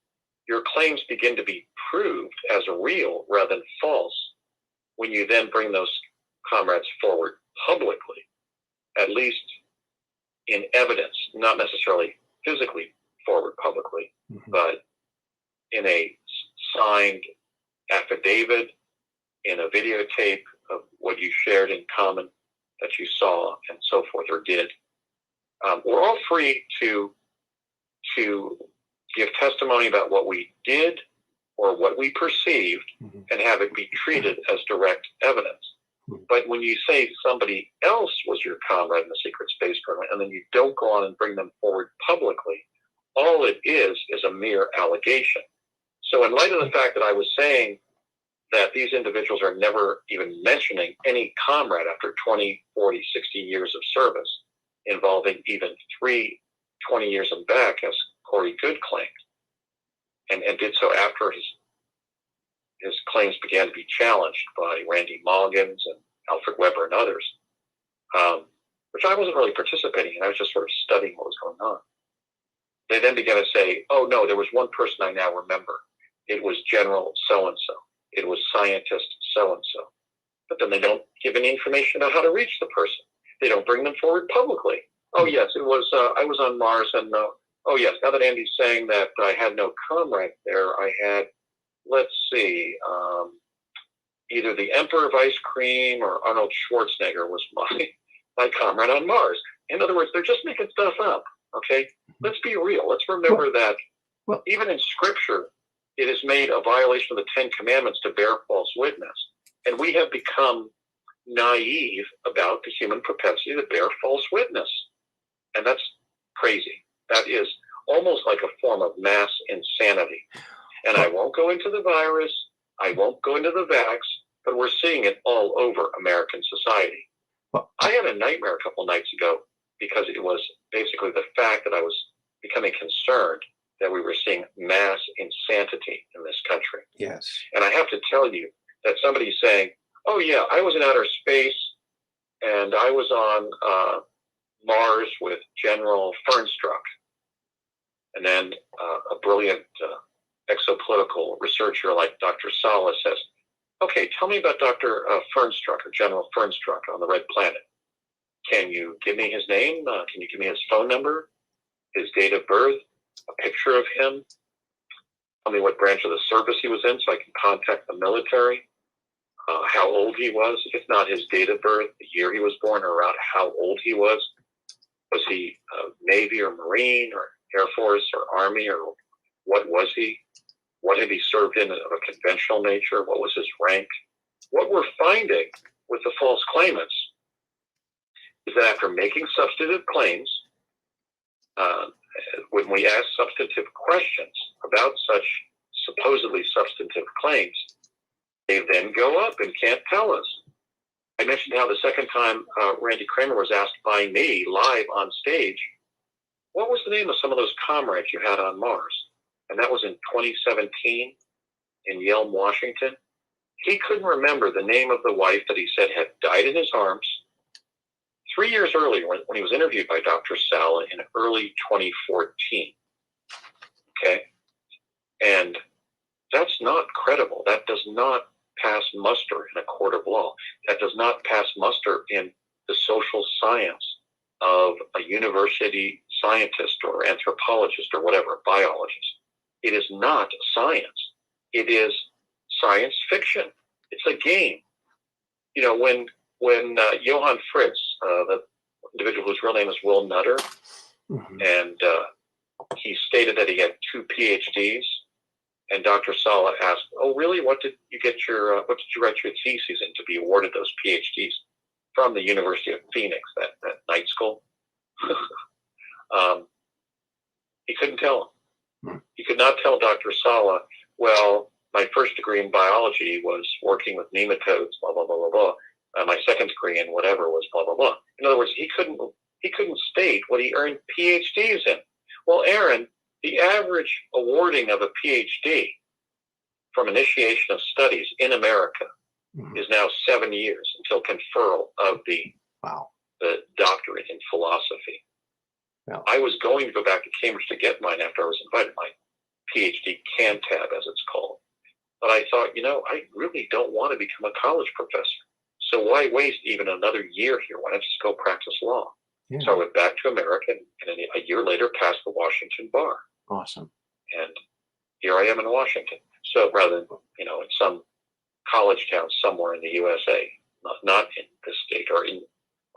Your claims begin to be proved as real rather than false when you then bring those comrades forward publicly, at least in evidence, not necessarily physically forward publicly, mm-hmm. but in a signed affidavit, in a videotape of what you shared in common that you saw and so forth or did. We're all free to give testimony about what we did or what we perceived, mm-hmm. and have it be treated as direct evidence. Mm-hmm. But when you say somebody else was your comrade in the secret space program and then you don't go on and bring them forward publicly, all it is a mere allegation. So in light of the fact that I was saying that these individuals are never even mentioning any comrade after 20, 40, 60 years of service, involving even 20 years and back, as Corey Good claimed, and did so after his claims began to be challenged by Randy Mulligans and Alfred Weber and others, which I wasn't really participating in. I was just sort of studying what was going on. They then began to say, oh no, there was one person I now remember. It was General so-and-so. It was scientist so-and-so. But then they don't give any information about how to reach the person. They don't bring them forward publicly. Oh yes, it was, I was on Mars, and oh yes, now that Andy's saying that I had no comrade there, I had, let's see, either the Emperor of Ice Cream or Arnold Schwarzenegger was my comrade on Mars. In other words, they're just making stuff up, okay? Let's be real. Let's remember that even in Scripture, it is made a violation of the Ten Commandments to bear false witness. And we have become naive about the human propensity to bear false witness. And that's crazy. That is almost like a form of mass insanity. And I won't go into the virus. I won't go into the vax, but we're seeing it all over American society. I had a nightmare a couple nights ago because it was basically the fact that I was becoming concerned that we were seeing mass insanity in this country. Yes. And I have to tell you that somebody saying, oh, yeah, I was in outer space and I was on Mars with General Fernstruck. And then a brilliant exopolitical researcher like Dr. Sala says, okay, tell me about Dr. Fernstruck or General Fernstruck on the Red Planet. Can you give me his name? Can you give me his phone number, his date of birth, a picture of him? Tell me what branch of the service he was in so I can contact the military, how old he was, if not his date of birth, the year he was born, or around how old he was. Was he Navy or Marine or Air Force or Army, or what was he? What had he served in of a conventional nature? What was his rank? What we're finding with the false claimants is that after making substantive claims, when we ask substantive questions about such supposedly substantive claims, they then go up and can't tell us. I mentioned how the second time Randy Kramer was asked by me live on stage, what was the name of some of those comrades you had on Mars? And that was in 2017 in Yelm, Washington. He couldn't remember the name of the wife that he said had died in his arms 3 years earlier when he was interviewed by Dr. Sala in early 2014. Okay? And that's not credible. That does not pass muster in a court of law. That does not pass muster in the social science of a university scientist or anthropologist or whatever, biologist. It is not science. It is science fiction. It's a game. You know, when Johann Fritz, the individual whose real name is Will Nutter, and he stated that he had 2 PhDs, and Dr. Sala asked, "Oh, really? What did you write your thesis in to be awarded those PhDs from the University of Phoenix, that night school?" He couldn't tell him. He could not tell Dr. Sala, well, my first degree in biology was working with nematodes, blah, blah, blah, blah, blah. My second degree in whatever was blah, blah, blah. In other words, he couldn't state what he earned PhDs in. Well, Aaron, the average awarding of a PhD from initiation of studies in America is now 7 years until conferral of the doctorate in philosophy. Wow. I was going to go back to Cambridge to get mine after I was invited, my PhD CanTab, as it's called. But I thought, I really don't want to become a college professor. So why waste even another year here? Why not just go practice law? Yeah. So I went back to America, and a year later passed the Washington bar. Awesome. And here I am in Washington. So rather than, in some college town somewhere in the USA, not in this state, or in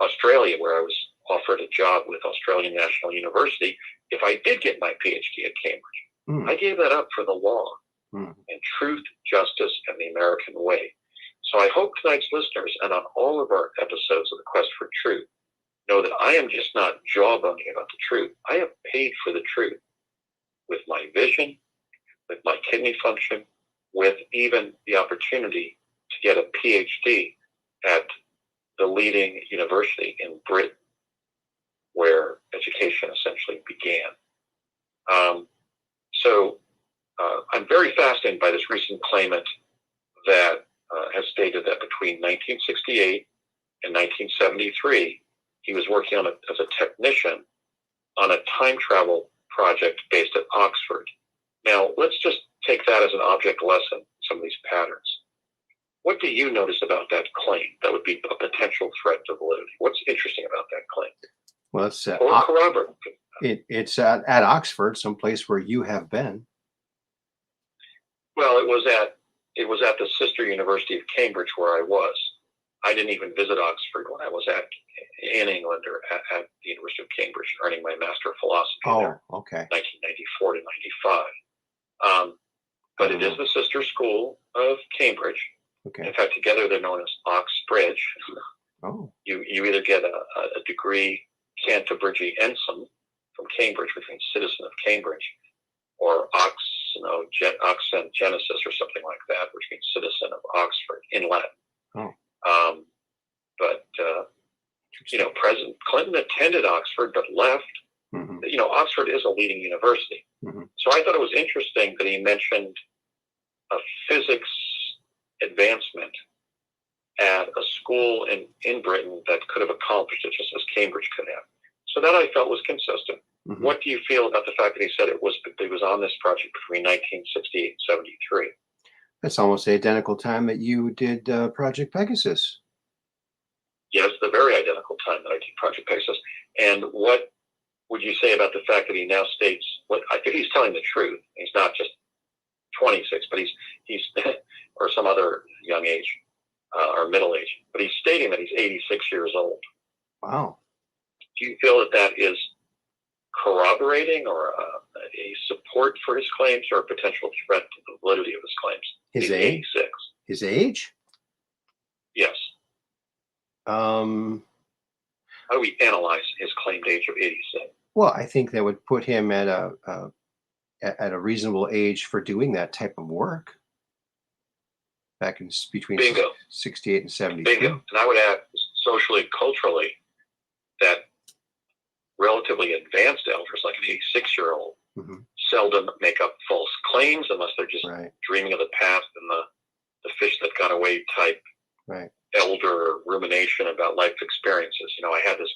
Australia, where I was offered a job with Australian National University if I did get my PhD at Cambridge. I gave that up for the law and truth, justice, and the American way. So I hope tonight's listeners, and on all of our episodes of The Quest for Truth, know that I am just not jawboning about the truth. I have paid for the truth with my vision, with my kidney function, with even the opportunity to get a PhD at the leading university in Britain, where education essentially began. So I'm very fascinated by this recent claimant that has stated that between 1968 and 1973, he was working as a technician on a time travel project based at Oxford. Now, let's just take that as an object lesson, some of these patterns. What do you notice about that claim that would be a potential threat to validity? What's interesting about that claim? Well, it's or corroborate. It's at Oxford, someplace where you have been. Well, it was at the sister university of Cambridge where I was. I didn't even visit Oxford when I was in England or at the University of Cambridge, earning my Master of Philosophy there. Okay. 1994 to 95. But it is the sister school of Cambridge. Okay. In fact, together they're known as Oxbridge. Oh. You either get a degree Canterbury-ensign from Cambridge, which means citizen of Cambridge, or Oxengenesis or something like that, which means citizen of Oxford in Latin. Oh. President Clinton attended Oxford but left. Oxford is a leading university. So I thought it was interesting that he mentioned a physics advancement at a school in Britain that could have accomplished it just as Cambridge could have. So that I felt was consistent. What do you feel about the fact that he said it was on this project between 1968 and 73? That's almost the identical time that you did Project Pegasus. Yes, the very identical time that I did Project Pegasus. And what would you say about the fact that he now states, I think he's telling the truth. He's not just 26, but he's or some other young age or middle age, but he's stating that he's 86 years old. Wow. Do you feel that is corroborating or a support for his claims or a potential threat to the validity of his claims? His age? 86. His age? Yes. How do we analyze his claimed age of 86? Well, I think that would put him at a reasonable age for doing that type of work. Back in between Bingo. 68 and 73. Bingo. And I would add, socially and culturally, that relatively advanced elders, like an 86-year-old, seldom make up false claims unless they're just dreaming of the past and the fish that got away type elder rumination about life experiences. I had this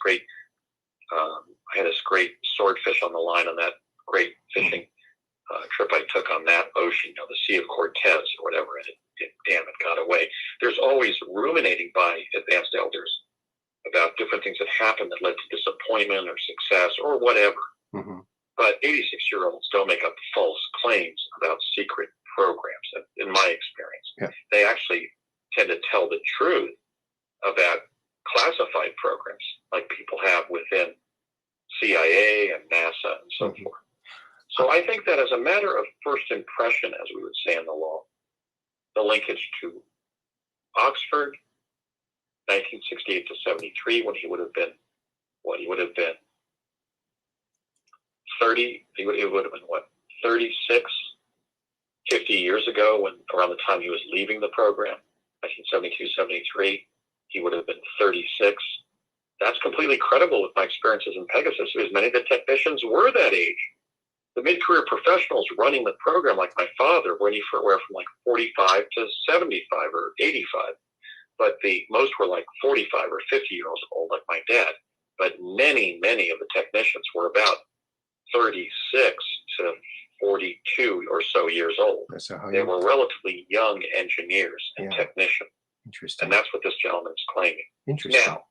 great swordfish on the line on that great fishing trip I took on that ocean, the Sea of Cortez or whatever, and it got away. There's always ruminating by advanced elders about different things that happened that led to disappointment or success or whatever. But 86-year-olds don't make up false claims about secret programs, in my experience. They actually tend to tell the truth about classified programs like people have within CIA and NASA and so forth. So I think that as a matter of first impression, as we would say in the law, the linkage to Oxford, 1968 to 73, when he would have been 30, he would have been 36, 50 years ago, when around the time he was leaving the program, 1972, 73, he would have been 36. That's completely credible with my experiences in Pegasus, because many of the technicians were that age. The mid-career professionals running the program, like my father, were anywhere from like 45 to 75 or 85. But most were like 45 or 50 years old, like my dad. But many, many of the technicians were about 36 to 42 or so years old. They were relatively young engineers and technicians. Interesting. And that's what this gentleman is claiming. Interesting. Now,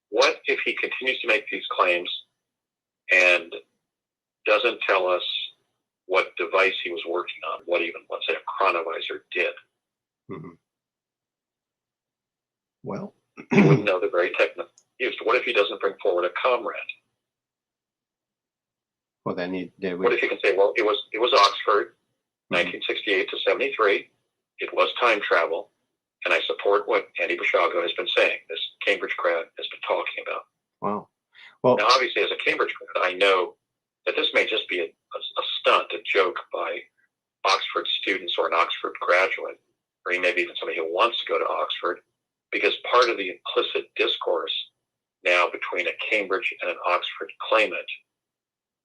what if he continues to make these claims and doesn't tell us what device he was working on, what even, let's say, a chronovisor did? Well, you wouldn't know the very technical use. What if he doesn't bring forward a comrade? Well, then what if you can say, well, it was Oxford, 1968 to 73. It was time travel, and I support what Andy Basiago has been saying. This Cambridge grad has been talking about. Wow. Well, now, obviously, as a Cambridge grad, I know that this may just be a stunt, a joke by Oxford students or an Oxford graduate, or maybe even somebody who wants to go to Oxford, because part of the implicit discourse now between a Cambridge and an Oxford claimant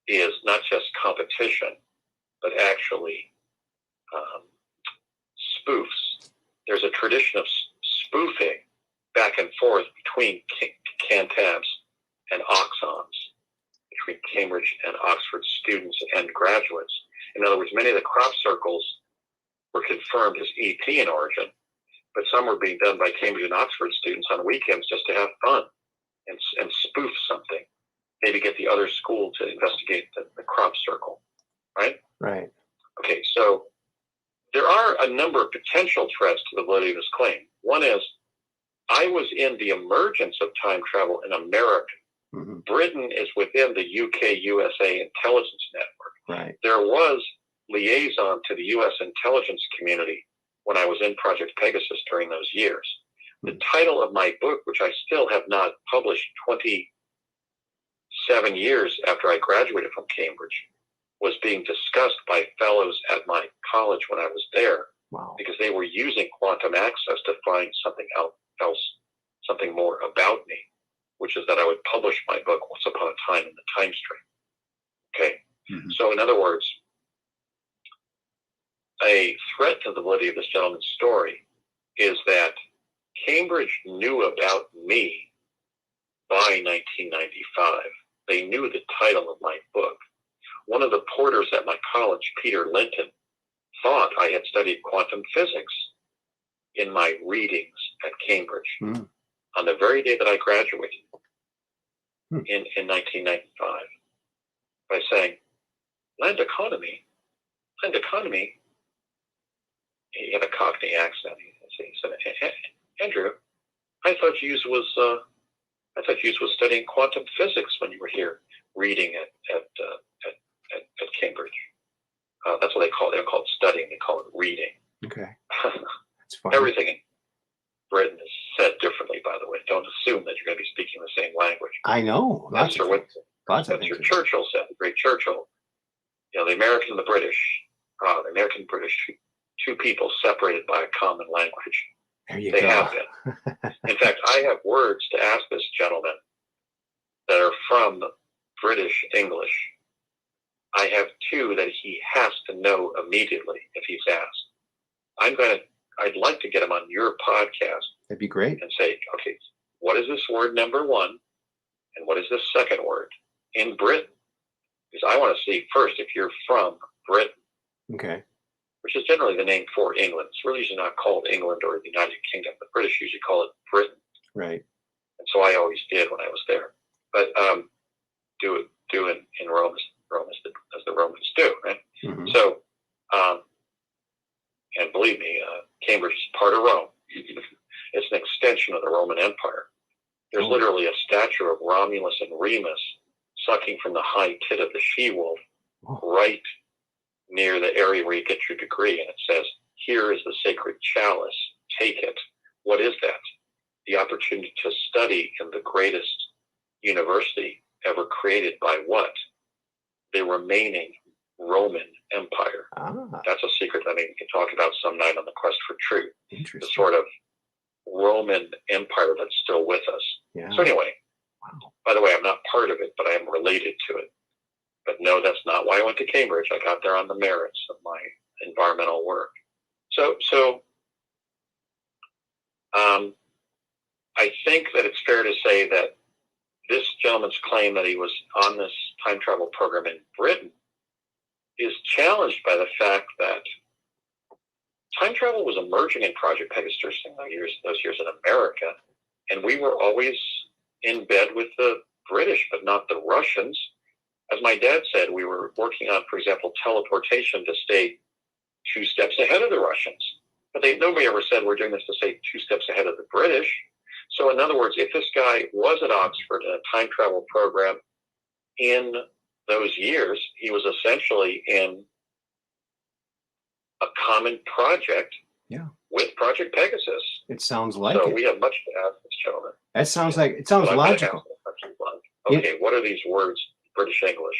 is not just competition, but actually spoofs. There's a tradition of spoofing back and forth between cantabs and oxons, between Cambridge and Oxford students and graduates. In other words, many of the crop circles were confirmed as EP in origin, but some were being done by Cambridge and Oxford students on weekends just to have fun and spoof something. Maybe get the other school to investigate the crop circle, right? Right. Okay, so there are a number of potential threats to the validity of this claim. One is, I was in the emergence of time travel in America. Britain is within the UK-USA intelligence network. Right. There was liaison to the U.S. intelligence community when I was in Project Pegasus during those years. The title of my book, which I still have not published 27 years after I graduated from Cambridge, was being discussed by fellows at my college when I was there. Wow. Because they were using quantum access to find something else, something more about me. which is that I would publish my book Once Upon a Time in the Time Stream. Okay? Mm-hmm. So in other words, a threat to the validity of this gentleman's story is that Cambridge knew about me by 1995. They knew the title of my book. One of the porters at my college, Peter Linton, thought I had studied quantum physics in my readings at Cambridge on the very day that I graduated in 1995 by saying, land economy. He had a Cockney accent. He said, Andrew, I thought Hughes was studying quantum physics when you were here reading at Cambridge. That's what they call it. They don't call it studying. They call it reading. Okay. That's fine. Everything in Britain is said differently, by the way. Don't assume that you're going to be speaking the same language. I know. That's your Churchill said, the great Churchill. You know, the American and the British, two people separated by a common language. There you they go. have been. In fact, I have words to ask this gentleman that are from British English. I have two that he has to know immediately if he's asked. I'd like to get him on your podcast. That'd be great. And say, okay, what is this word number one? And what is this second word in Britain? Because I want to see first if you're from Britain. Okay. Which is generally the name for England. It's really usually not called England or the United Kingdom. The British usually call it Britain. Right. And so I always did when I was there. But do it in Rome as the Romans do, right? Mm-hmm. So, and believe me, Cambridge is part of Rome. It's an extension of the Roman Empire. There's literally a statue of Romulus and Remus sucking from the high tit of the she-wolf right near the area where you get your degree, and it says, here is the sacred chalice, take it. What is that? The opportunity to study in the greatest university ever created by what? The remaining Roman Empire. That's a secret that maybe we can talk about some night on the Quest for Truth. Interesting. The sort of Roman Empire that's still with us. Yeah. So anyway, by the way, I'm not part of it, but I am related to it. But no, that's not why I went to Cambridge. I got there on the merits of my environmental work. So I think that it's fair to say that this gentleman's claim that he was on this time travel program in Britain is challenged by the fact that time travel was emerging in Project Pegasus in those years in America, and we were always in bed with the British, but not the Russians. As my dad said, we were working on, for example, teleportation to stay 2 steps ahead of the Russians. But nobody ever said we're doing this to stay 2 steps ahead of the British. So in other words, if this guy was at Oxford in a time travel program in those years, he was essentially in a common project with Project Pegasus. It sounds like so it. we have much to ask this gentleman. It sounds logical. Okay, what are these words, British English?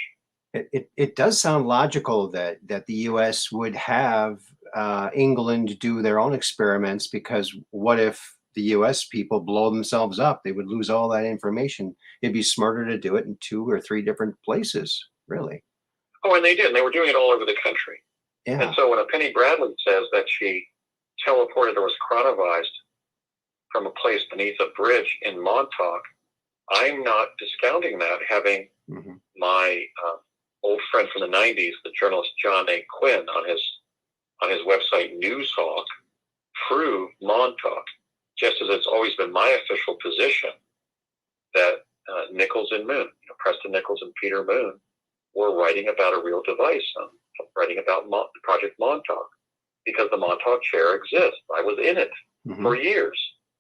It does sound logical that the U.S. would have England do their own experiments, because what if the U.S. people blow themselves up? They would lose all that information. It'd be smarter to do it in 2 or 3 different places, really. Oh, and they did. And they were doing it all over the country. Yeah. And so when Penny Bradley says that she teleported or was chronovized from a place beneath a bridge in Montauk, I'm not discounting that, having my old friend from the 90s, the journalist John A. Quinn, on his website Newshawk, prove Montauk, just as it's always been my official position that Nichols and Moon, Preston Nichols and Peter Moon, were writing about a real device, writing about Project Montauk, because the Montauk chair exists. I was in it for years.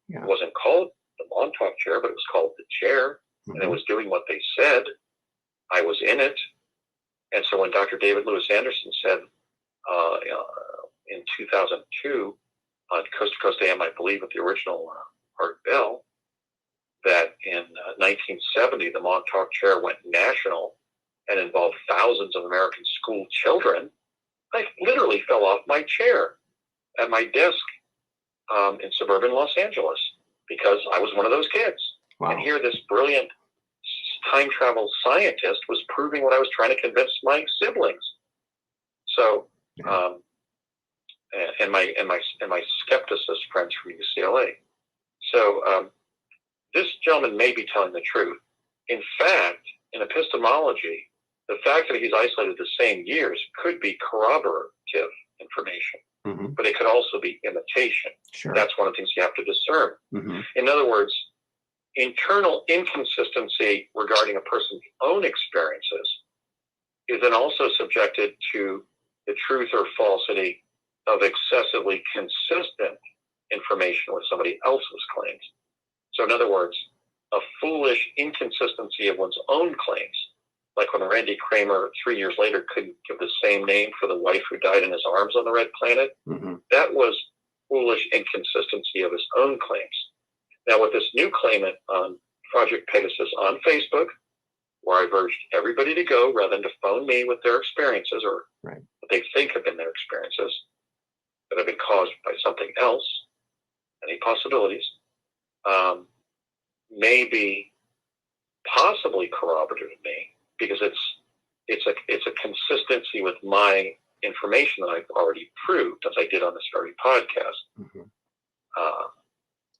Yeah. It wasn't called the Montauk chair, but it was called the chair, and it was doing what they said. I was in it. And so when Dr. David Lewis Anderson said in 2002 on Coast to Coast AM, I believe with the original Art Bell, that in 1970 the Montauk chair went national and involved thousands of American school children, I literally fell off my chair at my desk in suburban Los Angeles, because I was one of those kids. Wow. And here this brilliant time travel scientist was proving what I was trying to convince my siblings. So, and my skepticist friends from UCLA. So this gentleman may be telling the truth. In fact, in epistemology, the fact that he's isolated the same years could be corroborative information, but it could also be imitation. Sure. That's one of the things you have to discern. In other words, internal inconsistency regarding a person's own experiences is then also subjected to the truth or falsity of excessively consistent information with somebody else's claims. So in other words, a foolish inconsistency of one's own claims, like when Randy Kramer 3 years later couldn't give the same name for the wife who died in his arms on the red planet, that was foolish inconsistency of his own claims. Now with this new claimant on Project Pegasus on Facebook, where I've urged everybody to go rather than to phone me with their experiences or what they think have been their experiences that have been caused by something else, any possibilities, may be possibly corroborative of me because it's a consistency with my information that I've already proved, as I did on this very podcast.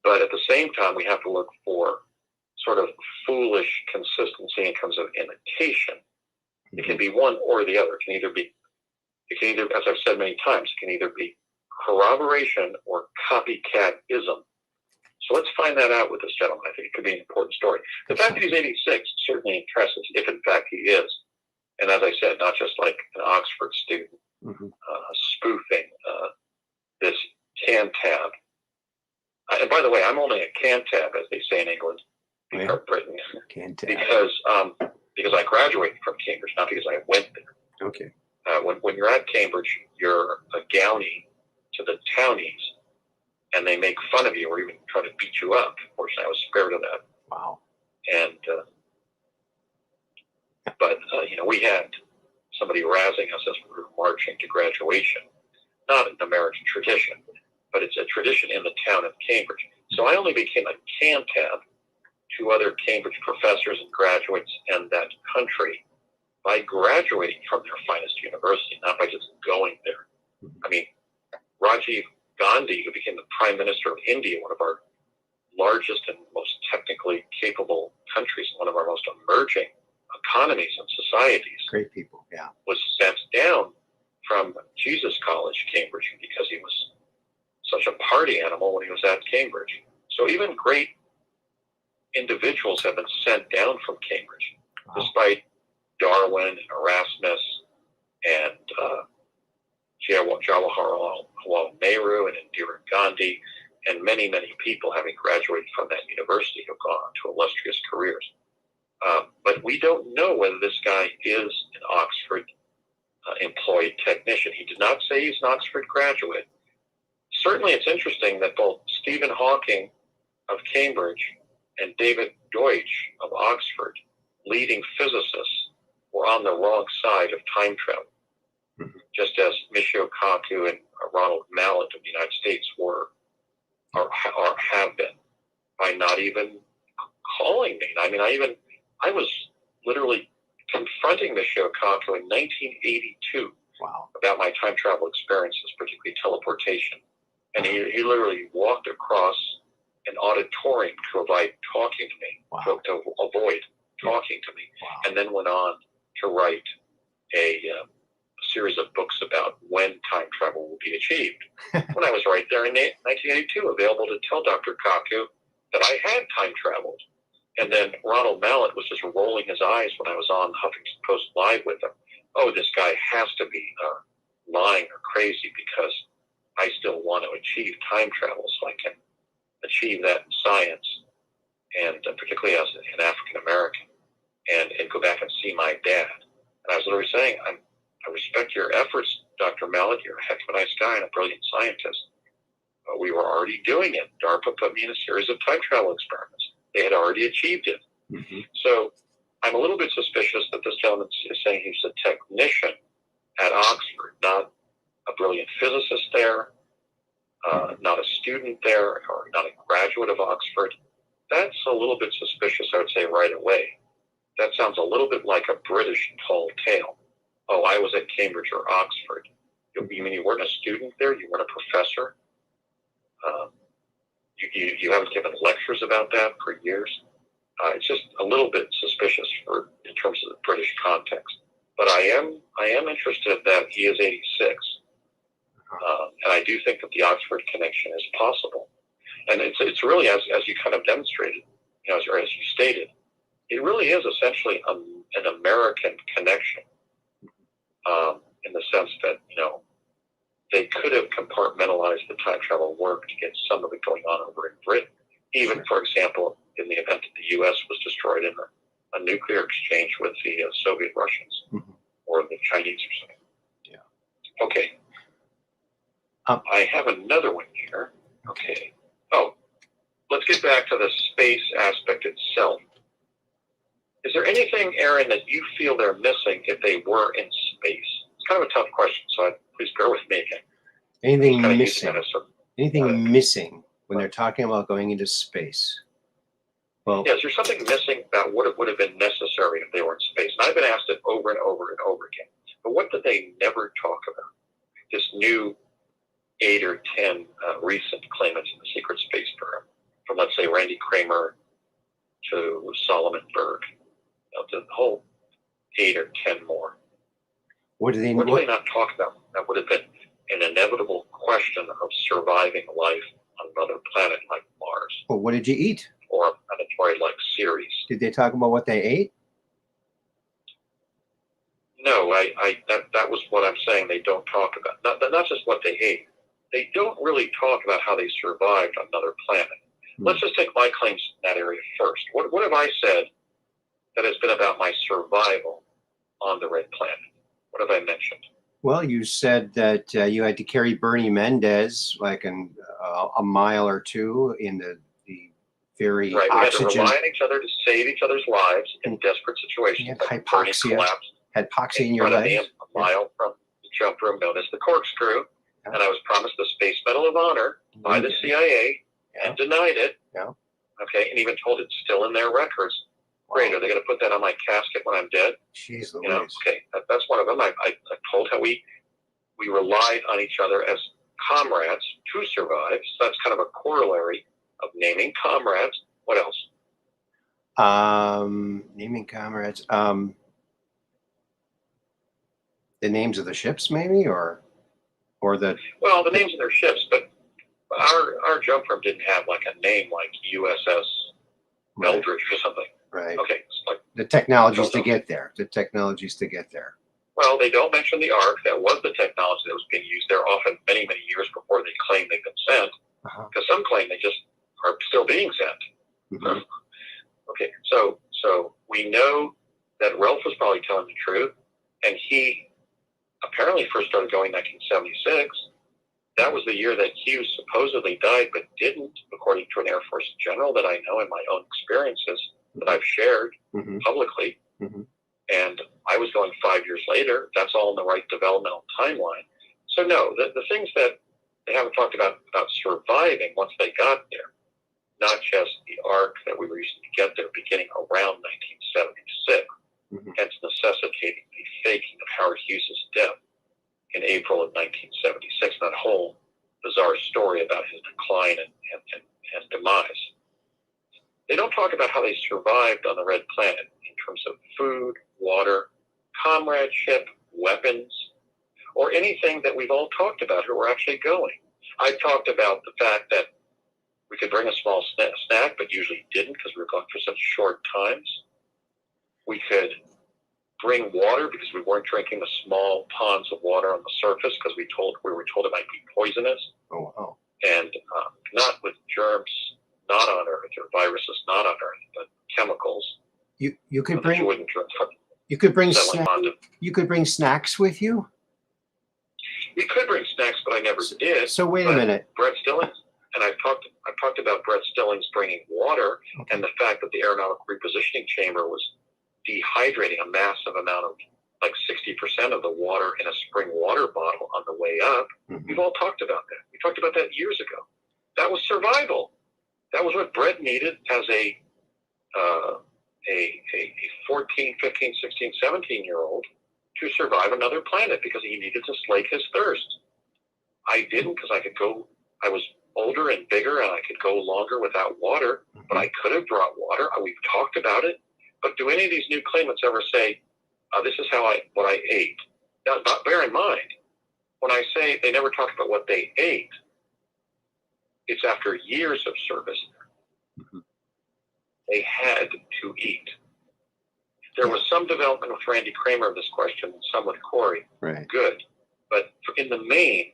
But at the same time, we have to look for sort of foolish consistency in terms of imitation. It can be one or the other. It can either, as I've said many times, it can either be corroboration or copycatism. So let's find that out with this gentleman. I think it could be an important story. The fact that he's 86 certainly interests us, if in fact he is. And as I said, not just like an Oxford student spoofing this Cantab. And by the way, I'm only a Cantab, as they say in England, or Britain, because I graduated from Cambridge, not because I went there. Okay. When you're at Cambridge, you're a Gownie to the townies, and they make fun of you or even try to beat you up. Fortunately, I was spared of that. Wow. And but we had somebody razzing us as we were marching to graduation. Not an American tradition, but it's a tradition in the town of Cambridge. So I only became a Cantab to other Cambridge professors and graduates in that country by graduating from their finest university, not by just going there. I mean, Rajiv Gandhi, who became the Prime Minister of India, one of our largest and most technically capable countries, one of our most emerging economies and societies. Great people, yeah. Was sent down from Jesus College, Cambridge, because he was such a party animal when he was at Cambridge. So even great individuals have been sent down from Cambridge, despite Darwin and Erasmus and Jawaharlal Nehru and Indira Gandhi and many, many people having graduated from that university have gone on to illustrious careers. But we don't know whether this guy is an Oxford employed technician. He did not say he's an Oxford graduate. Certainly it's interesting that both Stephen Hawking of Cambridge and David Deutsch of Oxford, leading physicists, were on the wrong side of time travel, just as Michio Kaku and Ronald Mallet of the United States were or have been, by not even calling me. I mean, I was literally confronting Michio Kaku in 1982 about my time travel experiences, particularly teleportation. And he literally walked across an auditorium to avoid talking to me, to avoid talking to me, and then went on to write a series of books about when time travel will be achieved. When I was right there in 1982, available to tell Dr. Kaku that I had time traveled. And then Ronald Mallet was just rolling his eyes when I was on Huffington Post Live with him. Oh, this guy has to be lying or crazy because I still want to achieve time travel so I can achieve that in science, and particularly as an African American, and go back and see my dad. And I was literally saying, I respect your efforts, Dr. Mallet. You're a heck of a nice guy and a brilliant scientist. But we were already doing it. DARPA put me in a series of time travel experiments. They had already achieved it. So I'm a little bit suspicious that this gentleman is saying he's a technician at Oxford, not a brilliant physicist there, not a student there, or not a graduate of Oxford. That's a little bit suspicious, I would say, right away. That sounds a little bit like a British tall tale. Oh, I was at Cambridge or Oxford. You mean you weren't a student there? You weren't a professor? You haven't given lectures about that for years? It's just a little bit suspicious in terms of the British context. But I am interested that he is 86. And I do think that the Oxford connection is possible. And it's really, as you kind of demonstrated, as you stated, it really is essentially an American connection, in the sense that, they could have compartmentalized the time travel work to get some of it going on over in Britain. Even, for example, in the event that the U.S. was destroyed in a nuclear exchange with the Soviet Russians, or the Chinese or something. Yeah. Okay. I have another one here. Okay. Oh, let's get back to the space aspect itself. Is there anything, Aaron, that you feel they're missing if they were in space? It's kind of a tough question, so please bear with me again. Anything missing? Anything missing when they're talking about going into space? Well, yeah, is there something missing about what would have been necessary if they were in space? And I've been asked it over and over and over again. But what did they never talk about? This new 8 or 10 recent claimants in the secret space program, from, let's say, Randy Kramer to Solomon Berg, the whole 8 or 10 more. What do they not talk about? That would have been an inevitable question of surviving life on another planet like Mars. Well, what did you eat? Or a planetoid like Ceres. Did they talk about what they ate? No, that was what I'm saying they don't talk about. Not just what they ate. They don't really talk about how they survived on another planet. Let's just take my claims in that area first. What have I said that has been about my survival on the red planet? What have I mentioned? Well, you said that you had to carry Bernie Mendez like a mile or two in the very right. oxygen. We had to rely on each other to save each other's lives in desperate situations. You had hypoxia. Hypoxia in your legs. A mile from the jump room known as the corkscrew. Yeah. And I was promised the Space Medal of Honor by the CIA and denied it. Yeah. Okay, and even told it's still in their records. Great, are they going to put that on my casket when I'm dead? Jeez, okay, that's one of them. I told how we relied on each other as comrades to survive. So that's kind of a corollary of naming comrades. What else? Naming comrades. The names of the ships, maybe, or the. Well, the names of their ships, but our jump room didn't have like a name like USS Eldridge or something. Right. Okay. Like the technologies to get there. The technologies to get there. Well, they don't mention the Ark. That was the technology that was being used there often many, many years before they claim they've been sent. Because some claim they just are still being sent. Mm-hmm. Okay. So we know that Ralph was probably telling the truth, and he apparently first started going in 1976. That was the year that Hughes supposedly died, but didn't, according to an Air Force general that I know in my own experiences that I've shared publicly. Mm-hmm. And I was going 5 years later. That's all in the right developmental timeline. So no, the things that they haven't talked about surviving once they got there, not just the Ark that we were using to get there beginning around 1976, hence necessitating the faking of Howard Hughes' death in April of 1976, that whole bizarre story about his decline and demise. They don't talk about how they survived on the Red Planet in terms of food, water, comradeship, weapons, or anything that we've all talked about who were actually going. I talked about the fact that we could bring a small snack, but usually didn't because we were going for such short times. We could bring water because we weren't drinking the small ponds of water on the surface because we were told it might be poisonous. Oh, wow. And not with germs not on Earth or viruses not on Earth, but chemicals. You could bring. You could bring snacks with you. We could bring snacks, but I never did. So wait a minute. Brett Stillings, and I've talked about Brett Stillings bringing water, and the fact that the aeronautical repositioning chamber was dehydrating a massive amount of, like 60% of the water in a spring water bottle on the way up. Mm-hmm. We've all talked about that. We talked about that years ago. That was survival. That was what Brett needed as a 14, 15, 16, 17-year-old to survive another planet because he needed to slake his thirst. I didn't because I was older and bigger and I could go longer without water, but I could have brought water. We've talked about it. But do any of these new claimants ever say, this is what I ate? Now, bear in mind, when I say they never talked about what they ate, it's after years of service. They had to eat. There was some development with Randy Kramer of this question and some with Corey. Right. Good. But in the main,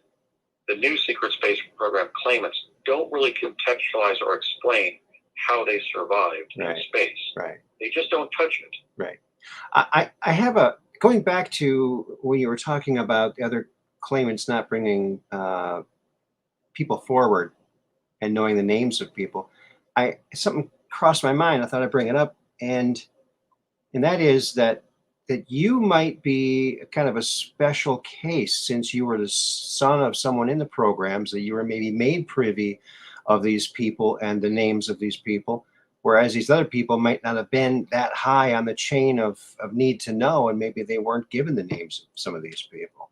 the new secret space program claimants don't really contextualize or explain how they survived in space. Right. They just don't touch it. Right. I have going back to when you were talking about the other claimants not bringing people forward and knowing the names of people, something crossed my mind. I thought I'd bring it up, and that is that you might be kind of a special case since you were the son of someone in the programs, that you were maybe made privy of these people and the names of these people, whereas these other people might not have been that high on the chain of need to know, and maybe they weren't given the names of some of these people.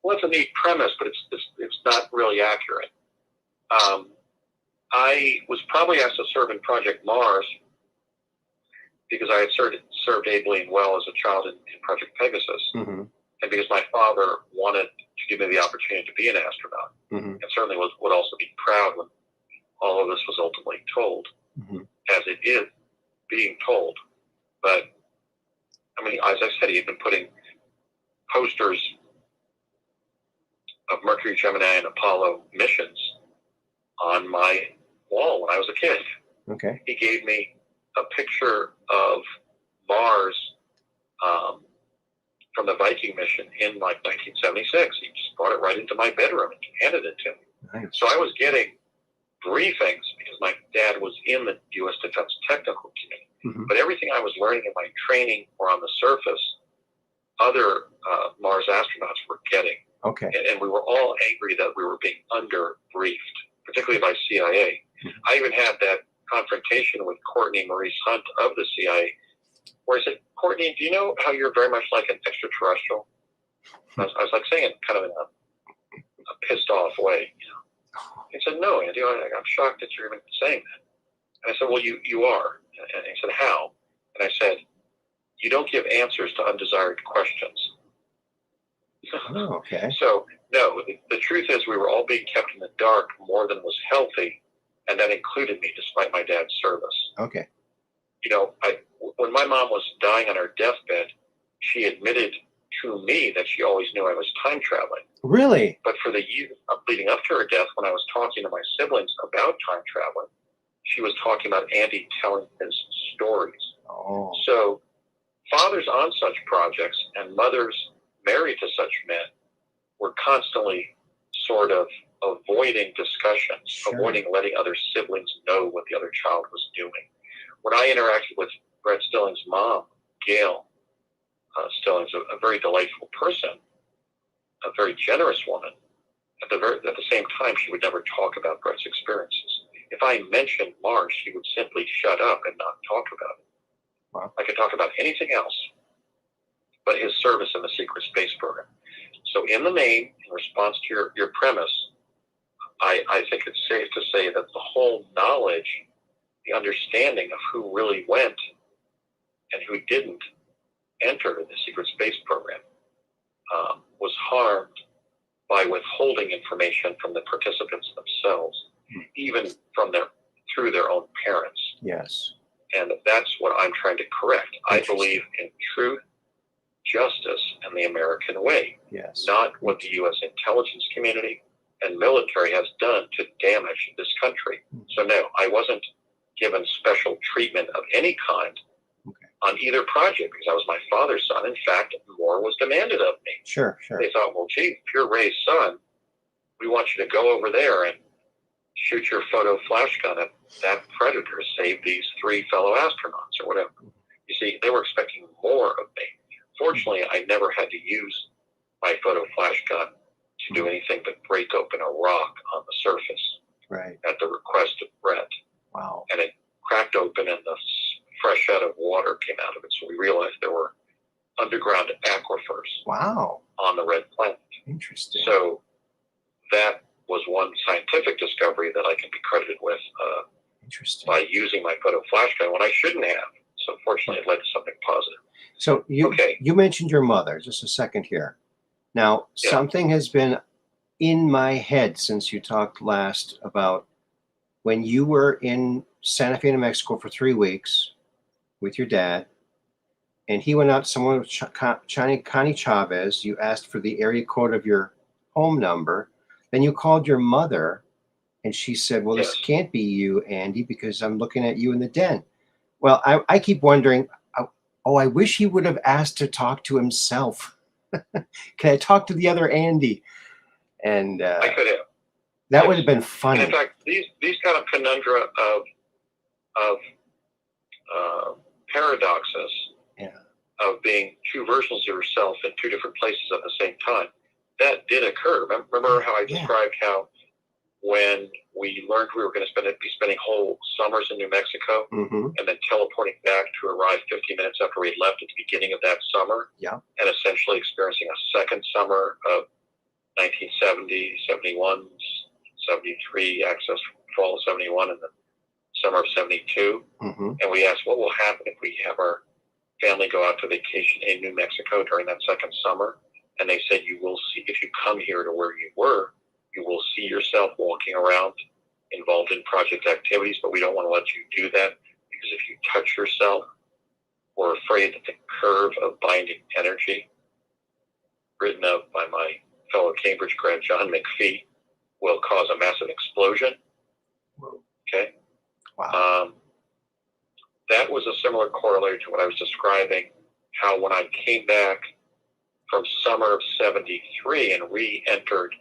Well, it's a neat premise, but it's not really accurate. I was probably asked to serve in Project Mars because I had served ably and well as a child in Project Pegasus, and because my father wanted to give me the opportunity to be an astronaut, and certainly would also be proud when all of this was ultimately told, as it is being told. But, I mean, as I said, he had been putting posters of Mercury, Gemini, and Apollo missions on my wall when I was a kid. Okay. He gave me a picture of Mars from the Viking mission in like 1976. He just brought it right into my bedroom and handed it to me. Nice. So I was getting briefings because my dad was in the U.S. Defense Technical Committee. But everything I was learning in my training or on the surface, other Mars astronauts were getting. Okay. And we were all angry that we were being under-briefed, particularly by CIA. I even had that confrontation with Courtney Maurice Hunt of the CIA, where I said, Courtney, do you know how you're very much like an extraterrestrial? I was like saying it kind of in a pissed off way. You know? He said, no, Andy, I'm shocked that you're even saying that. And I said, well, you are. And he said, how? And I said, you don't give answers to undesired questions. Oh, okay. So, no, the truth is we were all being kept in the dark more than was healthy, and that included me despite my dad's service. Okay. You know, when my mom was dying on her deathbed, she admitted to me that she always knew I was time traveling. Really? But for the years leading up to her death, when I was talking to my siblings about time traveling, she was talking about Andy telling his stories. Oh. So fathers on such projects and mothers married to such men were constantly sort of avoiding discussions, avoiding letting other siblings know what the other child was doing. When I interacted with Brett Stillings' mom, Gail Stillings, a very delightful person, a very generous woman, at the same time, she would never talk about Brett's experiences. If I mentioned Mars, she would simply shut up and not talk about it. Wow. I could talk about anything else but his service in the secret space program. So in the main, in response to your premise, I think it's safe to say that the whole knowledge, the understanding of who really went and who didn't enter the secret space program was harmed by withholding information from the participants themselves, even through their own parents. Yes. And that's what I'm trying to correct. I believe in truth, justice, and the American way. Yes. Not what the U.S. intelligence community and military has done to damage this country. So no, I wasn't given special treatment of any kind on either project because I was my father's son. In fact, more was demanded of me. Sure. They thought, well, gee, if you're Ray's son, we want you to go over there and shoot your photo flash gun at that predator, save these 3 fellow astronauts or whatever. You see, they were expecting more of me. Fortunately, I never had to use my photo flash gun to do anything but break open a rock on the surface. Right. At the request of Brett. Wow. and it cracked open, and the fresh out of water came out of it. So we realized there were underground aquifers Wow. on the red planet. Interesting. So that was one scientific discovery that I can be credited with Interesting. by using my photo flash gun when I shouldn't have. So fortunately, it led to something positive. So you mentioned your mother. Just a second here. Now, something has been in my head since you talked last about when you were in Santa Fe, New Mexico for 3 weeks with your dad, and he went out somewhere with Connie Chavez. You asked for the area code of your home number. Then you called your mother, and she said, well, this can't be you, Andy, because I'm looking at you in the den. Well, I keep wondering, I wish he would have asked to talk to himself. Can I talk to the other Andy? And I could have. That would have been funny. And in fact, these kind of conundra of paradoxes of being two versions of yourself in two different places at the same time, that did occur. Remember how I described how when we learned we were going to be spending whole summers in New Mexico and then teleporting back to arrive 50 minutes after we had left at the beginning of that summer and essentially experiencing a second summer of 1970, 71, 73, access fall of 71 and the summer of 72. And we asked, what will happen if we have our family go out to vacation in New Mexico during that second summer? And they said, you will see, if you come here to where you were, you will see yourself walking around involved in project activities, but we don't want to let you do that because if you touch yourself, we're afraid that the curve of binding energy, written of by my fellow Cambridge grad John McPhee, will cause a massive explosion. Okay? Wow. That was a similar corollary to what I was describing, how when I came back from summer of 73 and re-entered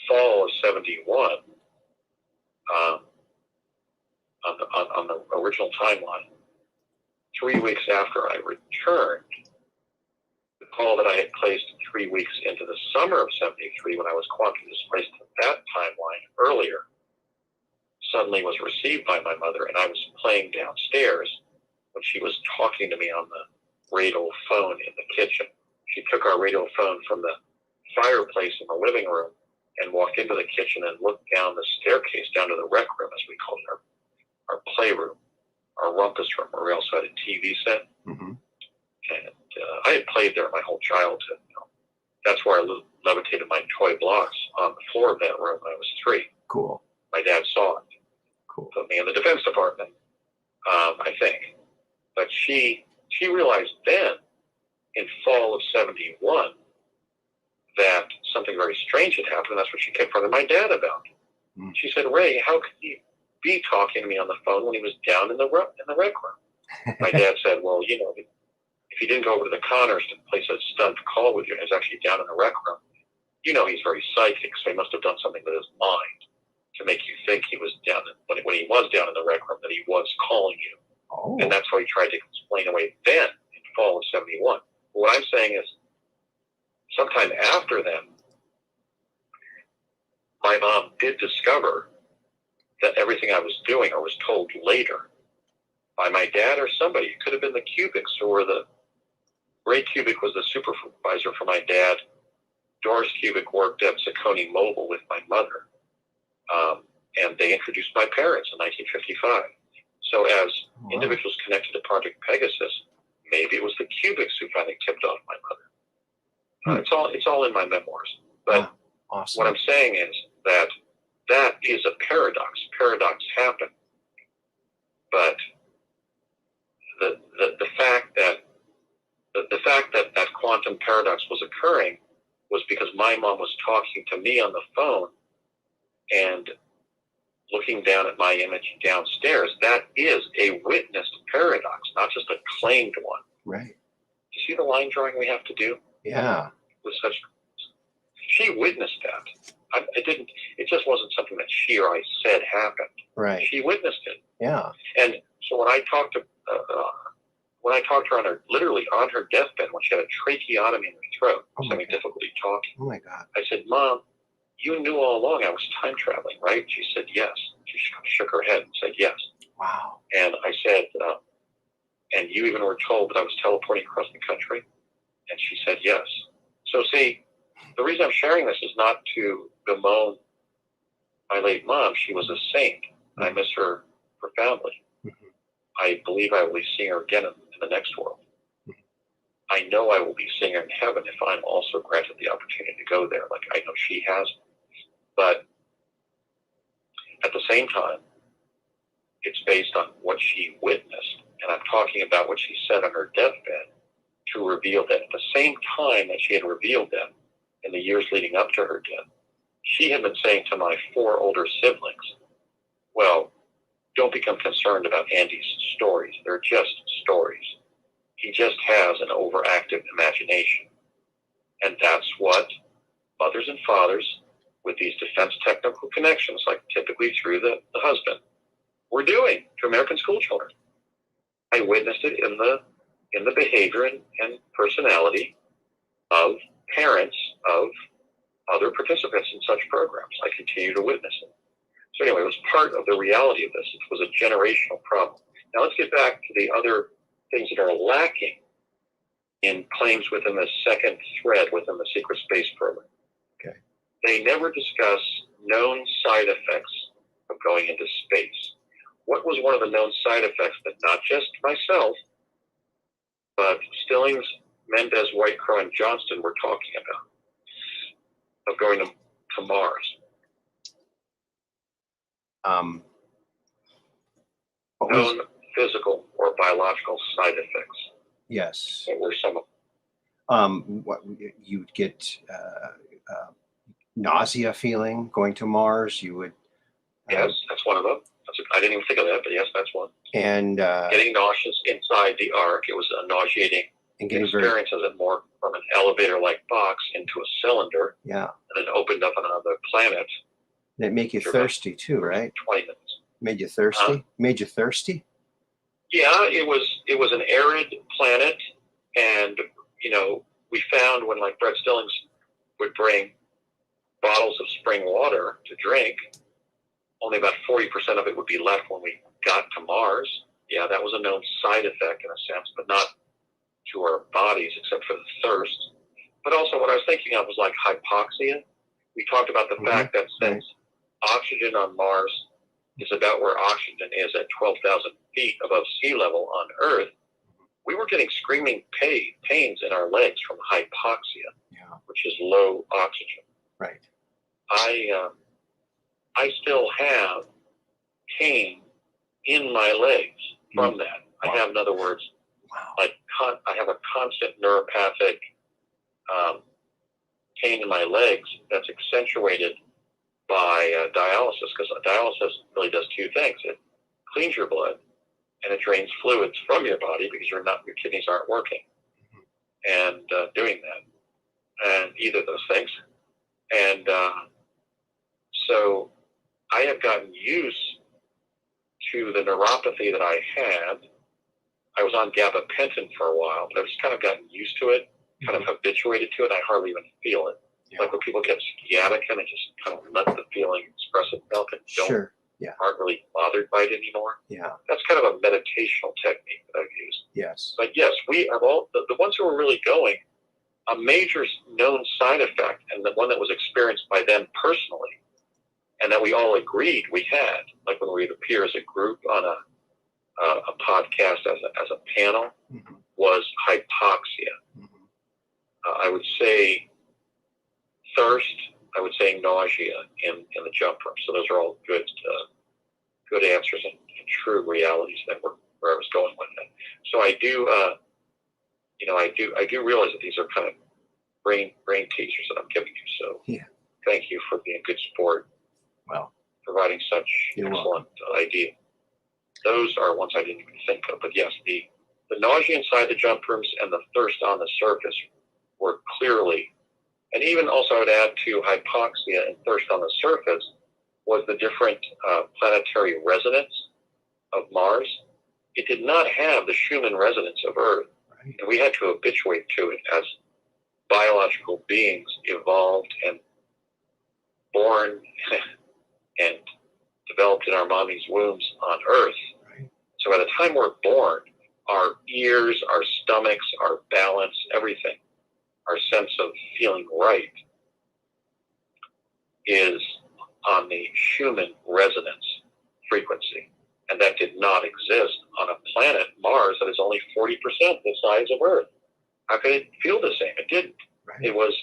fall of 71 on the original timeline, 3 weeks after I returned, the call that I had placed 3 weeks into the summer of 73 when I was quantum displaced to that timeline earlier suddenly was received by my mother, and I was playing downstairs when she was talking to me on the radial phone in the kitchen. She took our radial phone from the fireplace in the living room and walked into the kitchen and looked down the staircase down to the rec room, as we called it, our playroom, our rumpus room, where we also had a TV set. And I had played there my whole childhood. That's where I levitated my toy blocks on the floor of that room when I was 3. Cool. My dad saw it. Cool. Put me in the Defense Department, I think. But she realized then, in fall of 71, that something very strange had happened, and that's what she confronted my dad about. She said, Ray, how could he be talking to me on the phone when he was down in the rec room? My dad said, well, if he didn't go over to the Connors to place a stunt call with you and is actually down in the rec room, he's very psychic, so he must have done something with his mind to make you think he was down when he was down in the rec room, that he was calling you. And that's why he tried to explain away then in fall of 71. What I'm saying is, sometime after then, my mom did discover that everything I was doing, or was told later by my dad or somebody, it could have been the Cubics, or Ray Cubic was the supervisor for my dad. Doris Cubic worked at Zaccone Mobile with my mother. And they introduced my parents in 1955. So as individuals connected to Project Pegasus, maybe it was the Cubics who finally tipped off my mother. It's all in my memoirs. But what I'm saying is that is a paradox. Paradox happen. But the fact that that quantum paradox was occurring was because my mom was talking to me on the phone and looking down at my image downstairs. That is a witnessed paradox, not just a claimed one. Right. You see the line drawing we have to do? Yeah. She witnessed that. It just wasn't something that she or I said happened. Right. She witnessed it. Yeah. And so when I talked to her literally on her deathbed when she had a tracheotomy in her throat, having difficulty talking, oh my God, I said, Mom, you knew all along I was time traveling, right? She said, yes. She shook her head and said, yes. Wow. And I said, and you even were told that I was teleporting across the country? And she said, yes. So see, the reason I'm sharing this is not to bemoan my late mom. She was a saint. Mm-hmm. I miss her profoundly. Mm-hmm. I believe I will be seeing her again in the next world. Mm-hmm. I know I will be seeing her in heaven if I'm also granted the opportunity to go there, like I know she has. But at the same time, it's based on what she witnessed. And I'm talking about what she said on her deathbed to reveal that at the same time that she had revealed them in the years leading up to her death, she had been saying to my 4 older siblings, well, don't become concerned about Andy's stories. They're just stories. He just has an overactive imagination. And that's what mothers and fathers with these defense technical connections, like typically through the husband, were doing to American school children. I witnessed it in the behavior and personality of parents of other participants in such programs. I continue to witness it. So anyway, it was part of the reality of this. It was a generational problem. Now let's get back to the other things that are lacking in claims within the second thread within the secret space program. Okay. They never discuss known side effects of going into space. What was one of the known side effects that not just myself, but Stillings, Mendez, Whitecrow, and Johnston were talking about of going to Mars? Known physical or biological side effects. Yes. What were some of them? What you'd get nausea feeling going to Mars. You would. Yes, that's one of them. I didn't even think of that, but yes, that's one. And getting nauseous inside the ark. It was a nauseating experience as it more from an elevator-like box into a cylinder. Yeah. And it opened up on another planet. And it made you thirsty too, right? 20 minutes. Made you thirsty? Made you thirsty? Yeah, it was an arid planet, and we found when like Brett Stillings would bring bottles of spring water to drink, only about 40% of it would be left when we got to Mars. Yeah, that was a known side effect in a sense, but not to our bodies except for the thirst. But also what I was thinking of was like hypoxia. We talked about the fact that since oxygen on Mars is about where oxygen is at 12,000 feet above sea level on Earth, we were getting screaming pains in our legs from hypoxia, which is low oxygen. Right. I still have pain in my legs from that. I have, in other words, I have a constant neuropathic pain in my legs that's accentuated by dialysis, because dialysis really does 2 things. It cleans your blood and it drains fluids from your body because your kidneys aren't working and doing that, and either of those things. And so I have gotten used to the neuropathy that I had. I was on gabapentin for a while, but I've just kind of gotten used to it, kind of habituated to it. I hardly even feel it. Yeah. Like when people get sciatica and just kind of let the feeling express itself and aren't really bothered by it anymore. Yeah. That's kind of a meditational technique that I've used. Yes. But yes, we have all, the ones who are really going, a major known side effect, and the one that was experienced by them personally, and that we all agreed we had, like when we would appear as a group on a podcast as a panel, was hypoxia. I would say thirst. I would say nausea in the jump room. So those are all good answers and true realities that were where I was going with it. So I do realize that these are kind of brain teasers that I'm giving you. So thank you for being a good sport. Well, providing such excellent idea. Those are ones I didn't even think of. But yes, the nausea inside the jump rooms and the thirst on the surface were clearly, and even also I would add to hypoxia and thirst on the surface was the different planetary resonance of Mars. It did not have the Schumann resonance of Earth. Right. And we had to habituate to it as biological beings evolved and born and developed in our mommy's wombs on Earth. Right. So by the time we're born, our ears, our stomachs, our balance, everything, our sense of feeling right is on the human resonance frequency. And that did not exist on a planet, Mars, that is only 40% the size of Earth. How could it feel the same? It didn't. Right. It was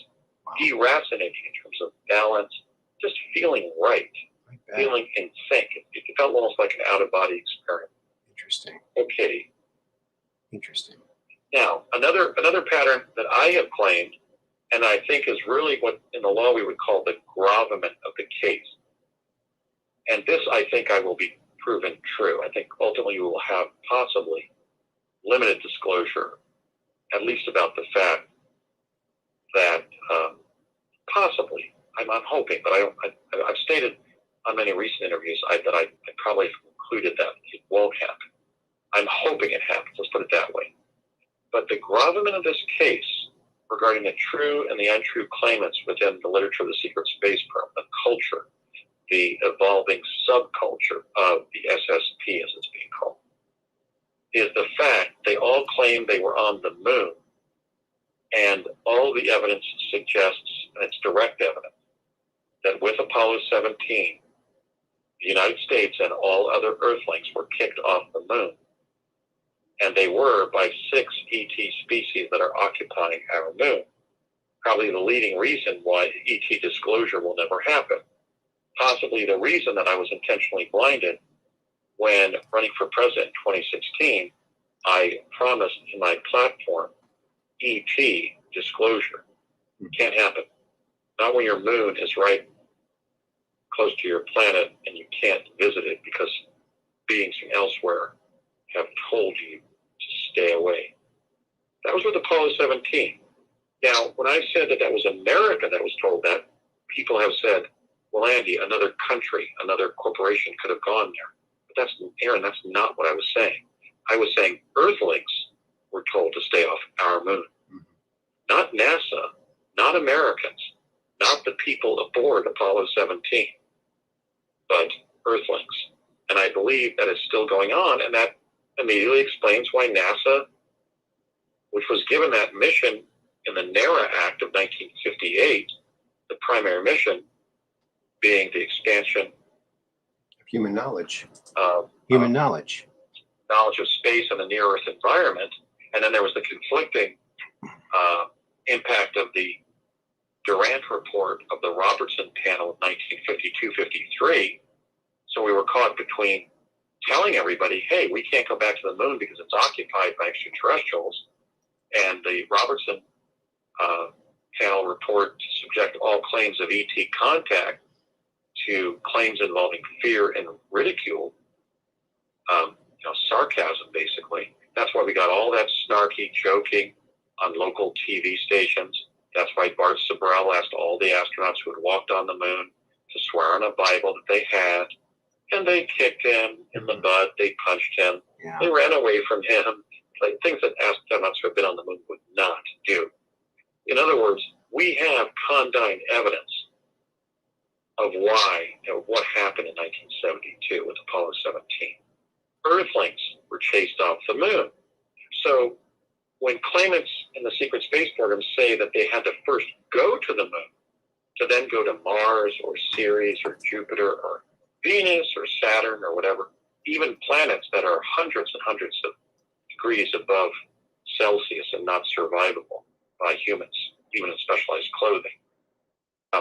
deracinating in terms of balance, just feeling right, feeling in sync. It felt almost like an out-of-body experience. Interesting. Okay. Interesting. Now, another pattern that I have claimed, and I think is really what in the law we would call the gravamen of the case. And this, I think, I will be proven true. I think ultimately we will have possibly limited disclosure, at least about the fact that possibly, I'm hoping, but I've stated on many recent interviews that I probably concluded that it won't happen. I'm hoping it happens, let's put it that way. But the gravamen of this case regarding the true and the untrue claimants within the literature of the secret space program, the culture, the evolving subculture of the SSP, as it's being called, is the fact they all claim they were on the moon, and all the evidence suggests, and it's direct evidence, that with Apollo 17, the United States and all other Earthlings were kicked off the moon. And they were by 6 ET species that are occupying our moon. Probably the leading reason why ET disclosure will never happen. Possibly the reason that I was intentionally blinded when running for president in 2016, I promised in my platform ET disclosure. Can't happen. Not when your moon is right close to your planet and you can't visit it because beings from elsewhere have told you to stay away. That was with Apollo 17. Now, when I said that was America that was told that, people have said, well, Andy, another country, another corporation could have gone there. But that's, Aaron, that's not what I was saying. I was saying Earthlings were told to stay off our moon. Not NASA, not Americans, not the people aboard Apollo 17, but Earthlings. And I believe that is still going on, and that immediately explains why NASA, which was given that mission in the NARA Act of 1958, the primary mission being the expansion of human knowledge. Knowledge of space and the near-Earth environment, and then there was the conflicting impact of the Durant report of the Robertson panel of 1952-53. So we were caught between telling everybody, hey, we can't go back to the moon because it's occupied by extraterrestrials, and the Robertson panel report to subject all claims of ET contact to claims involving fear and ridicule, sarcasm, basically. That's why we got all that snarky joking on local TV stations. That's why Bart Sobral asked all the astronauts who had walked on the moon to swear on a Bible that they had, and they kicked him in the butt, they punched him, they ran away from him, like things that astronauts who have been on the moon would not do. In other words, we have condign evidence of what happened in 1972 with Apollo 17. Earthlings were chased off the moon. So when claimants in the secret space program say that they had to first go to the moon to then go to Mars or Ceres or Jupiter or Venus or Saturn or whatever, even planets that are hundreds and hundreds of degrees above Celsius and not survivable by humans, even in specialized clothing.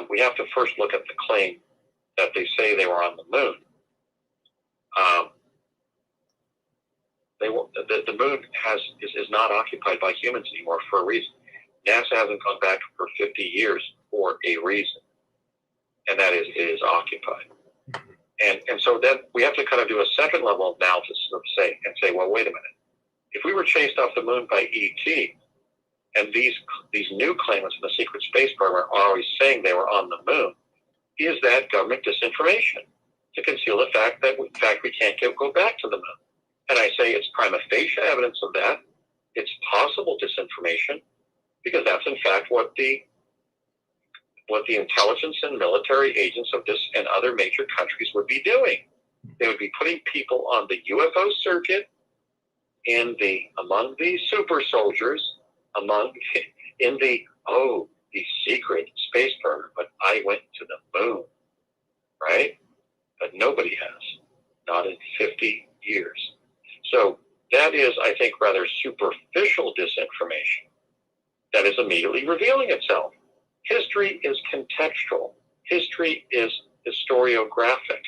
We have to first look at the claim that they say they were on the moon. The moon is not occupied by humans anymore for a reason. NASA hasn't gone back for 50 years for a reason, and that is it is occupied. And so then we have to kind of do a second level of analysis and say, well, wait a minute. If we were chased off the moon by ET, and these new claimants in the secret space program are always saying they were on the moon, is that government disinformation to conceal the fact that in fact we can't go back to the moon? And I say it's prima facie evidence of that. It's possible disinformation because that's in fact what the what the intelligence and military agents of this and other major countries would be doing. They would be putting people on the UFO circuit, among the super soldiers, the secret space program. But I went to the moon, right? But nobody has, not in 50 years. So that is, I think, rather superficial disinformation that is immediately revealing itself. History is contextual. History is historiographic.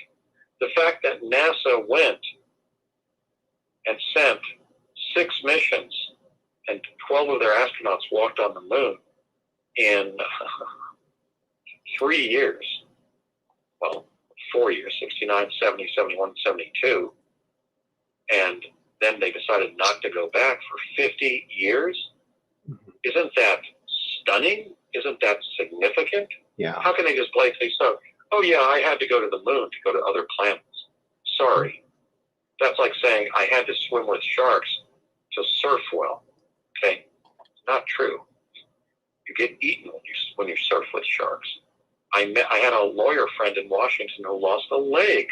The fact that NASA went and sent 6 missions and 12 of their astronauts walked on the moon in 3 years, well, 4 years, 69, 70, 71, 72, and then they decided not to go back for 50 years. Isn't that stunning? Isn't that significant? Yeah. How can they just blatantly say, oh yeah, I had to go to the moon to go to other planets? Sorry. That's like saying I had to swim with sharks to surf well. Okay? Not true. You get eaten when you surf with sharks. I had a lawyer friend in Washington who lost a leg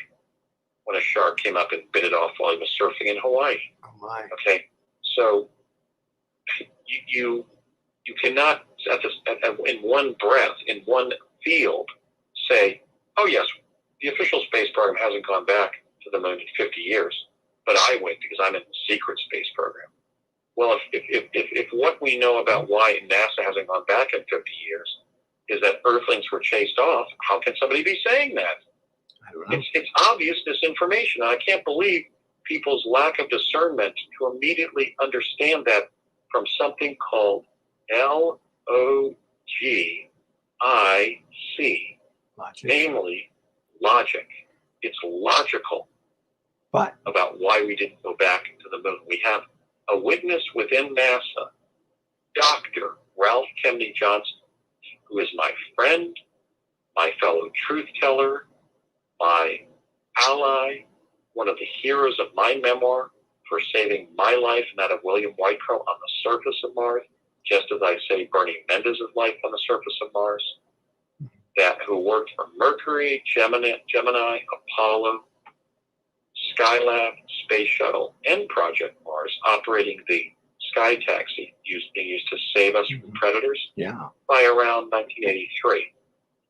when a shark came up and bit it off while he was surfing in Hawaii. Oh my. Okay? So you cannot, in one breath, in one field, say, oh yes, the official space program hasn't gone back to the moon in 50 years, but I went because I'm in the secret space program. Well, if what we know about why NASA hasn't gone back in 50 years is that Earthlings were chased off, how can somebody be saying that? I don't know. It's obvious disinformation. I can't believe people's lack of discernment to immediately understand that from something called LOGIC, Logic. namely logic. It's logical But about why we didn't go back to the moon. We have a witness within NASA, Dr. Ralph Kemney Johnson, who is my friend, my fellow truth teller, my ally, one of the heroes of my memoir for saving my life and that of William Whitecrow on the surface of Mars, just as I say Bernie Mendez's life on the surface of Mars, who worked for Mercury, Gemini, Apollo, Skylab, Space Shuttle, and Project Mars, operating the Sky Taxi being used to save us from predators by around 1983.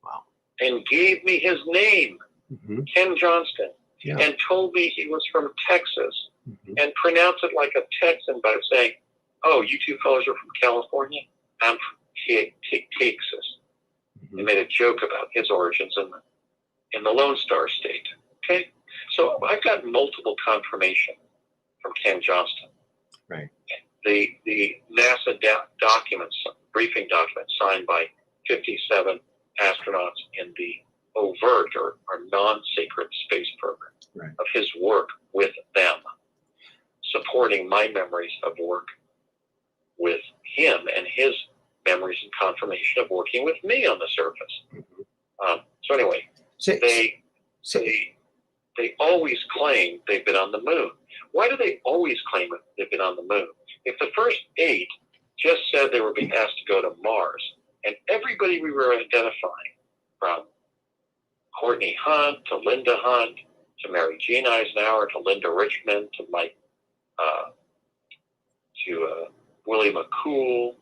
Wow. And gave me his name, Ken Johnston, and told me he was from Texas, and pronounced it like a Texan by saying, oh, you two fellows are from California? I'm from Texas. They made a joke about his origins in the Lone Star State. Okay? So I've got multiple confirmation from Ken Johnston. Right. The NASA documents, briefing documents signed by 57 astronauts in the overt or non-secret space program of his work with them, supporting my memories of work with him and his memories and confirmation of working with me on the surface. So anyway, they always claim they've been on the moon. Why do they always claim they've been on the moon? If the first 8 just said they were being asked to go to Mars, and everybody we were identifying, from Courtney Hunt to Linda Hunt to Mary Jean Eisenhower to Linda Richmond to Mike Willie McCool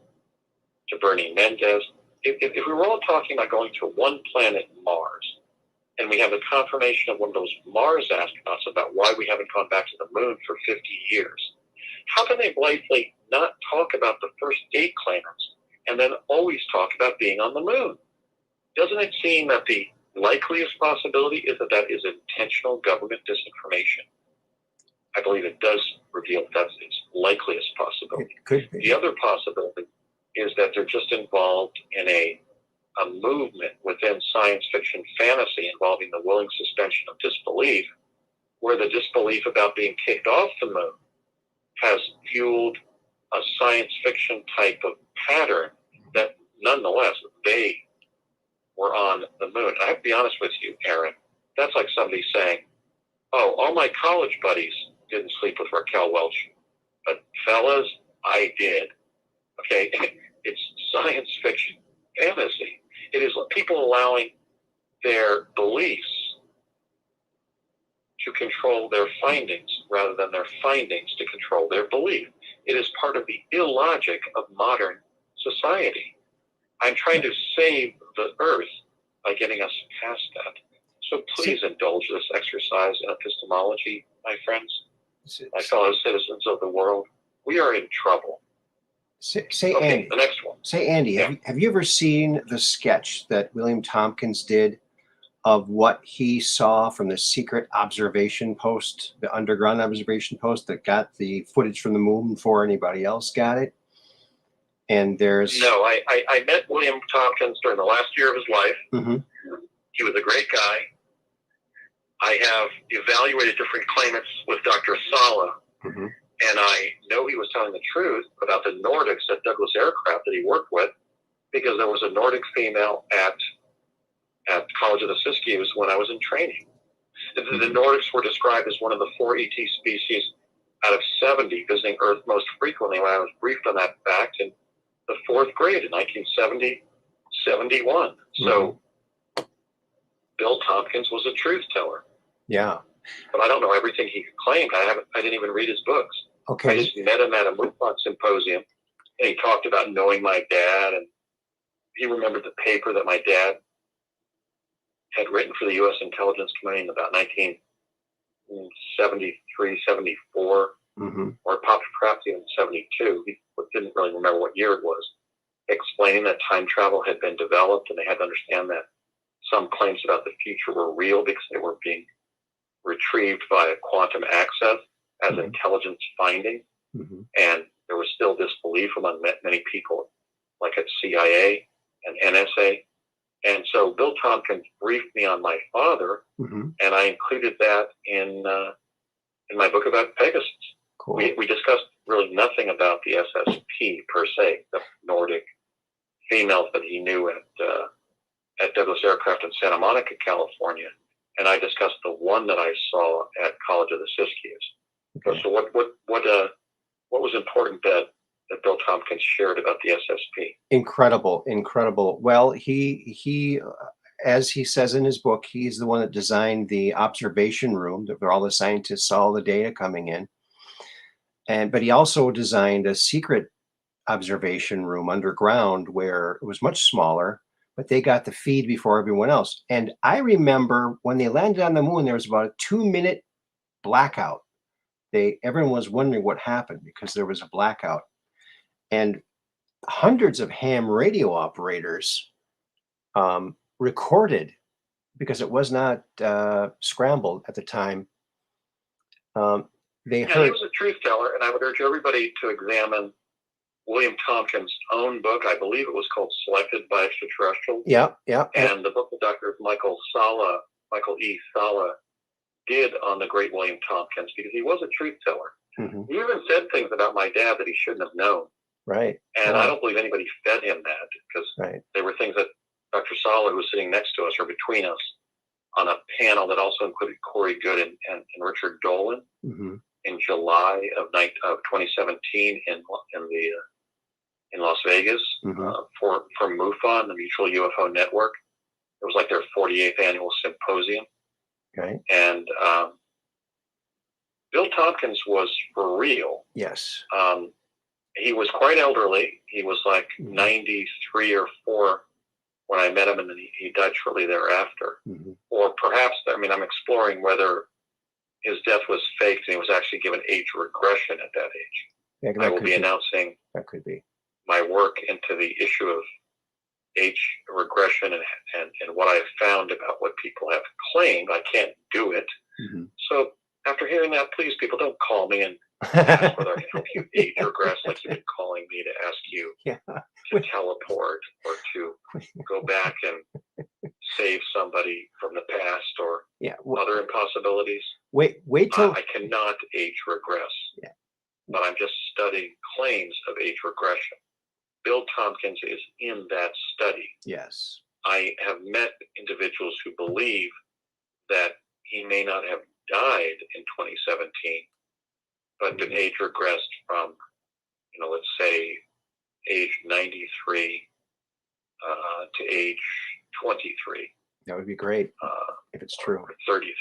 to Bernie Mendez, if we were all talking about going to one planet, Mars, and we have the confirmation of one of those Mars astronauts about why we haven't gone back to the moon for 50 years, how can they blatantly not talk about the first 8 claimants and then always talk about being on the moon? Doesn't it seem that the likeliest possibility is that is intentional government disinformation? I believe it does reveal that's its likeliest possibility. It could be. The other possibility is that they're just involved in a movement within science fiction fantasy involving the willing suspension of disbelief, where the disbelief about being kicked off the moon has fueled a science fiction type of pattern that nonetheless they were on the moon. I have to be honest with you, Aaron, that's like somebody saying, oh, all my college buddies didn't sleep with Raquel Welch, but fellas, I did. Okay? It's science fiction fantasy. It is, people allowing their beliefs to control their findings rather than their findings to control their belief. It is part of the illogic of modern society. I'm trying to save the earth by getting us past that. So please indulge this exercise in epistemology, my friends, my fellow citizens of the world. We are in trouble. Say Okay, Andy. the next one. Say, Andy, Yeah. have you ever seen the sketch that William Tompkins did of what he saw from the secret observation post, the underground observation post that got the footage from the moon before anybody else got it? And there's... No, I met William Tompkins during the last year of his life. Mm-hmm. He was a great guy. I have evaluated different claimants with Dr. Sala, Mm-hmm. and I know he was telling the truth about the Nordics at Douglas Aircraft that he worked with, because there was a Nordic female at College of the Siskiyous when I was in training. The Nordics were described as one of the 4 ET species out of 70 visiting Earth most frequently when I was briefed on that fact in the 4th grade in 1970, 71. Mm-hmm. So Bill Tompkins was a truth teller. Yeah. But I don't know everything he claimed. I didn't even read his books. Okay. I just met him at a MUFON symposium, and he talked about knowing my dad, and he remembered the paper that my dad had written for the U.S. intelligence community in about 1973, 74, Mm-hmm. or perhaps even 72. He didn't really remember what year it was, explaining that time travel had been developed, and they had to understand that some claims about the future were real because they were being retrieved via quantum access as Mm-hmm. intelligence finding. Mm-hmm. And there was still disbelief among many people, like at CIA and NSA. And so Bill Tompkins briefed me on my father, Mm-hmm. and I included that in my book about Pegasus. Cool. We discussed really nothing about the SSP per se, the Nordic females that he knew at Douglas Aircraft in Santa Monica, California, and I discussed the one that I saw at College of the Siskiyous. Okay. So what was important that Bill Tompkins shared about the SSP? Incredible. Well, he as he says in his book, he's the one that designed the observation room where all the scientists saw all the data coming in. But he also designed a secret observation room underground where it was much smaller, but they got the feed before everyone else. And I remember when they landed on the moon, there was about a 2-minute blackout. Everyone was wondering what happened because there was a blackout. And hundreds of ham radio operators recorded, because it was not scrambled at the time. He was a truth teller, and I would urge everybody to examine William Tompkins' own book. I believe it was called Selected by Extraterrestrials. Yeah. And the book that Dr. Michael E. Sala did on the great William Tompkins, because he was a truth teller. Mm-hmm. He even said things about my dad that he shouldn't have known. Right. And I don't believe anybody fed him that, because they were things that Dr. Sala, who was sitting next to us or between us on a panel that also included Corey Good and Richard Dolan, Mm-hmm. in July of 2017 in Las Vegas, Mm-hmm. for MUFON, the Mutual UFO Network. It was like their 48th annual symposium. Right. And Bill Tompkins was for real. Yes. He was quite elderly. He was like 93 or 4 when I met him, and then he died shortly thereafter. Mm-hmm. Or perhaps, I'm exploring whether his death was faked and he was actually given age regression at that age. Yeah, I will be announcing that could be my work into the issue of age regression and what I have found about what people have claimed. I can't do it. Mm-hmm. So after hearing that, please, people, don't call me and ask whether I can help you age regress like you've been calling me to ask you to teleport or to go back and save somebody from the past or other impossibilities. Wait till I cannot age regress. Yeah. But I'm just studying claims of age regression. Bill Tompkins is in that study. Yes. I have met individuals who believe that he may not have died in 2017, but been age regressed from, let's say, age 93 to age 23. That would be great if it's true. Or 33.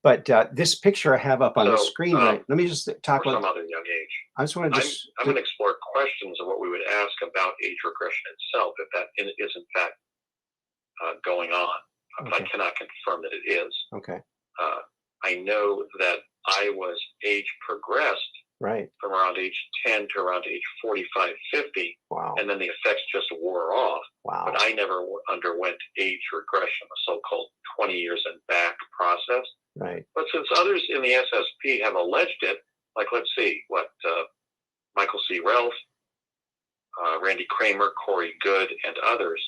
But this picture I have up on the screen, right? Let me just talk or about some other young age. I just want to I'm going to explore questions of what we would ask about age regression itself, if that is in fact going on. But I cannot confirm that it is. Okay. I know that I was age progressed from around age 10 to around age 45, 50. Wow. And then the effects just wore off. Wow. But I never underwent age regression, a so-called 20 years and back process. Right. But since others in the SSP have alleged it, like let's see, Michael C. Ralph, Randy Kramer, Corey Good, and others,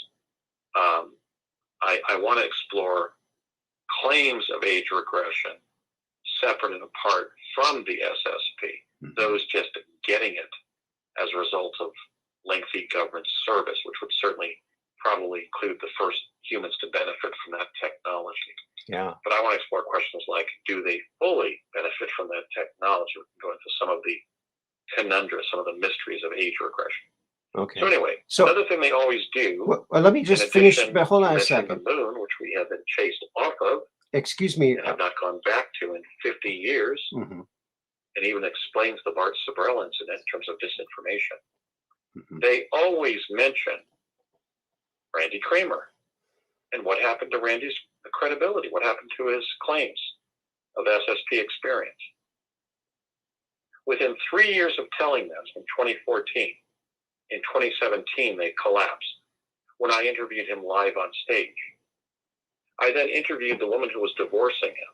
I want to explore claims of age regression separate and apart from the SSP, those just getting it as a result of lengthy government service, which would certainly probably include the first humans to benefit from that technology. Yeah. But I want to explore questions like, do they fully benefit from that technology? We can go into some of the conundrums, some of the mysteries of age regression. Okay. So anyway, another thing they always do. Well, let me just finish. But hold on a second. The moon, which we have been chased off of. Excuse me. And have not gone back to in 50 years. Mm-hmm. And even explains the Bart Sibrel incident in terms of disinformation. Mm-hmm. They always mention Randy Kramer. And what happened to Randy's credibility? What happened to his claims of SSP experience? Within 3 years of telling this, in 2014, in 2017, they collapsed when I interviewed him live on stage. I then interviewed the woman who was divorcing him.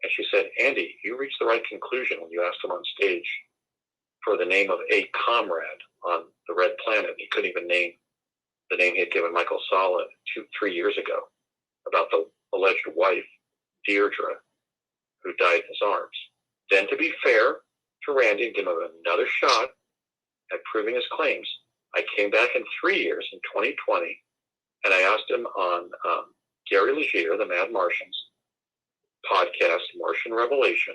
And she said, Andy, you reached the right conclusion when you asked him on stage for the name of a comrade on the Red Planet. He couldn't even name the name he had given Michael Sala 3 years ago about the alleged wife, Deirdre, who died in his arms. Then, to be fair to Randy and give him another shot at proving his claims, I came back in 3 years, in 2020, and I asked him on Gary Legier, the Mad Martians podcast, Martian Revelation,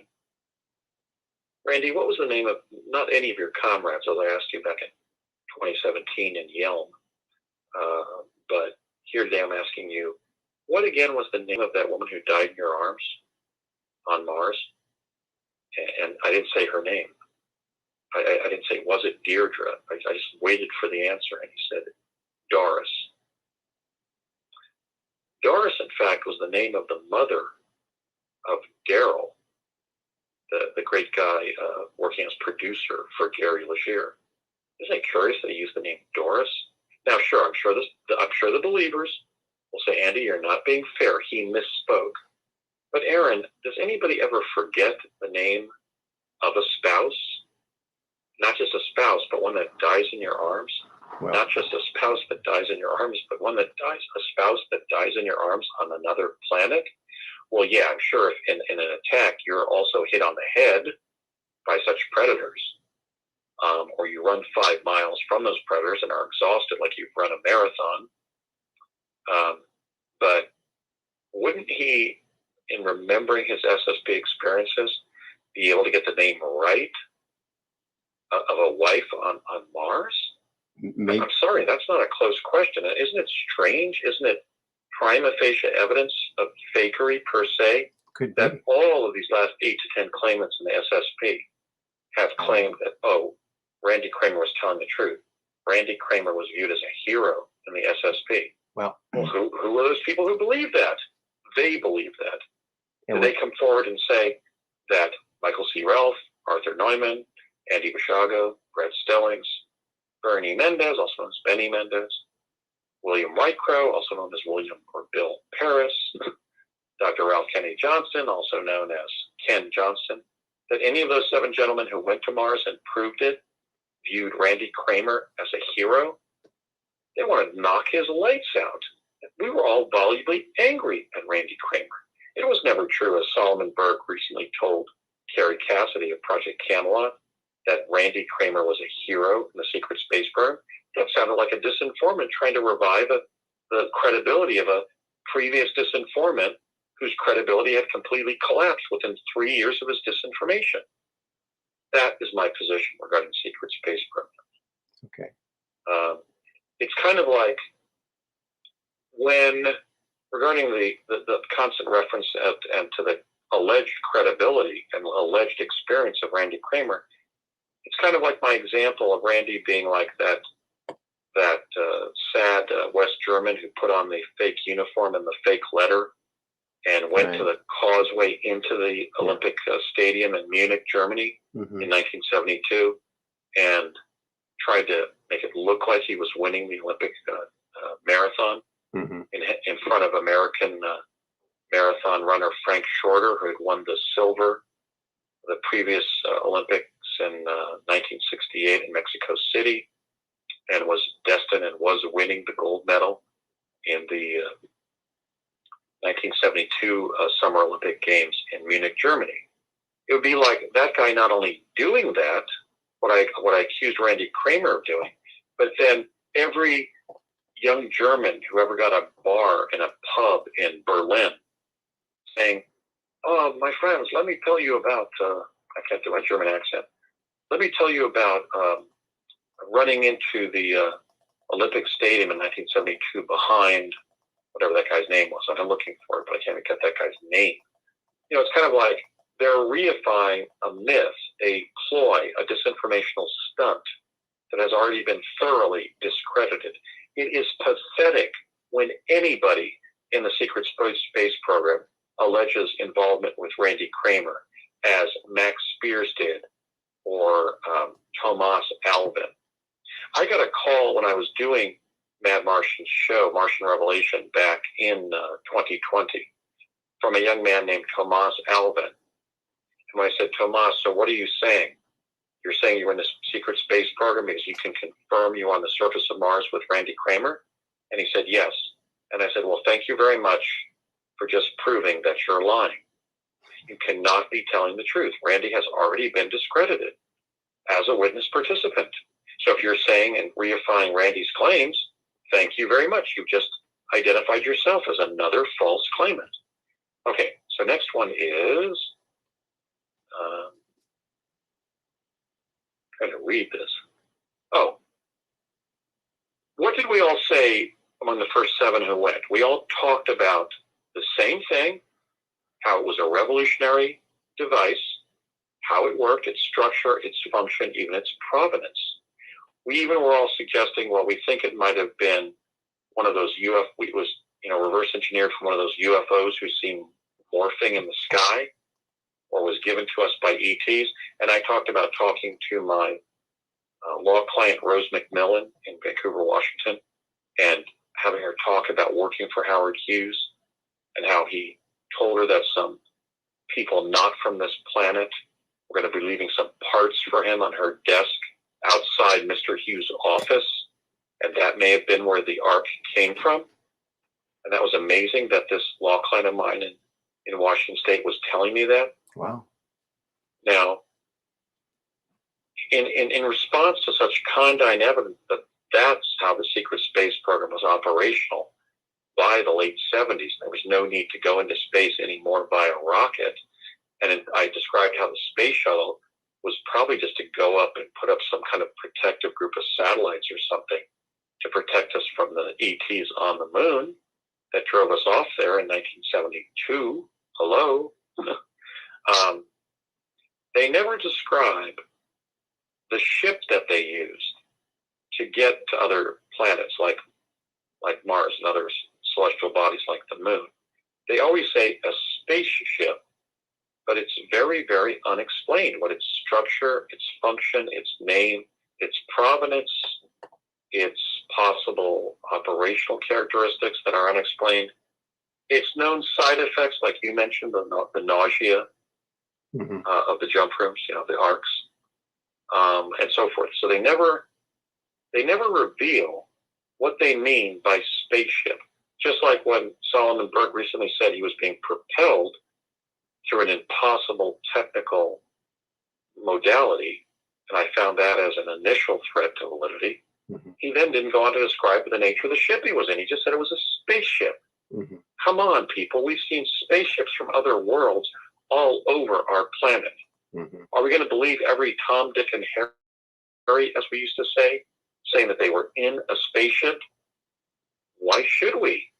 Randy, what was the name of, not any of your comrades, as I asked you back in 2017 in Yelm, but here today I'm asking you, what again was the name of that woman who died in your arms on Mars? And I didn't say her name. I didn't say, was it Deirdre? I just waited for the answer, and he said, Doris. Doris, in fact, was the name of the mother of Daryl, the great guy working as producer for Gary Legier. Isn't it curious that he used the name Doris? Now, sure, I'm sure the believers will say, Andy, you're not being fair. He misspoke. But Aaron, does anybody ever forget the name of a spouse? Not just a spouse, but one that dies in your arms. Well, not just a spouse that dies in your arms, but one that dies, a spouse that dies in your arms on another planet. Well, yeah, I'm sure if in an attack you're also hit on the head by such predators, or you run 5 miles from those predators and are exhausted like you've run a marathon. But wouldn't he, in remembering his SSP experiences, be able to get the name right of a wife on Mars? Maybe. I'm sorry, that's not a close question. Isn't it strange? Isn't it prima facie evidence of fakery per se? Could that be. All of these last 8 to 10 claimants in the SSP have claimed that, Randy Kramer was telling the truth. Randy Kramer was viewed as a hero in the SSP. Well, who are those people who believe that? They believe that. Do they come forward and say that Michael C. Ralph, Arthur Neumann, Andy Basiago, Brad Stellings, Bernie Mendez, also known as Benny Mendez, William Whitecrow, also known as William or Bill Paris, Dr. Ralph Kenny Johnston, also known as Ken Johnston, that any of those 7 gentlemen who went to Mars and proved it viewed Randy Kramer as a hero? They want to knock his lights out. We were all volubly angry at Randy Kramer. It was never true, as Solomon Burke recently told Carrie Cassidy of Project Camelot, that Randy Kramer was a hero in the secret space program. That sounded like a disinformant trying to revive the credibility of a previous disinformant whose credibility had completely collapsed within 3 years of his disinformation. That is my position regarding the secret space program. Okay. It's kind of like when regarding the constant reference and to the alleged credibility and alleged experience of Randy Kramer, it's kind of like my example of Randy being like that sad West German who put on the fake uniform and the fake letter and went to the causeway into the Olympic Stadium in Munich, Germany in 1972 and tried to make it look like he was winning the Olympic marathon in front of American marathon runner Frank Shorter, who had won the silver the previous Olympics in 1968 in Mexico City and was destined and was winning the gold medal in the 1972 Summer Olympic Games in Munich, Germany. It would be like that guy not only doing that, what I accused Randy Kramer of doing, but then every young German who ever got a bar in a pub in Berlin saying, "Oh, my friends, let me tell you about," I can't do my German accent, "let me tell you about running into the Olympic Stadium in 1972 behind," whatever that guy's name was. I'm looking for it, but I can't even get that guy's name. You know, it's kind of like they're reifying a myth, a ploy, a disinformational stunt that has already been thoroughly discredited. It is pathetic when anybody in the secret space program alleges involvement with Randy Kramer, as Max Spears did, or Tomas Alvin. I got a call when I was doing Mad Martian's show, Martian Revelation, back in 2020, from a young man named Tomas Alvin. And I said, "Tomas, so what are you saying? You're saying you're in the secret space program because you can confirm you're on the surface of Mars with Randy Kramer?" And he said, "Yes." And I said, "Well, thank you very much for just proving that you're lying. You cannot be telling the truth. Randy has already been discredited as a witness participant. So if you're saying and reifying Randy's claims, thank you very much. You just identified yourself as another false claimant." Okay, so next one is, I'm trying to read this. Oh, what did we all say among the first 7 who went? We all talked about the same thing, how it was a revolutionary device, how it worked, its structure, its function, even its provenance. We even were all suggesting, well, we think it might have been one of those it was, reverse engineered from one of those UFOs who seemed morphing in the sky, or was given to us by ETs. And I talked about talking to my law client, Rose McMillan, in Vancouver, Washington, and having her talk about working for Howard Hughes and how he told her that some people not from this planet were going to be leaving some parts for him on her desk outside Mr. Hughes' office, and that may have been where the ark came from. And that was amazing that this law client of mine in Washington State was telling me that. Wow. Now, in response to such condign evidence that that's how the secret space program was operational by the late 70s, there was no need to go into space anymore by a rocket. And I described how the space shuttle was probably just to go up and put up some kind of protective group of satellites or something to protect us from the ETs on the moon that drove us off there in 1972. Hello? They never describe the ship that they used to get to other planets like Mars and other celestial bodies like the moon. They always say a spaceship, but it's very, very unexplained what its structure, its function, its name, its provenance, its possible operational characteristics that are unexplained. Its known side effects, like you mentioned, the nausea of the jump rooms, the arcs, and so forth. So they never reveal what they mean by spaceship. Just like when Solomon Burke recently said he was being propelled through an impossible technical modality, and I found that as an initial threat to validity. He then didn't go on to describe the nature of the ship he was in. He just said it was a spaceship. Come on, people. We've seen spaceships from other worlds all over our planet. Are we going to believe every Tom, Dick, and Harry, as we used to say, saying that they were in a spaceship? Why should we?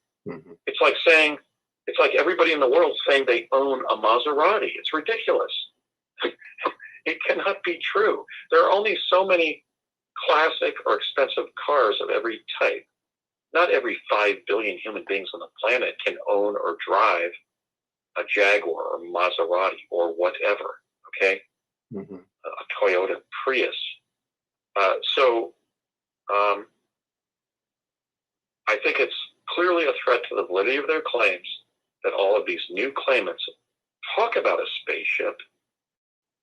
it's like everybody in the world saying they own a Maserati. It's ridiculous. It cannot be true. There are only so many classic or expensive cars of every type. Not every 5 billion human beings on the planet can own or drive a Jaguar or Maserati or whatever, okay? Mm-hmm. A Toyota Prius. I think it's clearly a threat to the validity of their claims that all of these new claimants talk about a spaceship.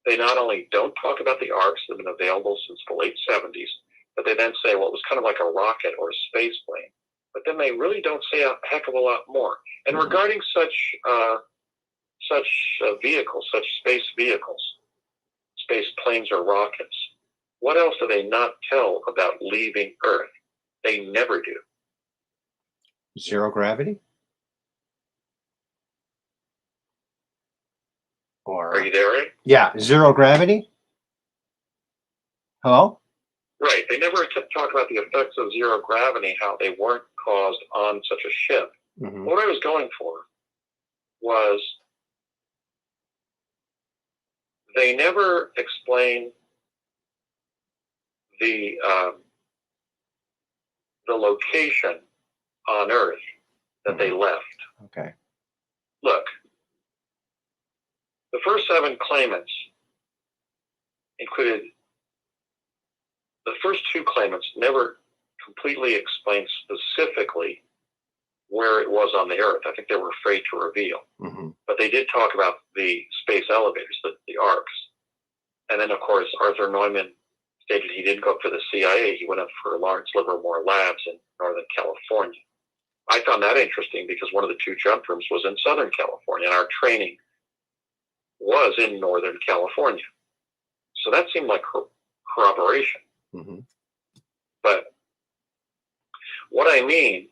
They not only don't talk about the arcs that have been available since the late 70s, but they then say, well, it was kind of like a rocket or a space plane. But then they really don't say a heck of a lot more. And Mm-hmm. regarding such vehicles, such space vehicles, space planes or rockets, what else do they not tell about leaving Earth? They never do. Zero gravity? Or Are you there, Ed? yeah, zero gravity? Hello? Right. They never talk about the effects of zero gravity, how they weren't caused on such a ship. Mm-hmm. What I was going for was they never explain the location on Earth that they left. Okay. Look, the first 7 claimants included, the first 2 claimants never completely explained specifically where it was on the Earth. I think they were afraid to reveal. Mm-hmm. But they did talk about the space elevators, the arcs. And then, of course, Arthur Neumann stated he didn't go up for the CIA. He went up for Lawrence Livermore Labs in Northern California. I found that interesting because one of the 2 jump rooms was in Southern California, and our training was in Northern California. So that seemed like corroboration. Mm-hmm. But what I mean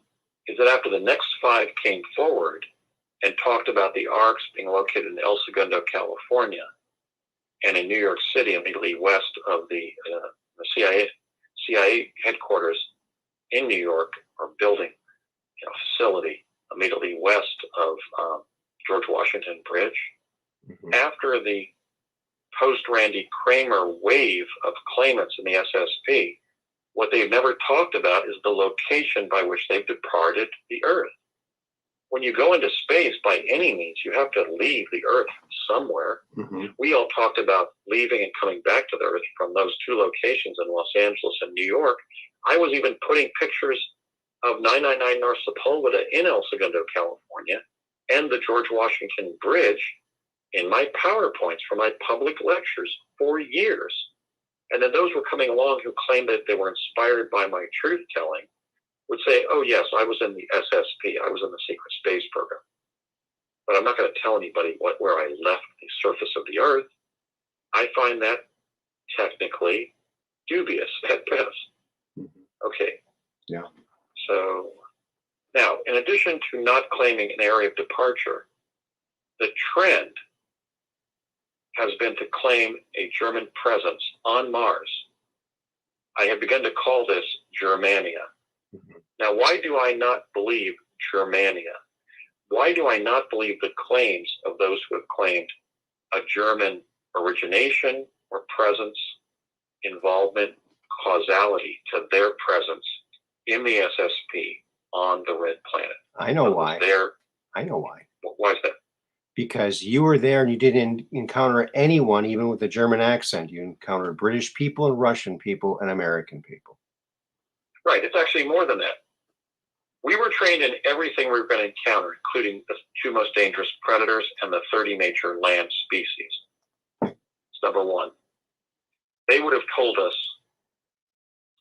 is that after the next 5 came forward and talked about the arcs being located in El Segundo, California, and in New York City, immediately west of the CIA headquarters in New York, or building, facility immediately west of George Washington Bridge. Mm-hmm. After the post-Randy Kramer wave of claimants in the SSP, what they've never talked about is the location by which they've departed the Earth. When you go into space, by any means, you have to leave the Earth somewhere. Mm-hmm. We all talked about leaving and coming back to the Earth from those 2 locations in Los Angeles and New York. I was even putting pictures of 999 North Sepulveda in El Segundo, California, and the George Washington Bridge in my PowerPoints for my public lectures for years. And then those were coming along who claimed that they were inspired by my truth-telling would say, oh, yes, I was in the SSP. I was in the secret space program. But I'm not going to tell anybody where I left the surface of the Earth. I find that technically dubious at best. Okay. Yeah. So now, in addition to not claiming an area of departure, the trend has been to claim a German presence on Mars. I have begun to call this Germania. Mm-hmm. Now, why do I not believe Germania? Why do I not believe the claims of those who have claimed a German origination or presence, involvement, causality to their presence in the SSP on the Red Planet? I know why. I know why. Why is that? Because you were there and you didn't encounter anyone, even with a German accent. You encountered British people and Russian people and American people. Right. It's actually more than that. We were trained in everything we were going to encounter, including the 2 most dangerous predators and the 30 major land species. That's number 1. They would have told us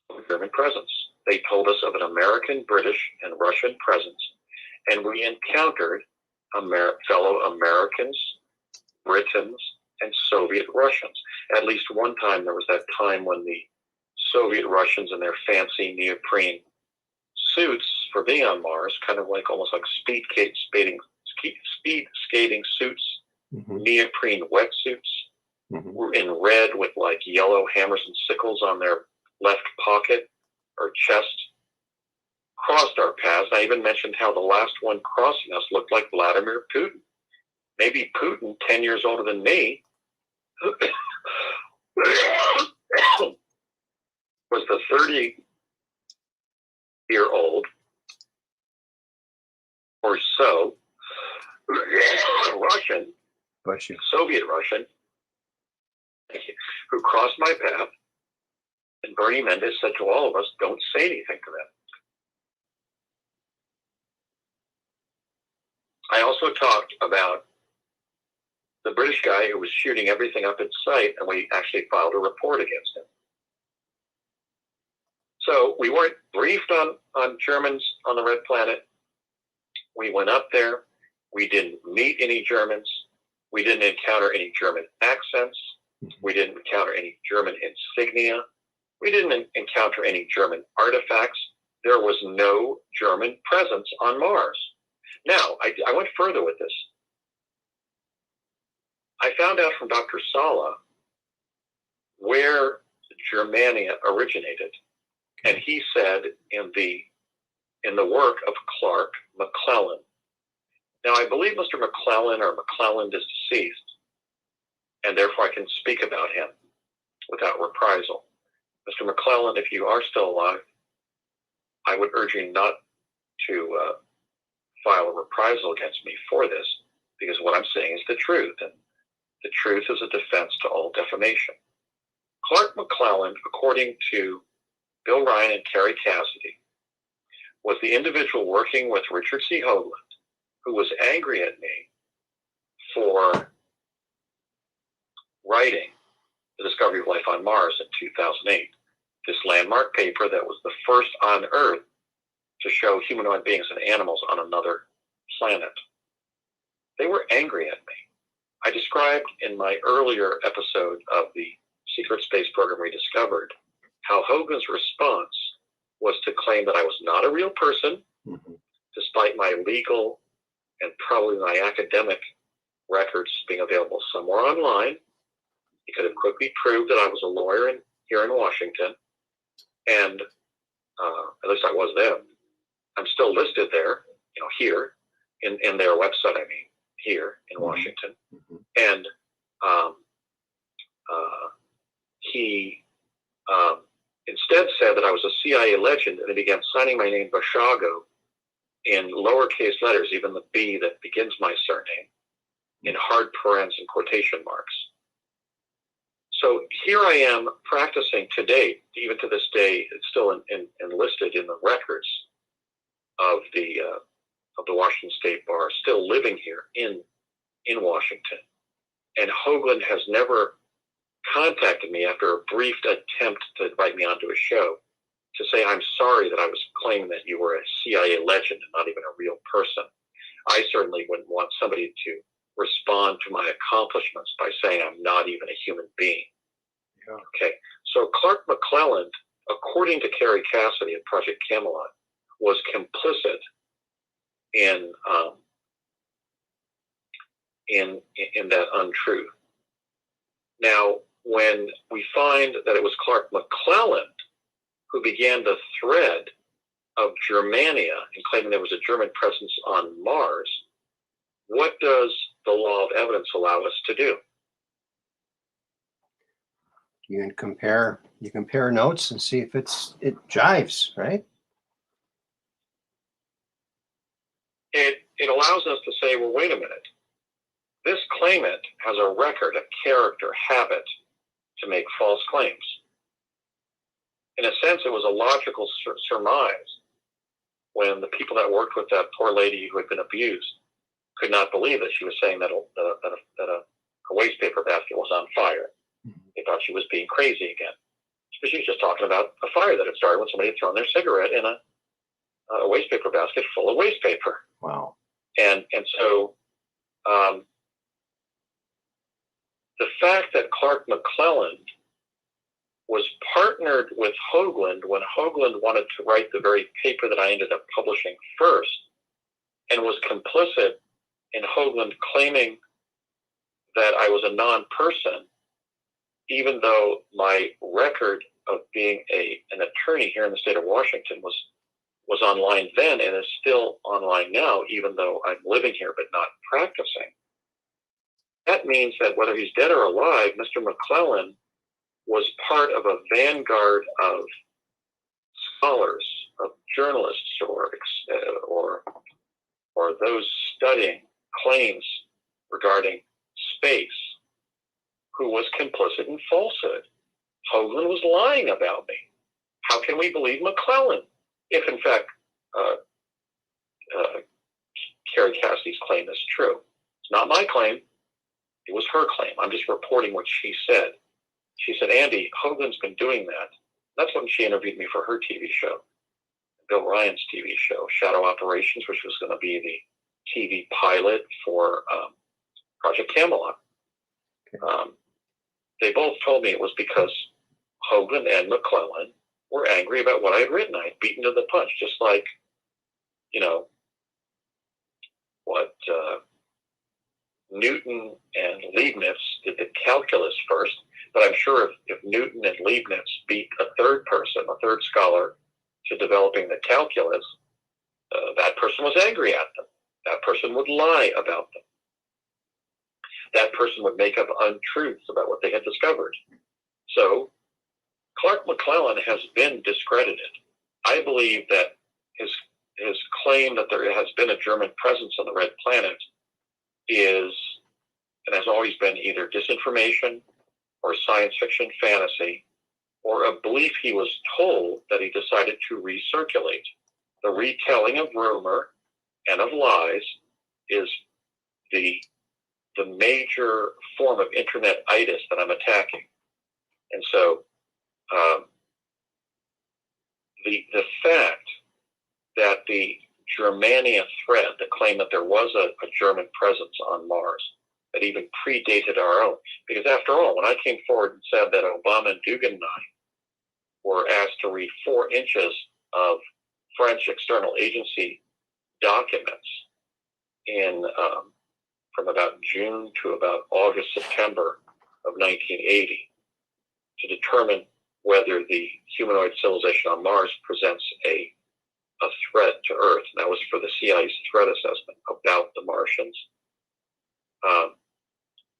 of a German presence. They told us of an American, British, and Russian presence. And we encountered fellow Americans, Britons, and Soviet Russians. At least one time, there was that time when the Soviet Russians in their fancy neoprene suits for being on Mars, kind of like almost like speed skating suits, Mm-hmm. neoprene wetsuits, Mm-hmm. were in red with like yellow hammers and sickles on their left pocket or chest, crossed our paths. I even mentioned how the last one crossing us looked like Vladimir Putin. Maybe Putin, 10 years older than me, was the 30-year-old or so Russian, Soviet Russian, who crossed my path, and Bernie Mendez said to all of us, don't say anything to them. I also talked about the British guy who was shooting everything up in sight, and we actually filed a report against him. So we weren't briefed on Germans on the Red Planet. We went up there. We didn't meet any Germans. We didn't encounter any German accents. We didn't encounter any German insignia. We didn't encounter any German artifacts. There was no German presence on Mars. Now, I went further with this. I found out from Dr. Sala where Germania originated. And he said in the work of Clark McClellan. Now, I believe Mr. McClellan or McClelland is deceased, and therefore I can speak about him without reprisal. Mr. McClellan, if you are still alive, I would urge you not to file a reprisal against me for this, because what I'm saying is the truth, and the truth is a defense to all defamation. Clark McClellan, according to Bill Ryan and Carrie Cassidy, was the individual working with Richard C. Hoagland, who was angry at me for writing The Discovery of Life on Mars in 2008, this landmark paper that was the first on Earth to show humanoid beings and animals on another planet. They were angry at me. I described in my earlier episode of the Secret Space Program Rediscovered how Hoagland's response was to claim that I was not a real person, despite my legal and probably my academic records being available somewhere online. He could have quickly proved that I was a lawyer here in Washington, and at least I was then. I'm still listed there, here in their website, here in Washington. And he instead said that I was a CIA legend, and he began signing my name Basiago in lowercase letters, even the B that begins my surname, in hard parens and quotation marks. So here I am practicing to date, even to this day, it's still enlisted in the records of the Washington State Bar, still living here in Washington. And Hoagland has never contacted me after a brief attempt to invite me onto a show to say, I'm sorry that I was claiming that you were a CIA legend and not even a real person. I certainly wouldn't want somebody to respond to my accomplishments by saying I'm not even a human being. Yeah. Okay, so Clark McClelland, according to Carrie Cassidy at Project Camelot, was complicit in that untruth. Now, when we find that it was Clark McClelland who began the thread of Germania and claiming there was a German presence on Mars, what does the law of evidence allow us to do? You can compare notes and see if it jives, right? It allows us to say, well, wait a minute. This claimant has a record, a character, habit to make false claims. In a sense, it was a logical surmise when the people that worked with that poor lady who had been abused could not believe that she was saying that a waste paper basket was on fire. They thought she was being crazy again. But she was just talking about a fire that had started when somebody had thrown their cigarette in a waste paper basket full of waste paper. Wow. And so the fact that Clark McClelland was partnered with Hoagland when Hoagland wanted to write the very paper that I ended up publishing first, and was complicit in Hoagland claiming that I was a non-person, even though my record of being an attorney here in the state of Washington was was online then and is still online now, even though I'm living here but not practicing, that means that whether he's dead or alive, Mr. McClellan was part of a vanguard of scholars, of journalists, or those studying claims regarding space, who was complicit in falsehood. Hoagland was lying about me. How can we believe McClellan if, in fact, Carrie Cassidy's claim is true? It's not my claim. It was her claim. I'm just reporting what she said. She said, Andy, Hoagland's been doing that. That's when she interviewed me for her TV show, Bill Ryan's TV show, Shadow Operations, which was going to be the TV pilot for Project Camelot. They both told me it was because Hoagland and McClellan were angry about what I had written. I had beaten to the punch, just like, what Newton and Leibniz did the calculus first. But I'm sure if Newton and Leibniz beat a third person, a third scholar, to developing the calculus, that person was angry at them. That person would lie about them. That person would make up untruths about what they had discovered. So Clark McClellan has been discredited. I believe that his claim that there has been a German presence on the Red Planet is, and has always been, either disinformation or science fiction fantasy, or a belief he was told that he decided to recirculate. The retelling of rumor and of lies is the major form of internet-itis that I'm attacking. And so the fact that the Germania thread, the claim that there was a German presence on Mars, that even predated our own. Because after all, when I came forward and said that Obama and Dugan and I were asked to read 4 inches of French external agency documents from about June to about August, September of 1980 to determine whether the humanoid civilization on Mars presents a threat to Earth. And that was for the CIA's threat assessment about the Martians.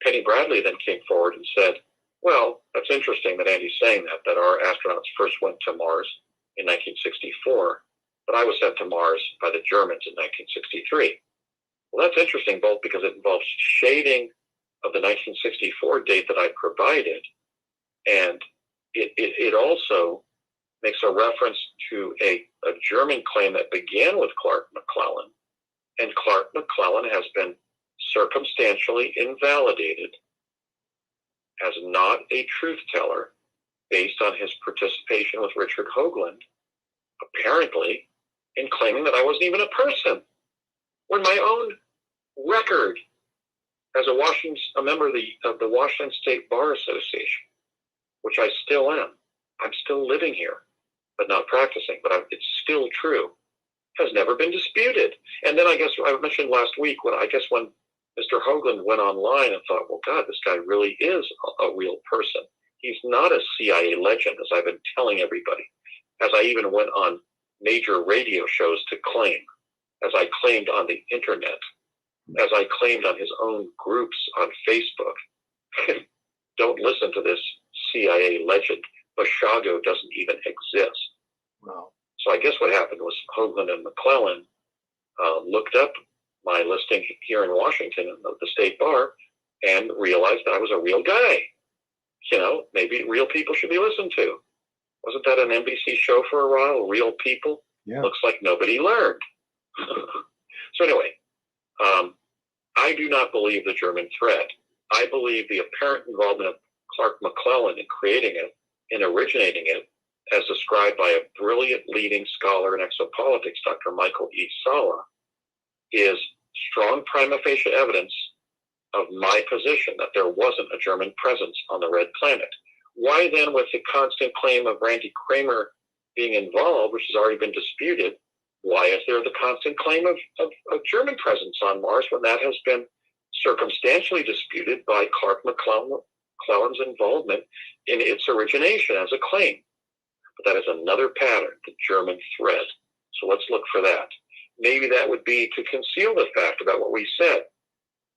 Penny Bradley then came forward and said, well, that's interesting that Andy's saying that our astronauts first went to Mars in 1964, but I was sent to Mars by the Germans in 1963. Well, that's interesting, both because it involves shading of the 1964 date that I provided, and it also makes a reference to a German claim that began with Clark McClellan, and Clark McClellan has been circumstantially invalidated as not a truth teller based on his participation with Richard Hoagland, apparently, in claiming that I wasn't even a person, when my own record as a member of the Washington State Bar Association, which I still am, I'm still living here, but not practicing, but it's still true, has never been disputed. And then I guess I mentioned last week when Mr. Hoagland went online and thought, well, God, this guy really is a real person. He's not a CIA legend, as I've been telling everybody, as I even went on major radio shows to claim, as I claimed on the internet, as I claimed on his own groups on Facebook. Don't listen to this CIA legend. Basiago doesn't even exist. Wow. So I guess what happened was Hoagland and McClellan looked up my listing here in Washington in the State Bar and realized that I was a real guy. Maybe real people should be listened to. Wasn't that an NBC show for a while, Real People? Yeah. Looks like nobody learned. So anyway, I do not believe the German threat. I believe the apparent involvement of Clark McClellan in creating it, in originating it, as described by a brilliant leading scholar in exopolitics, Dr. Michael E. Sala, is strong prima facie evidence of my position that there wasn't a German presence on the Red Planet. Why then, with the constant claim of Randy Kramer being involved, which has already been disputed, why is there the constant claim of German presence on Mars when that has been circumstantially disputed by Clark McClellan's involvement in its origination as a claim? But that is another pattern, the German threat. So let's look for that. Maybe that would be to conceal the fact about what we said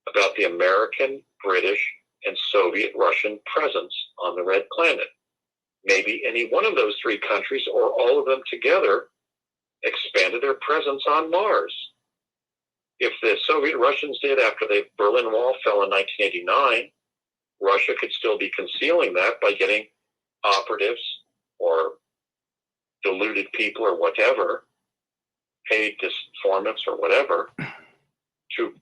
about the American, British, and Soviet Russian presence on the red planet. Maybe any one of those three countries or all of them together expanded their presence on Mars. If the Soviet Russians did after the Berlin Wall fell in 1989, Russia could still be concealing that by getting operatives or deluded people or whatever, paid informants or whatever, to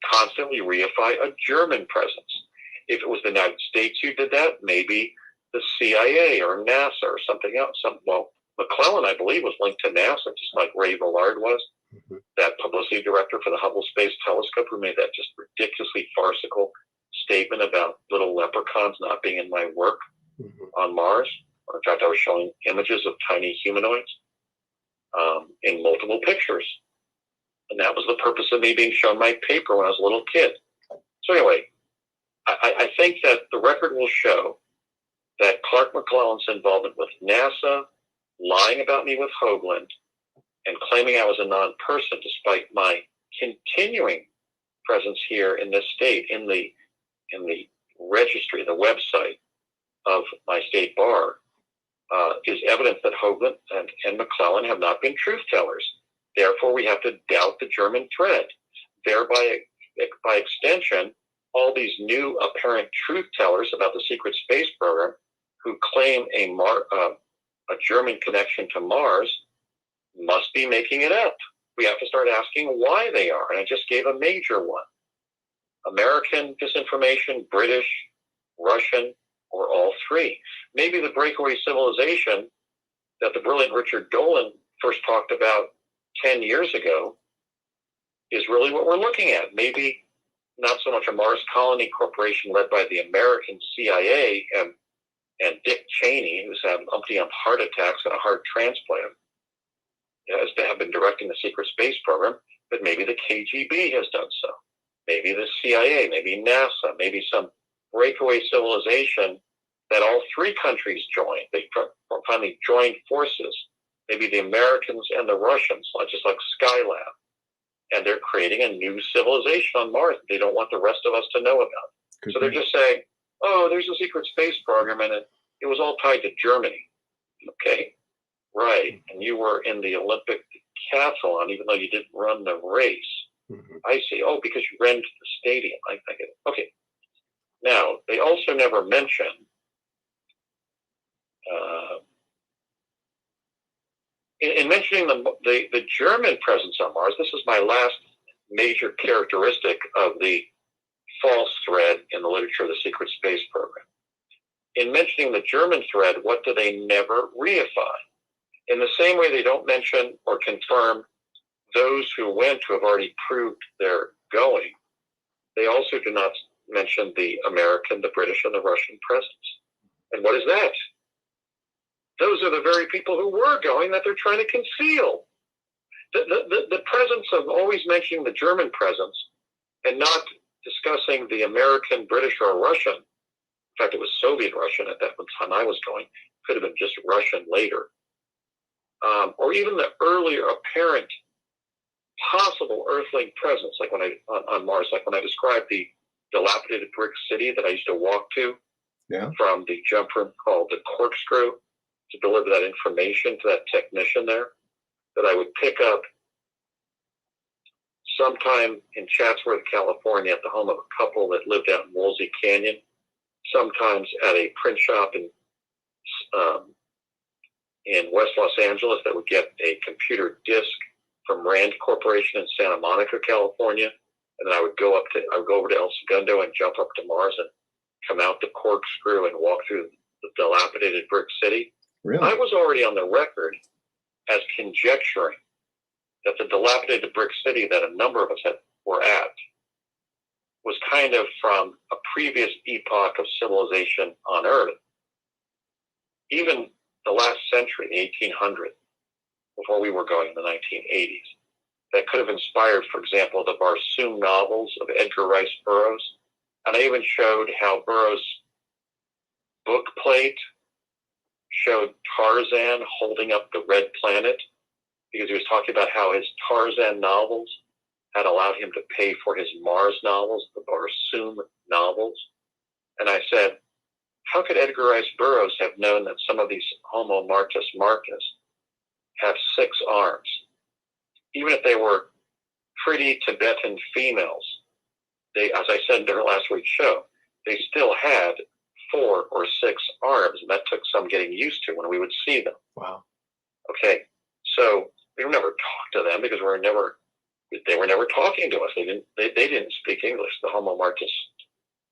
constantly reify a German presence. If it was the United States who did that, maybe the CIA or NASA or something else. Well, McClellan, I believe, was linked to NASA, just like Ray Villard was, that publicity director for the Hubble Space Telescope, who made that just ridiculously farcical statement about little leprechauns not being in my work on Mars. In fact, I was showing images of tiny humanoids in multiple pictures. And that was the purpose of me being shown my paper when I was a little kid. So anyway, I think that the record will show that Clark McClellan's involvement with NASA, lying about me with Hoagland, and claiming I was a non-person despite my continuing presence here in this state, in the registry, the website of my state bar, is evidence that Hoagland and McClellan have not been truth tellers. Therefore, we have to doubt the German thread. Thereby, by extension, all these new apparent truth tellers about the secret space program who claim a German connection to Mars must be making it up. We have to start asking why they are. And I just gave a major one. American disinformation, British, Russian, or all three. Maybe the breakaway civilization that the brilliant Richard Dolan first talked about 10 years ago is really what we're looking at. Maybe not so much a Mars colony corporation led by the American CIA and Dick Cheney, who's had umpty-ump heart attacks and a heart transplant, as they have been directing the secret space program, but maybe the KGB has done so. Maybe the CIA, maybe NASA, maybe some breakaway civilization that all three countries joined. They finally joined forces. Maybe the Americans and the Russians, just like Skylab. And they're creating a new civilization on Mars that they don't want the rest of us to know about. So they're just saying, oh, there's a secret space program, and it was all tied to Germany. Okay, right. And you were in the Olympic decathlon, even though you didn't run the race. I see. Oh, because you rented the stadium. I get it. Okay. Now, they also never mention in mentioning the German presence on Mars. This is my last major characteristic of the false thread in the literature of the secret space program. In mentioning the German thread, what do they never reify? In the same way they don't mention or confirm those who went who have already proved they're going, they also do not mention the American, the British, and the Russian presence. And what is that? Those are the very people who were going that they're trying to conceal. The presence of always mentioning the German presence and not discussing the American, British, or Russian. In fact, it was Soviet Russian at that time I was going. Could have been just Russian later. Or even the earlier apparent possible Earthling presence, like on Mars, like when I described the dilapidated brick city that I used to walk to from the jump room called the Corkscrew to deliver that information to that technician there, that I would pick up sometime in Chatsworth, California, at the home of a couple that lived out in Woolsey Canyon, sometimes at a print shop in West Los Angeles that would get a computer disk from Rand Corporation in Santa Monica, California, and then I would go over to El Segundo and jump up to Mars and come out the Corkscrew and walk through the dilapidated brick city. Really? I was already on the record as conjecturing that the dilapidated brick city that a number of us were at was kind of from a previous epoch of civilization on Earth, even the last century, the 1800s, before we were going in the 1980s, that could have inspired, for example, the Barsoom novels of Edgar Rice Burroughs. And I even showed how Burroughs' book plate showed Tarzan holding up the red planet because he was talking about how his Tarzan novels had allowed him to pay for his Mars novels, the Barsoom novels. And I said, how could Edgar Rice Burroughs have known that some of these Homo Martus Marcus have 6 arms? Even if they were pretty Tibetan females, they, as I said in their last week's show, they still had 4 or 6 arms, and that took some getting used to when we would see them. Wow. Okay, so we would never talk to them because they were never talking to us. They didn't speak English. The Homo Martus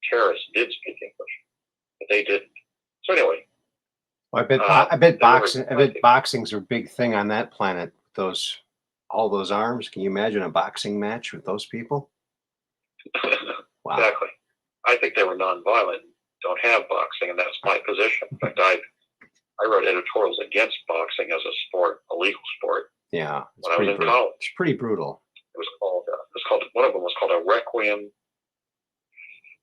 terrorists did speak English, but they didn't. So anyway, well, I bet boxing's a big thing on that planet. All those arms. Can you imagine a boxing match with those people? Wow. Exactly. I think they were nonviolent, don't have boxing, and that's my position. In fact, I wrote editorials against boxing as a sport, a legal sport. Yeah, when I was in college. It's pretty brutal. It was called. One of them was called a Requiem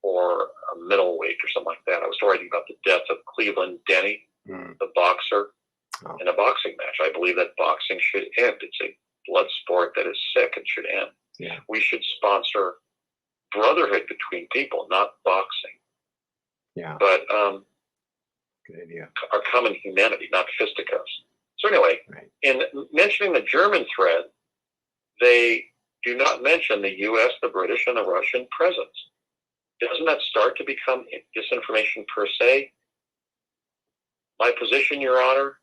for a Middleweight or something like that. I was writing about the death of Cleveland Denny, the boxer, in a boxing match. I believe that boxing should end. It's a blood sport that is sick and should end. Yeah. We should sponsor brotherhood between people, not boxing. Yeah. But good idea. Our common humanity, not fisticuffs. So anyway, right. In mentioning the German thread, they do not mention the U.S., the British, and the Russian presence. Doesn't that start to become disinformation per se? My position, Your Honor,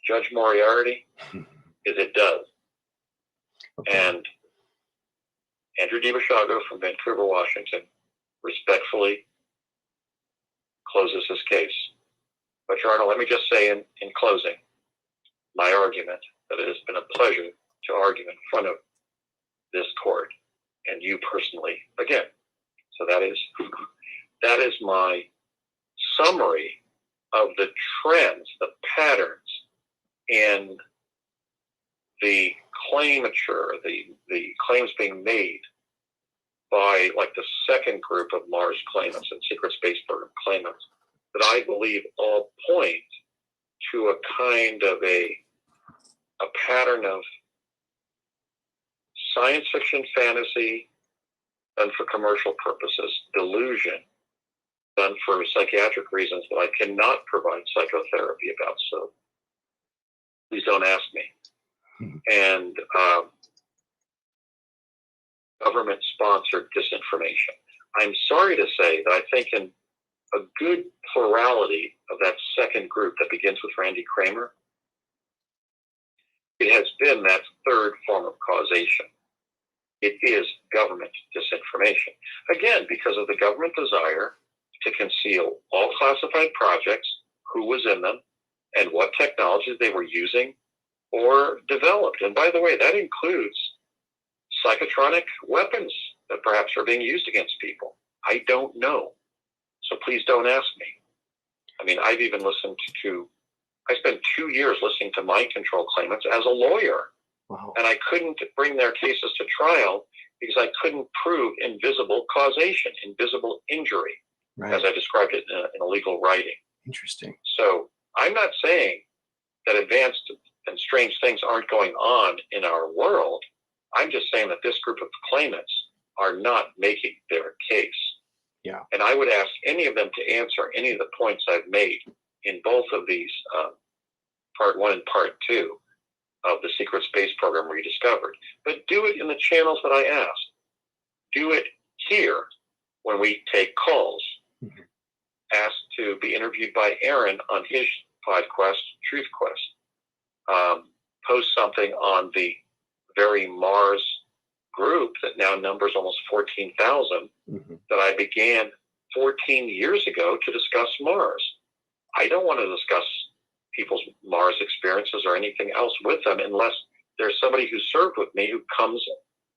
Judge Moriarty, is it does. Okay. And Andrew Basiago from Vancouver, Washington, respectfully closes his case. But, Your Honor, let me just say in closing my argument that it has been a pleasure to argue in front of this court and you personally again. So that is my summary of the trends, the patterns in the claimature, the claims being made by like the second group of Mars claimants and secret space program claimants that I believe all point to a kind of a pattern of science fiction fantasy done for commercial purposes, delusion done for psychiatric reasons that I cannot provide psychotherapy about, so please don't ask me. And government-sponsored disinformation. I'm sorry to say that I think in a good plurality of that second group that begins with Randy Kramer, it has been that third form of causation. It is government disinformation. Again, because of the government desire to conceal all classified projects, who was in them, and what technologies they were using or developed. And by the way, that includes psychotronic weapons that perhaps are being used against people. I don't know. So please don't ask me. I mean, I've even listened to, I spent 2 years listening to mind control claimants as a lawyer. Wow. And I couldn't bring their cases to trial because I couldn't prove invisible causation, invisible injury, right, as I described it in a legal writing. Interesting. So I'm not saying that advanced and strange things aren't going on in our world. I'm just saying that this group of claimants are not making their case. Yeah. And I would ask any of them to answer any of the points I've made in both of these, part 1 and part 2 of the secret space program Rediscovered. But do it in the channels that I asked. Do it here when we take calls. Mm-hmm. Ask to be interviewed by Aaron on his podcast, Truth Quest. Post something on the very Mars group that now numbers almost 14,000 mm-hmm. that I began 14 years ago to discuss Mars. I don't want to discuss people's Mars experiences or anything else with them unless there's somebody who served with me who comes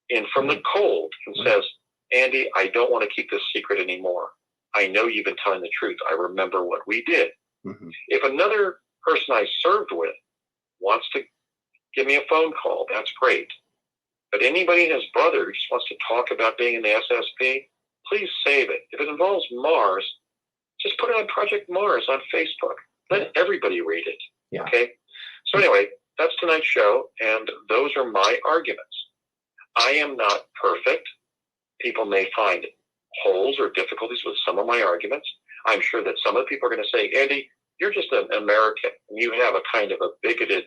in from the cold and says, Andy, I don't want to keep this secret anymore. I know you've been telling the truth. I remember what we did. Mm-hmm. If another person I served with wants to give me a phone call, that's great. But anybody and his brother who just wants to talk about being in the SSP, please save it. If it involves Mars, just put it on Project Mars on Facebook. Let everybody read it. Yeah. Okay? So anyway, that's tonight's show, and those are my arguments. I am not perfect. People may find holes or difficulties with some of my arguments. I'm sure that some of the people are going to say, Andy, you're just an American, and you have a kind of a bigoted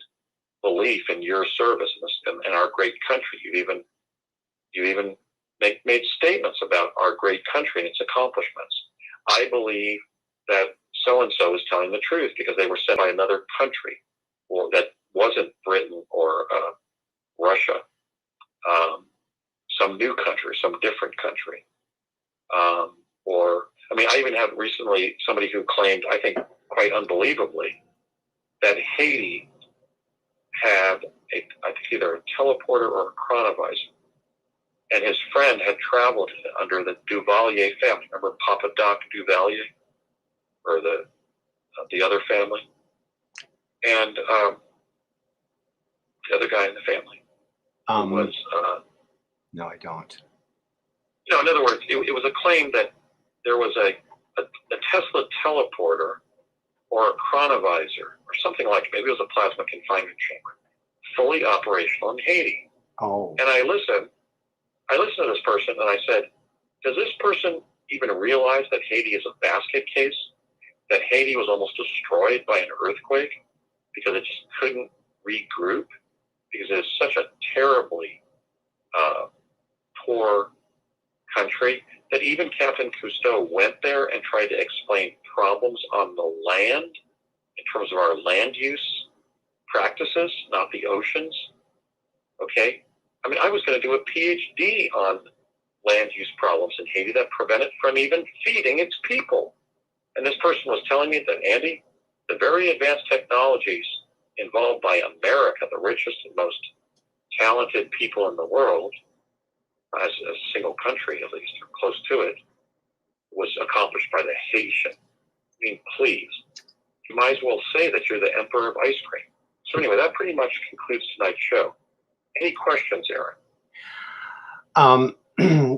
belief in your service in our great country. You even made statements about our great country and its accomplishments. I believe that so-and-so is telling the truth because they were sent by another country, or that wasn't Britain or Russia, some new country, some different country. I even had recently somebody who claimed, I think quite unbelievably, that Haiti had I think either a teleporter or a chronovisor, and his friend had traveled under the Duvalier family. Remember Papa Doc Duvalier, or the other family, and the other guy in the family was. No, I don't. In other words, it was a claim that there was a Tesla teleporter or a chronovisor or something like, maybe it was a plasma confinement chamber, fully operational in Haiti. Oh. And I listened to this person and I said, does this person even realize that Haiti is a basket case? That Haiti was almost destroyed by an earthquake because it just couldn't regroup because it is such a terribly poor country that even Captain Cousteau went there and tried to explain problems on the land in terms of our land use practices, not the oceans. Okay? I was going to do a PhD on land use problems in Haiti that prevent it from even feeding its people. And this person was telling me that, Andy, the very advanced technologies involved by America, the richest and most talented people in the world, as a single country at least, or close to it, was accomplished by the Haitian. Please, you might as well say that you're the emperor of ice cream. So anyway, that pretty much concludes tonight's show. Any questions, Aaron?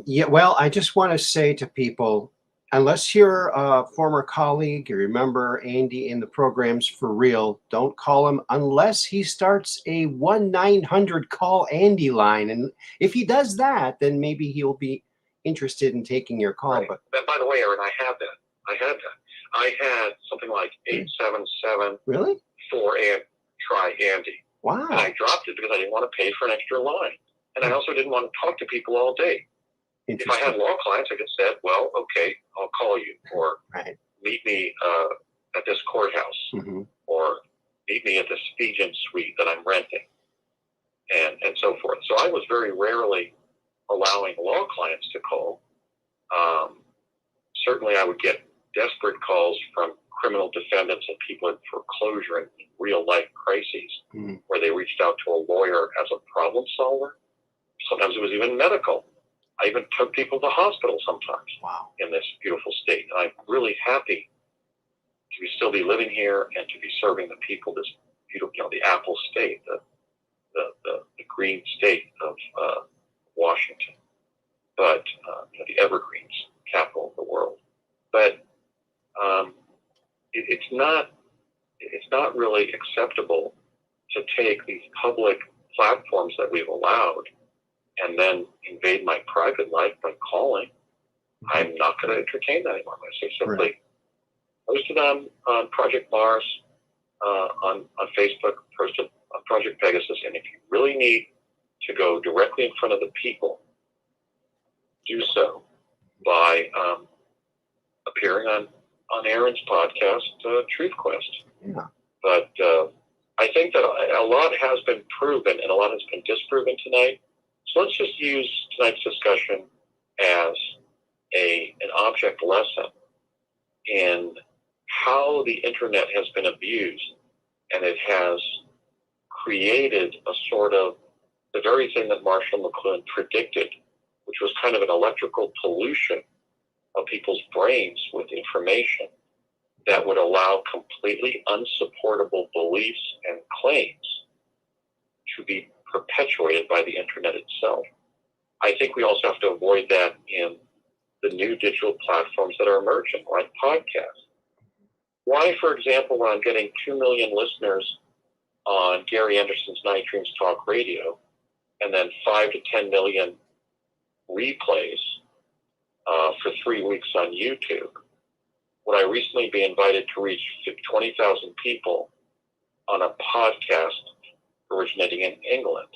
Yeah, well, I just want to say to people, unless you're a former colleague, you remember Andy in the programs for real, don't call him unless he starts a 1-900 call Andy line. And if he does that, then maybe he'll be interested in taking your call. Right. But by the way, Aaron, I had that. I had something like 877 really? Try Andy. Wow. And I dropped it because I didn't want to pay for an extra line. And I also didn't want to talk to people all day. If I had law clients, I could have said, well, okay, I'll call you, or meet me at this courthouse, or meet me at this Sturgeon suite that I'm renting, and so forth. So I was very rarely allowing law clients to call. Certainly I would get desperate calls from criminal defendants and people in foreclosure and real-life crises, where they reached out to a lawyer as a problem solver. Sometimes it was even medical. I even took people to the hospital sometimes. Wow. In this beautiful state. And I'm really happy to still be living here and to be serving the people, this beautiful, the Apple State, the green state of Washington, but the Evergreens, capital of the world. But it's not really acceptable to take these public platforms that we've allowed and then invade my private life by calling. I'm not going to entertain that anymore. I'm going to say simply, post it on Project Mars, on Facebook, post it on Project Pegasus, and if you really need to go directly in front of the people, do so by appearing on Aaron's podcast, Truth Quest. Yeah. But I think that a lot has been proven and a lot has been disproven tonight. So let's just use tonight's discussion as an object lesson in how the internet has been abused, and it has created a sort of the very thing that Marshall McLuhan predicted, which was kind of an electrical pollution of people's brains with information that would allow completely unsupportable beliefs and claims to be perpetuated by the internet itself. I think we also have to avoid that in the new digital platforms that are emerging, like podcasts. Why, for example, when I'm getting 2 million listeners on Gary Anderson's Night Dreams Talk Radio, and then 5 to 10 million replays for 3 weeks on YouTube, would I recently be invited to reach 20,000 people on a podcast originating in England?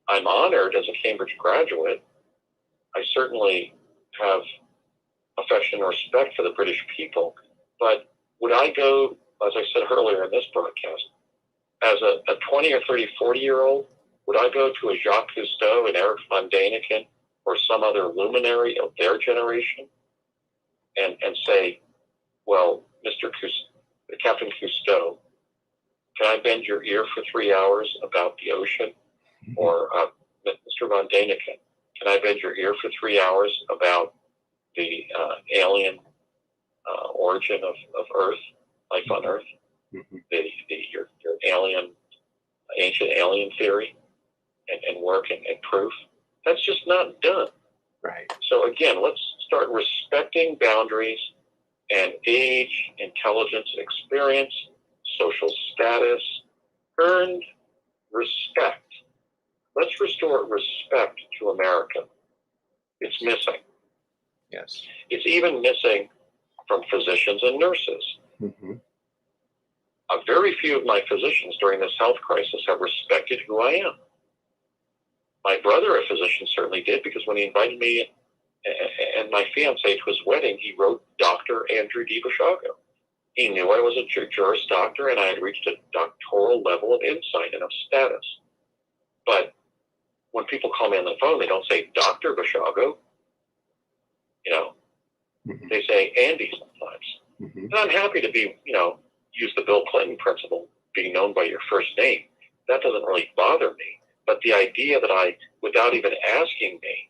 I'm honored as a Cambridge graduate. I certainly have affection and respect for the British people, but would I go, as I said earlier in this broadcast, as a 20 or 30, 40-year-old, would I go to a Jacques Cousteau and Eric von Däniken or some other luminary of their generation and say, well, Captain Cousteau, can I bend your ear for 3 hours about the ocean? Or Mr. von Däniken, can I bend your ear for 3 hours about the alien origin of Earth, life on Earth, your ancient alien theory and work and proof? That's just not done. Right. So again, let's start respecting boundaries and age, intelligence, experience, social status, earned respect. Let's restore respect to America. It's missing. Yes. It's even missing from physicians and nurses. Very few of my physicians during this health crisis have respected who I am. My brother, a physician, certainly did, because when he invited me and my fiancée to his wedding, he wrote Dr. Andrew D. Basiago. He knew I was a Juris Doctor, and I had reached a doctoral level of insight and of status. But when people call me on the phone, they don't say Dr. Basiago. They say Andy sometimes. And I'm happy to be, use the Bill Clinton principle, being known by your first name. That doesn't really bother me. But the idea that I, without even asking me,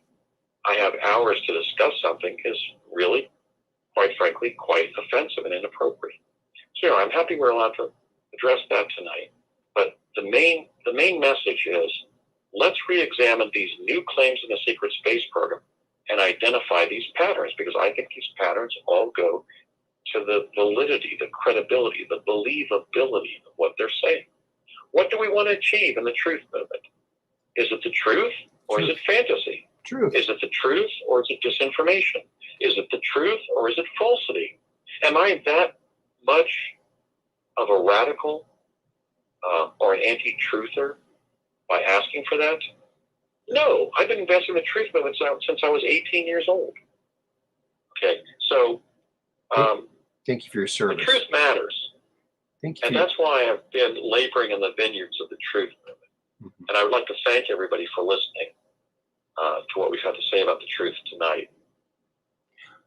I have hours to discuss something is really, quite frankly, quite offensive and inappropriate. So I'm happy we're allowed to address that tonight. But the main message is, let's re-examine these new claims in the secret space program and identify these patterns, because I think these patterns all go to the validity, the credibility, the believability of what they're saying. What do we want to achieve in the truth movement? Is it the truth or is it fantasy? Truth. Is it the truth or is it disinformation? Is it the truth or is it falsity? Am I that much of a radical or an anti-truther by asking for that? No, I've been invested in the truth movement since I was 18 years old. Okay, so thank you for your service. The truth matters. Thank you. And that's why I've been laboring in the vineyards of the truth movement. And I would like to thank everybody for listening to what we've had to say about the truth tonight.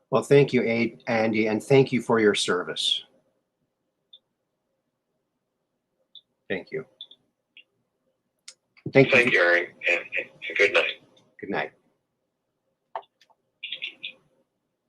Well, thank you, Andy, and thank you for your service. Thank you. Thank you, Aaron. And